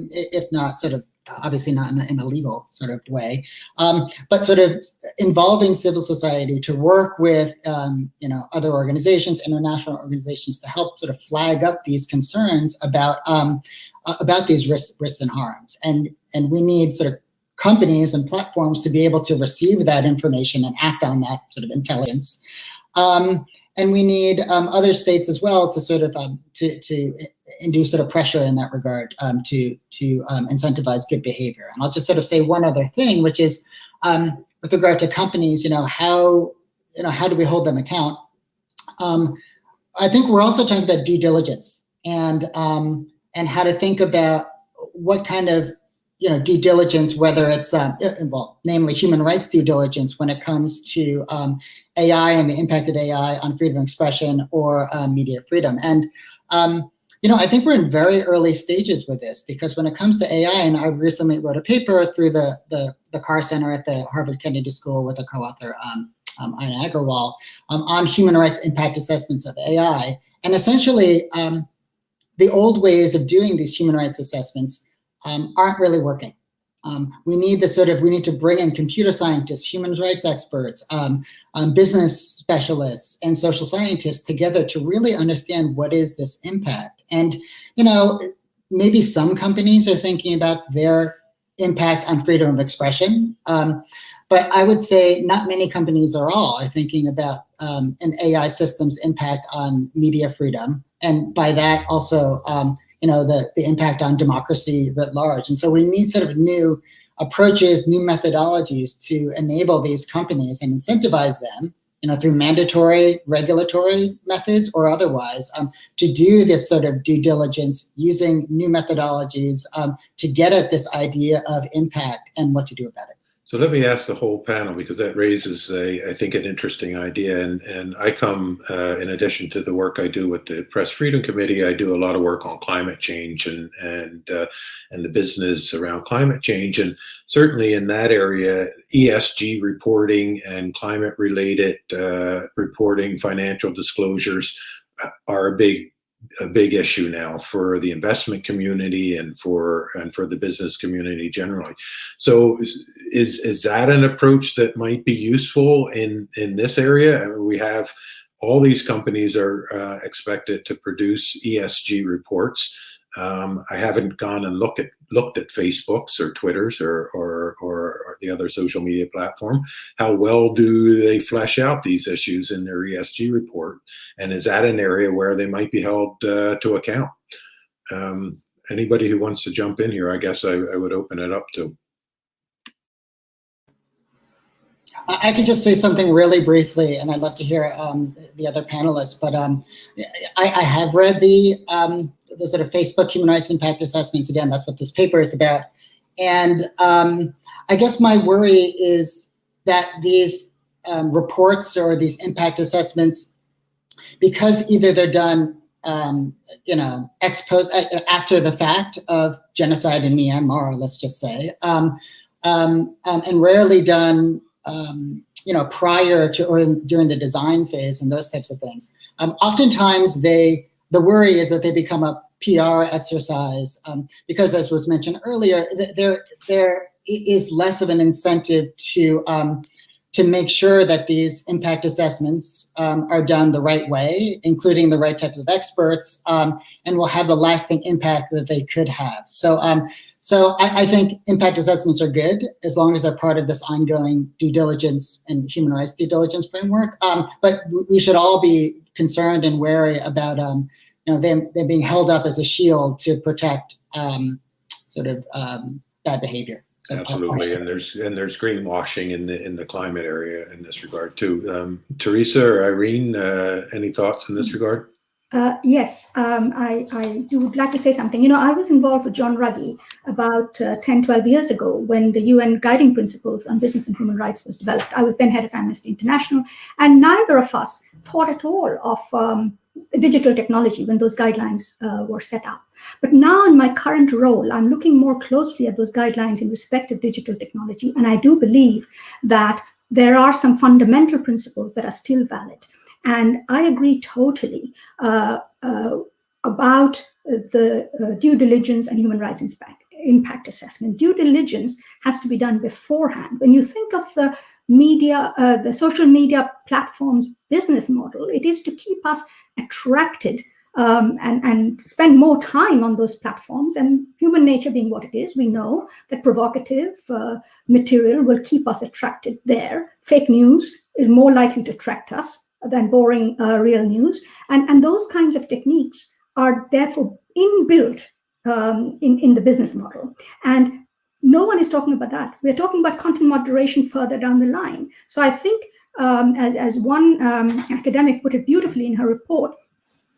if not sort of, obviously not in a legal sort of way, but sort of involving civil society to work with, other organizations, international organizations, to help sort of flag up these concerns about these risks and harms. And we need sort of companies and platforms to be able to receive that information and act on that sort of intelligence. And we need other states as well to sort of to induce sort of pressure in that regard to incentivize good behavior. And I'll just sort of say one other thing, which is with regard to companies, how do we hold them account? I think we're also talking about due diligence and how to think about what kind of due diligence, whether it's namely human rights due diligence when it comes to AI and the impact of AI on freedom of expression or media freedom. And I think we're in very early stages with this, because when it comes to AI, and I recently wrote a paper through the Carr Center at the Harvard Kennedy School with a co-author, Ina Agarwal, on human rights impact assessments of AI. And essentially, the old ways of doing these human rights assessments aren't really working. We need to bring in computer scientists, human rights experts, business specialists, and social scientists together to really understand what is this impact. And, maybe some companies are thinking about their impact on freedom of expression, but I would say not many companies are thinking about an AI system's impact on media freedom, and by that also, the impact on democracy writ large. And so we need sort of new approaches, new methodologies to enable these companies and incentivize them, through mandatory regulatory methods or otherwise, to do this sort of due diligence using new methodologies to get at this idea of impact and what to do about it. So let me ask the whole panel, because that raises, I think, an interesting idea. And I come, in addition to the work I do with the Press Freedom Committee, I do a lot of work on climate change and the business around climate change. And certainly in that area, ESG reporting and climate-related reporting, financial disclosures are a big issue now for the investment community and for the business community generally. So is that an approach that might be useful in this area? I mean, we have all these companies are expected to produce ESG reports. I haven't gone and looked at Facebook's or Twitter's or the other social media platform. How well do they flesh out these issues in their ESG report? And is that an area where they might be held to account? Anybody who wants to jump in here, I guess I would open it up to. I could just say something really briefly, and I'd love to hear the other panelists. But I have read the sort of Facebook human rights impact assessments. Again, that's what this paper is about. And I guess my worry is that these reports or these impact assessments, because either they're done ex post, after the fact of genocide in Myanmar, let's just say, and rarely done prior to or during the design phase and those types of things. Oftentimes the worry is that they become a PR exercise because, as was mentioned earlier, there is less of an incentive to make sure that these impact assessments are done the right way, including the right type of experts, and will have the lasting impact that they could have. So I think impact assessments are good as long as they're part of this ongoing due diligence and human rights due diligence framework. But we should all be concerned and wary about them being held up as a shield to protect bad behavior. Absolutely, and there's greenwashing in the climate area in this regard too. Teresa or Irene, any thoughts in this regard? Yes, I would like to say something. I was involved with John Ruggie about 10, 12 years ago when the UN Guiding Principles on Business and Human Rights was developed. I was then head of Amnesty International, and neither of us thought at all of digital technology when those guidelines were set up. But now in my current role, I'm looking more closely at those guidelines in respect of digital technology, and I do believe that there are some fundamental principles that are still valid. And I agree totally about the due diligence and human rights impact assessment. Due diligence has to be done beforehand. When you think of the media, the social media platforms business model, it is to keep us attracted and spend more time on those platforms. And human nature being what it is, we know that provocative material will keep us attracted there. Fake news is more likely to attract us than boring real news. And those kinds of techniques are therefore inbuilt in the business model. And no one is talking about that. We're talking about content moderation further down the line. So I think, as one academic put it beautifully in her report,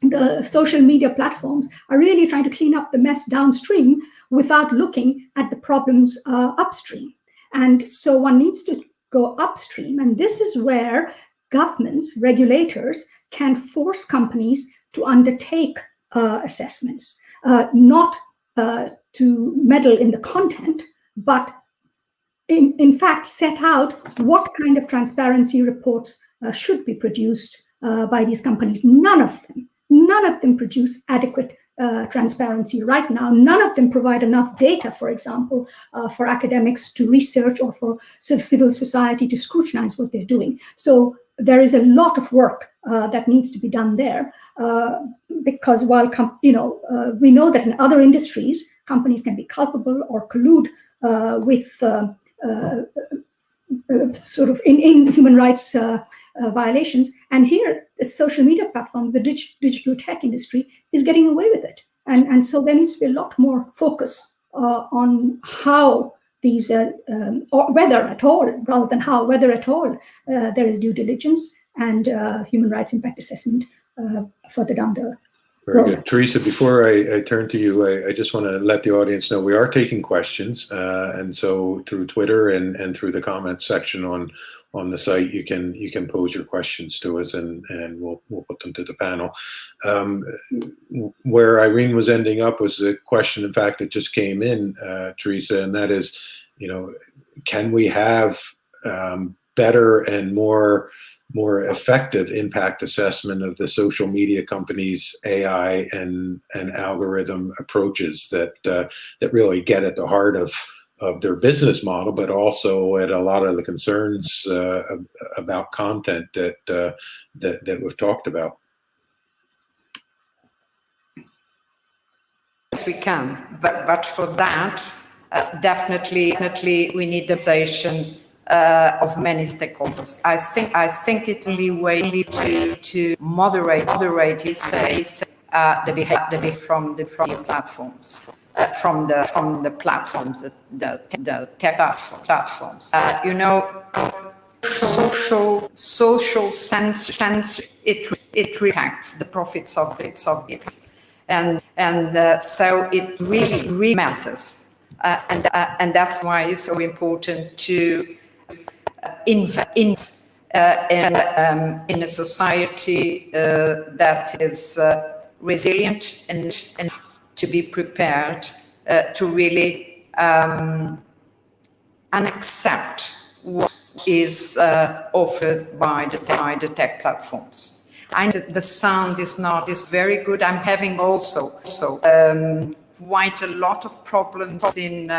the social media platforms are really trying to clean up the mess downstream without looking at the problems upstream. And so one needs to go upstream. And this is where governments, regulators can force companies to undertake assessments, not to meddle in the content, but in fact set out what kind of transparency reports should be produced by these companies. None of them produce adequate transparency right now. None of them provide enough data, for example, for academics to research or for civil society to scrutinize what they're doing. So there is a lot of work that needs to be done there, because while we know that in other industries, companies can be culpable or collude with sort of in human rights violations. And here, the social media platforms, the digital tech industry is getting away with it. And so there needs to be a lot more focus on how these, or whether at all, rather than how, whether at all there is due diligence and human rights impact assessment further down the Very good. Teresa, before I turn to you, I just want to let the audience know we are taking questions. And so through Twitter and through the comments section on the site, you can pose your questions to us and we'll put them to the panel. Where Irene was ending up was a question, in fact, that just came in, Teresa, and that is, can we have better and more effective impact assessment of the social media companies' AI and algorithm approaches that really get at the heart of their business model, but also at a lot of the concerns about content that we've talked about. Yes, we can, but for that, definitely we need the participation of many stakeholders. I think it's the only way to moderate the behavior from the platforms. From the platforms, the tech platforms. You know, social sense it impacts the profits of it, and so it really matters, and that's why it's so important to invest in a society that is resilient and to be prepared to really accept what is offered by the tech platforms. And the sound is very good. I'm having also quite a lot of problems in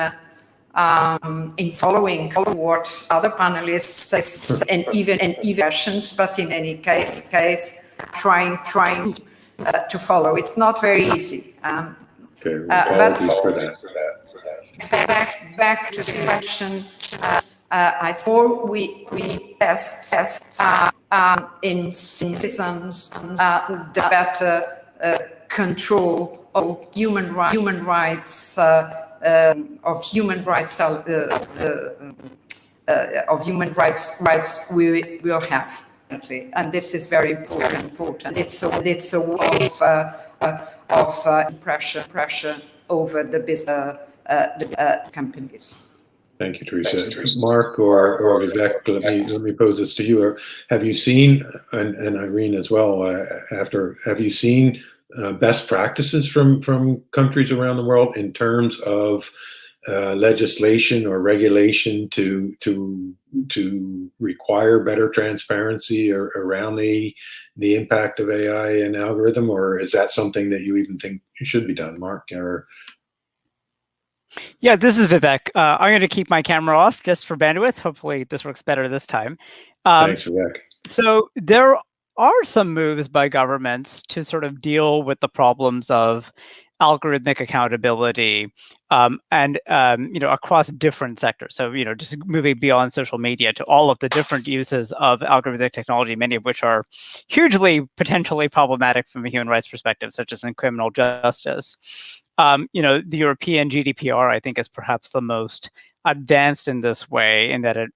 following what other panelists say, and even questions. But in any case, trying to follow. It's not very easy. Okay, apologies for that. Back to the question. I thought we test in citizens the better control of human rights we will have, and this is very important. It's a way of pressure over the business companies. Thank you, Teresa. Mark or Vivek, let me pose this to you. Have you seen, and Irene as well, have you seen best practices from countries around the world in terms of legislation or regulation to require better transparency around the impact of AI and algorithm, or is that something that you even think should be done, Mark? Or yeah, this is Vivek. I'm going to keep my camera off just for bandwidth. Hopefully this works better this time. Thanks, Vivek. So there are some moves by governments to sort of deal with the problems of algorithmic accountability and across different sectors. So just moving beyond social media to all of the different uses of algorithmic technology, many of which are hugely potentially problematic from a human rights perspective, such as in criminal justice. The European GDPR, I think, is perhaps the most advanced in this way, in that it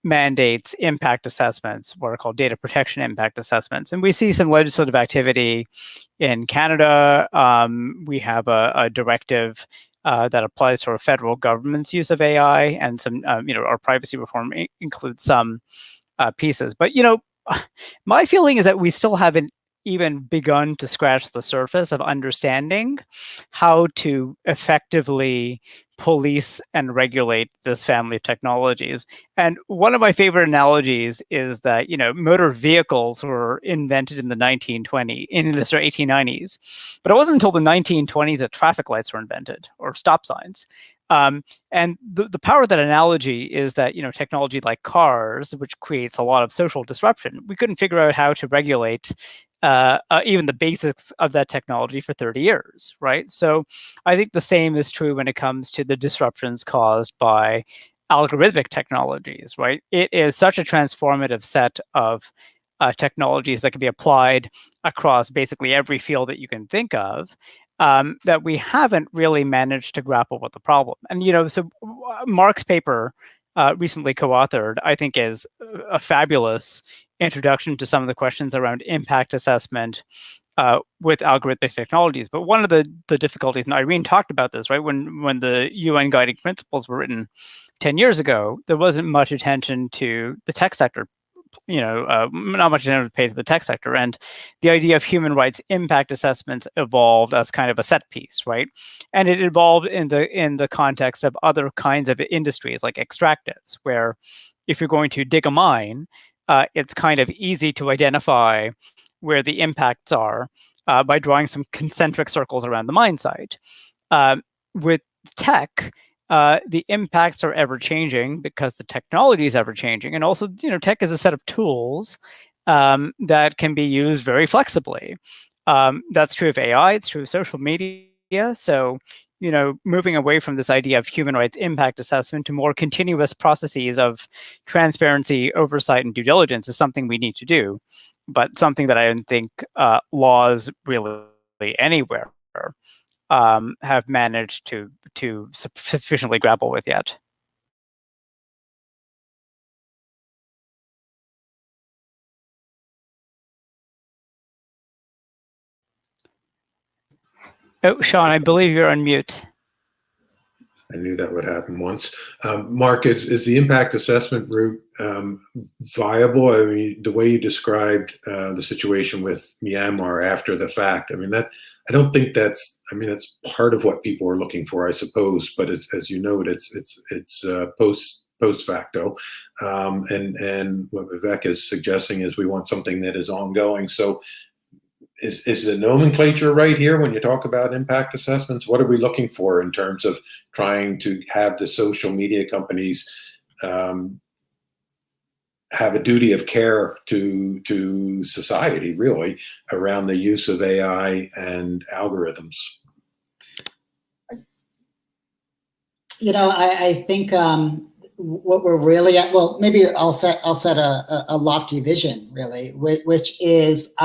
mandates impact assessments, what are called data protection impact assessments. And we see some legislative activity in Canada. We have a directive that applies to our federal government's use of AI, and some, our privacy reform includes some pieces. But, my feeling is that we still haven't even begun to scratch the surface of understanding how to effectively police and regulate this family of technologies. And one of my favorite analogies is that, motor vehicles were invented in the 1890s, but it wasn't until the 1920s that traffic lights were invented, or stop signs. And the power of that analogy is that, technology like cars, which creates a lot of social disruption, we couldn't figure out how to regulate even the basics of that technology for 30 years, right? So I think the same is true when it comes to the disruptions caused by algorithmic technologies, right? It is such a transformative set of technologies that can be applied across basically every field that you can think of, that we haven't really managed to grapple with the problem. And, so Mark's paper, recently co-authored, I think is a fabulous introduction to some of the questions around impact assessment with algorithmic technologies. But one of the difficulties, and Irene talked about this, right? When the UN guiding principles were written 10 years ago, there wasn't much attention to the tech sector, not much attention paid to the tech sector. And the idea of human rights impact assessments evolved as kind of a set piece, right? And it evolved in the context of other kinds of industries like extractives, where if you're going to dig a mine, it's kind of easy to identify where the impacts are by drawing some concentric circles around the mine site. With tech, the impacts are ever changing because the technology is ever changing, and also, tech is a set of tools that can be used very flexibly. That's true of AI. It's true of social media. So, moving away from this idea of human rights impact assessment to more continuous processes of transparency, oversight, and due diligence is something we need to do, but something that I don't think laws really anywhere have managed to sufficiently grapple with yet. Oh, Sean, I believe you're on mute. I knew that would happen once. Mark, is the impact assessment route viable? I mean, the way you described the situation with Myanmar after the fact, I mean, I don't think that's part of what people are looking for, I suppose. But as you note, it's post facto, and what Vivek is suggesting is we want something that is ongoing. So, is the nomenclature right here when you talk about impact assessments? What are we looking for in terms of trying to have the social media companies have a duty of care to society, really, around the use of AI and algorithms? I think what we're really at, well, maybe I'll set a lofty vision, really, which is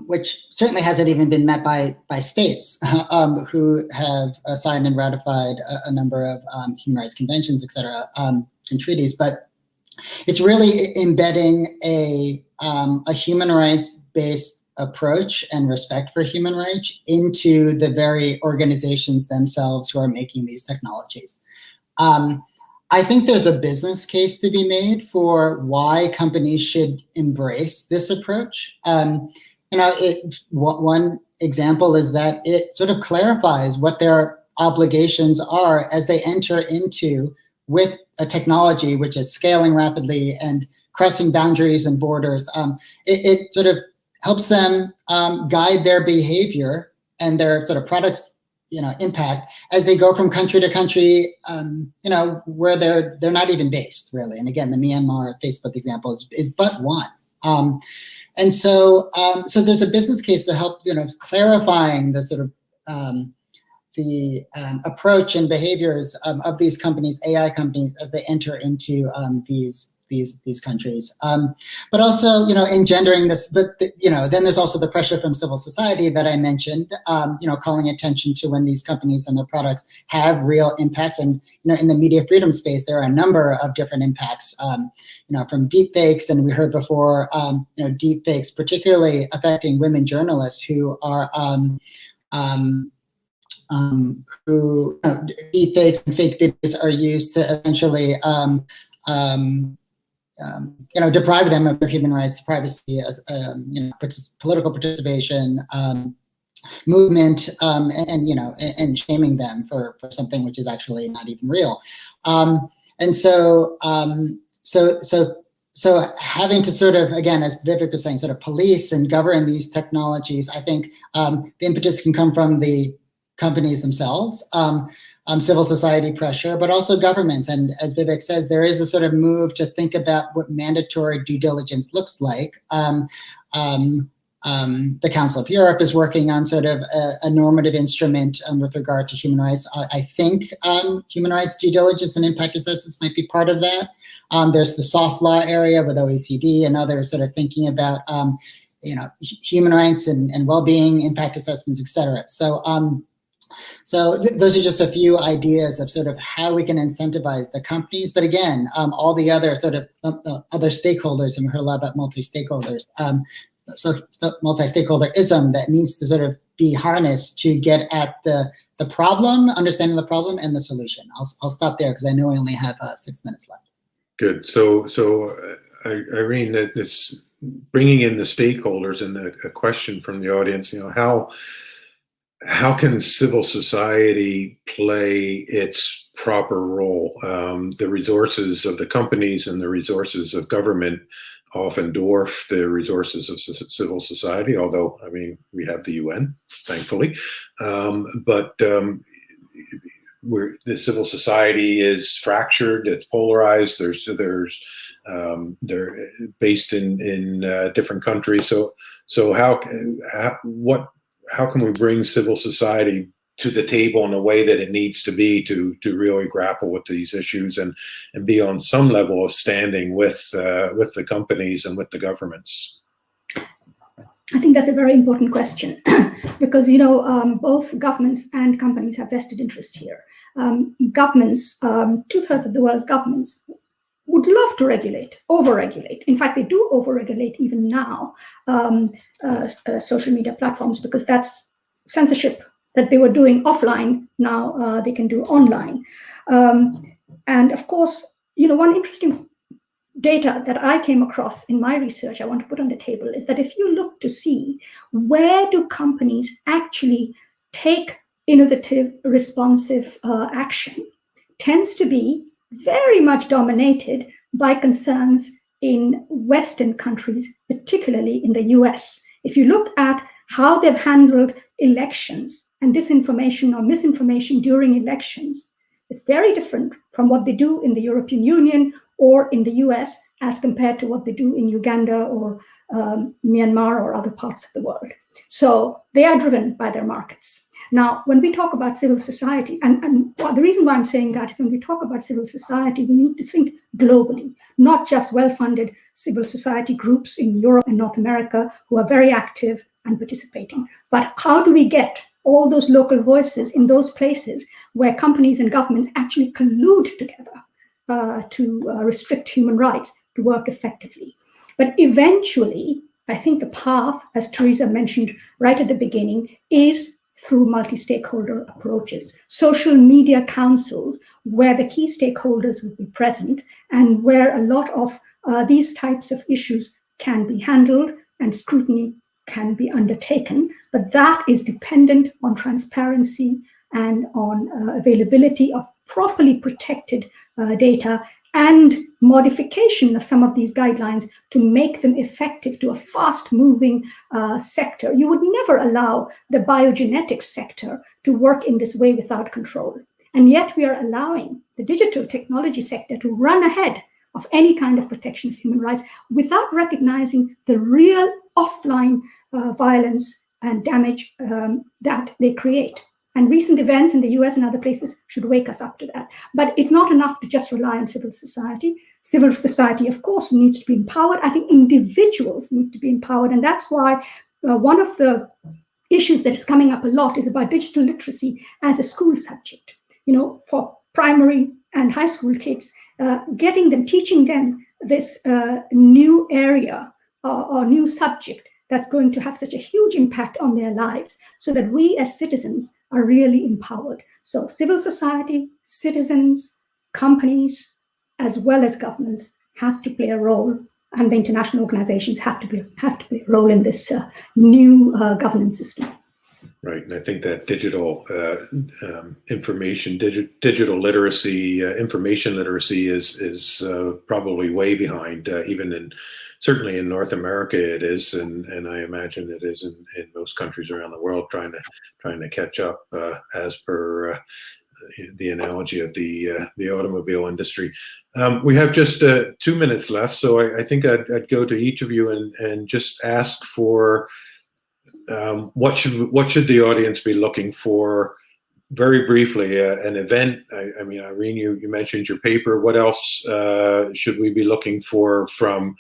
which certainly hasn't even been met by states who have signed and ratified a number of human rights conventions, et cetera, and treaties. But it's really embedding a human rights-based approach and respect for human rights into the very organizations themselves who are making these technologies. I think there's a business case to be made for why companies should embrace this approach. One example is that it sort of clarifies what their obligations are as they enter into with a technology which is scaling rapidly and crossing boundaries and borders. It sort of helps them guide their behavior and their sort of products impact as they go from country to country, where they're not even based, really. And again, the Myanmar Facebook example is but one. And so there's a business case to help, clarifying the sort of the approach and behaviors of these companies, AI companies, as they enter into these countries. But also, engendering this, but then there's also the pressure from civil society that I mentioned, calling attention to when these companies and their products have real impacts. And, in the media freedom space, there are a number of different impacts, from deepfakes, and we heard before, deepfakes particularly affecting women journalists who are, deepfakes and fake videos are used to essentially, deprive them of their human rights, privacy, as political participation, movement, and shaming them for something which is actually not even real. And so having to sort of, again, as Vivek was saying, sort of police and govern these technologies, I think the impetus can come from the companies themselves. Civil society pressure, but also governments. And as Vivek says, there is a sort of move to think about what mandatory due diligence looks like. The Council of Europe is working on sort of a normative instrument with regard to human rights. I think human rights due diligence and impact assessments might be part of that. There's the soft law area with OECD and others sort of thinking about human rights and well-being, impact assessments, et cetera. So those are just a few ideas of sort of how we can incentivize the companies. But again, all the other sort of other stakeholders, and we heard a lot about multi-stakeholders. So multi-stakeholderism that needs to sort of be harnessed to get at the problem, understanding the problem and the solution. I'll stop there because I know I only have 6 minutes left. Good. So Irene, that this bringing in the stakeholders, and a question from the audience, how can civil society play its proper role? The resources of the companies and the resources of government often dwarf the resources of civil society, although, we have the UN, thankfully. But where the civil society is fractured, it's polarized. They're based in different countries. So how can we bring civil society to the table in a way that it needs to be to really grapple with these issues and be on some level of standing with the companies and with the governments? I think that's a very important question because, both governments and companies have vested interest here. Governments, 2/3 of the world's governments would love to regulate, over-regulate. In fact, they do over-regulate even now social media platforms because that's censorship that they were doing offline. Now they can do online. And of course, one interesting data that I came across in my research I want to put on the table is that if you look to see where do companies actually take innovative, responsive action, tends to be very much dominated by concerns in Western countries, particularly in the US. If you look at how they've handled elections and disinformation or misinformation during elections, it's very different from what they do in the European Union or in the US as compared to what they do in Uganda or Myanmar or other parts of the world. So they are driven by their markets. Now, when we talk about civil society, and the reason why I'm saying that is when we talk about civil society, we need to think globally, not just well-funded civil society groups in Europe and North America who are very active and participating. But how do we get all those local voices in those places where companies and governments actually collude together to restrict human rights to work effectively? But eventually, I think the path, as Teresa mentioned right at the beginning, is through multi-stakeholder approaches, social media councils, where the key stakeholders will be present and where a lot of these types of issues can be handled and scrutiny can be undertaken. But that is dependent on transparency and on availability of properly protected data and modification of some of these guidelines to make them effective to a fast-moving sector. You would never allow the biogenetics sector to work in this way without control. And yet we are allowing the digital technology sector to run ahead of any kind of protection of human rights without recognizing the real offline violence and damage that they create. And recent events in the US and other places should wake us up to that. But it's not enough to just rely on civil society. Civil society, of course, needs to be empowered. I think individuals need to be empowered. And that's why one of the issues that is coming up a lot is about digital literacy as a school subject. For primary and high school kids, teaching them this new area or new subject that's going to have such a huge impact on their lives so that we as citizens are really empowered. So civil society, citizens, companies, as well as governments have to play a role, and the international organizations have to play a role in this new governance system. Right, and I think that digital information, digital literacy, information literacy is probably way behind, certainly in North America it is, and I imagine it is in most countries around the world trying to catch up as per the analogy of the automobile industry. We have just 2 minutes left, so I think I'd go to each of you and just ask for what should the audience be looking for, very briefly, an event. I mean, Irene, you mentioned your paper. What else should we be looking for from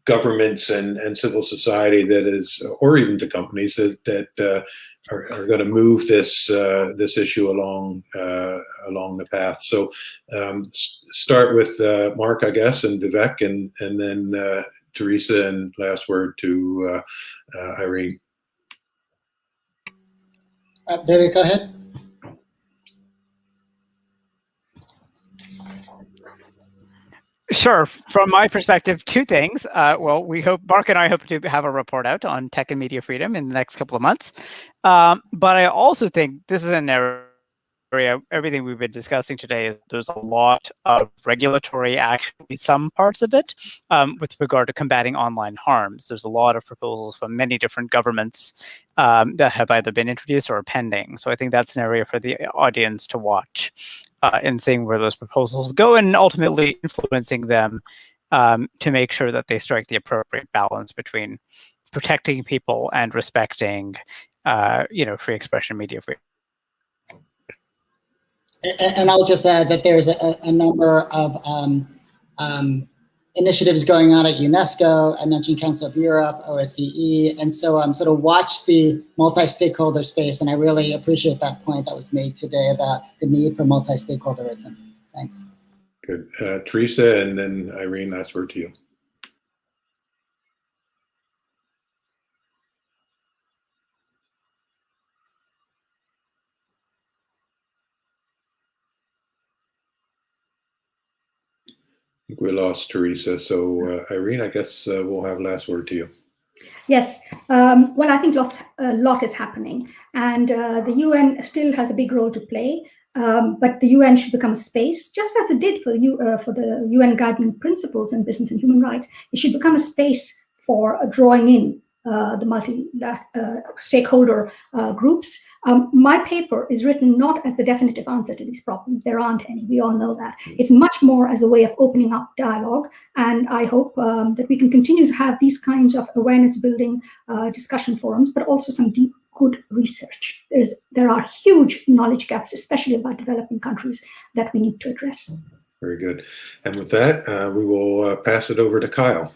governments and civil society that is, or even the companies that are going to move this issue along the path? So start with Mark, I guess, and Vivek, and then Teresa, and last word to Irene. David, go ahead. Sure. From my perspective, two things. Well, Mark and I hope to have a report out on tech and media freedom in the next couple of months. But I also think this is an area everything we've been discussing today, there's a lot of regulatory action in some parts of it with regard to combating online harms. There's a lot of proposals from many different governments that have either been introduced or pending. So I think that's an area for the audience to watch and seeing where those proposals go and ultimately influencing them to make sure that they strike the appropriate balance between protecting people and respecting free expression, media freedom. And I'll just add that there's a number of initiatives going on at UNESCO. I mentioned Council of Europe, OSCE, and so sort of watch the multi-stakeholder space. And I really appreciate that point that was made today about the need for multi-stakeholderism. Thanks. Good. Teresa, and then Irene, last word to you. I think we lost Teresa. So Irene, I guess we'll have last word to you. Yes. Well, I think a lot is happening, and the UN still has a big role to play. But the UN should become a space, just as it did for the UN guiding principles in business and human rights. It should become a space for drawing in the multi-stakeholder groups. My paper is written not as the definitive answer to these problems. There aren't any. We all know that. It's much more as a way of opening up dialogue. And I hope that we can continue to have these kinds of awareness-building discussion forums, but also some deep, good research. There are huge knowledge gaps, especially about developing countries, that we need to address. Very good. And with that, we will pass it over to Kyle.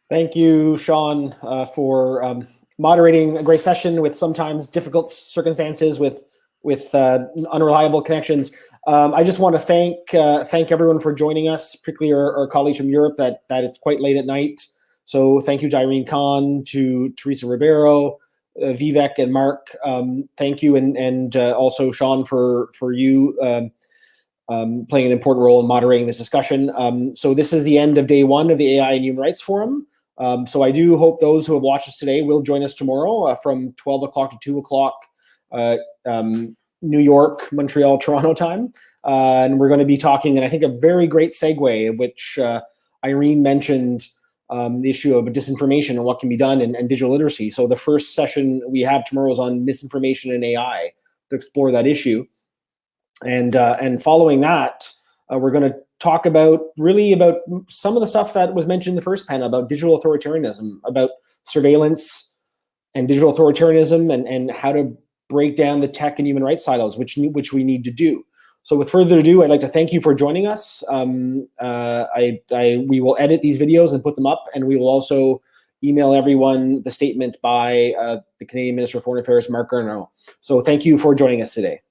Thank you, Sean, for moderating a great session with sometimes difficult circumstances with unreliable connections. I just want to thank everyone for joining us, particularly our colleagues from Europe. That it's quite late at night. So thank you to Irene Khan, to Teresa Ribeiro, Vivek, and Mark. Thank you, and also Sean for you playing an important role in moderating this discussion. So this is the end of day one of the AI and Human Rights Forum. So I do hope those who have watched us today will join us tomorrow from 12 o'clock to 2 o'clock New York, Montreal, Toronto time. And we're going to be talking, and I think a very great segue, which Irene mentioned, the issue of disinformation and what can be done and digital literacy. So the first session we have tomorrow is on misinformation and AI to explore that issue. And following that, we're going to talk about some of the stuff that was mentioned in the first panel about digital authoritarianism, about surveillance and digital authoritarianism, and how to break down the tech and human rights silos, which we need to do. So with further ado, I'd like to thank you for joining us. We will edit these videos and put them up, and we will also email everyone the statement by the Canadian Minister of Foreign Affairs, Mark Garneau. So thank you for joining us today.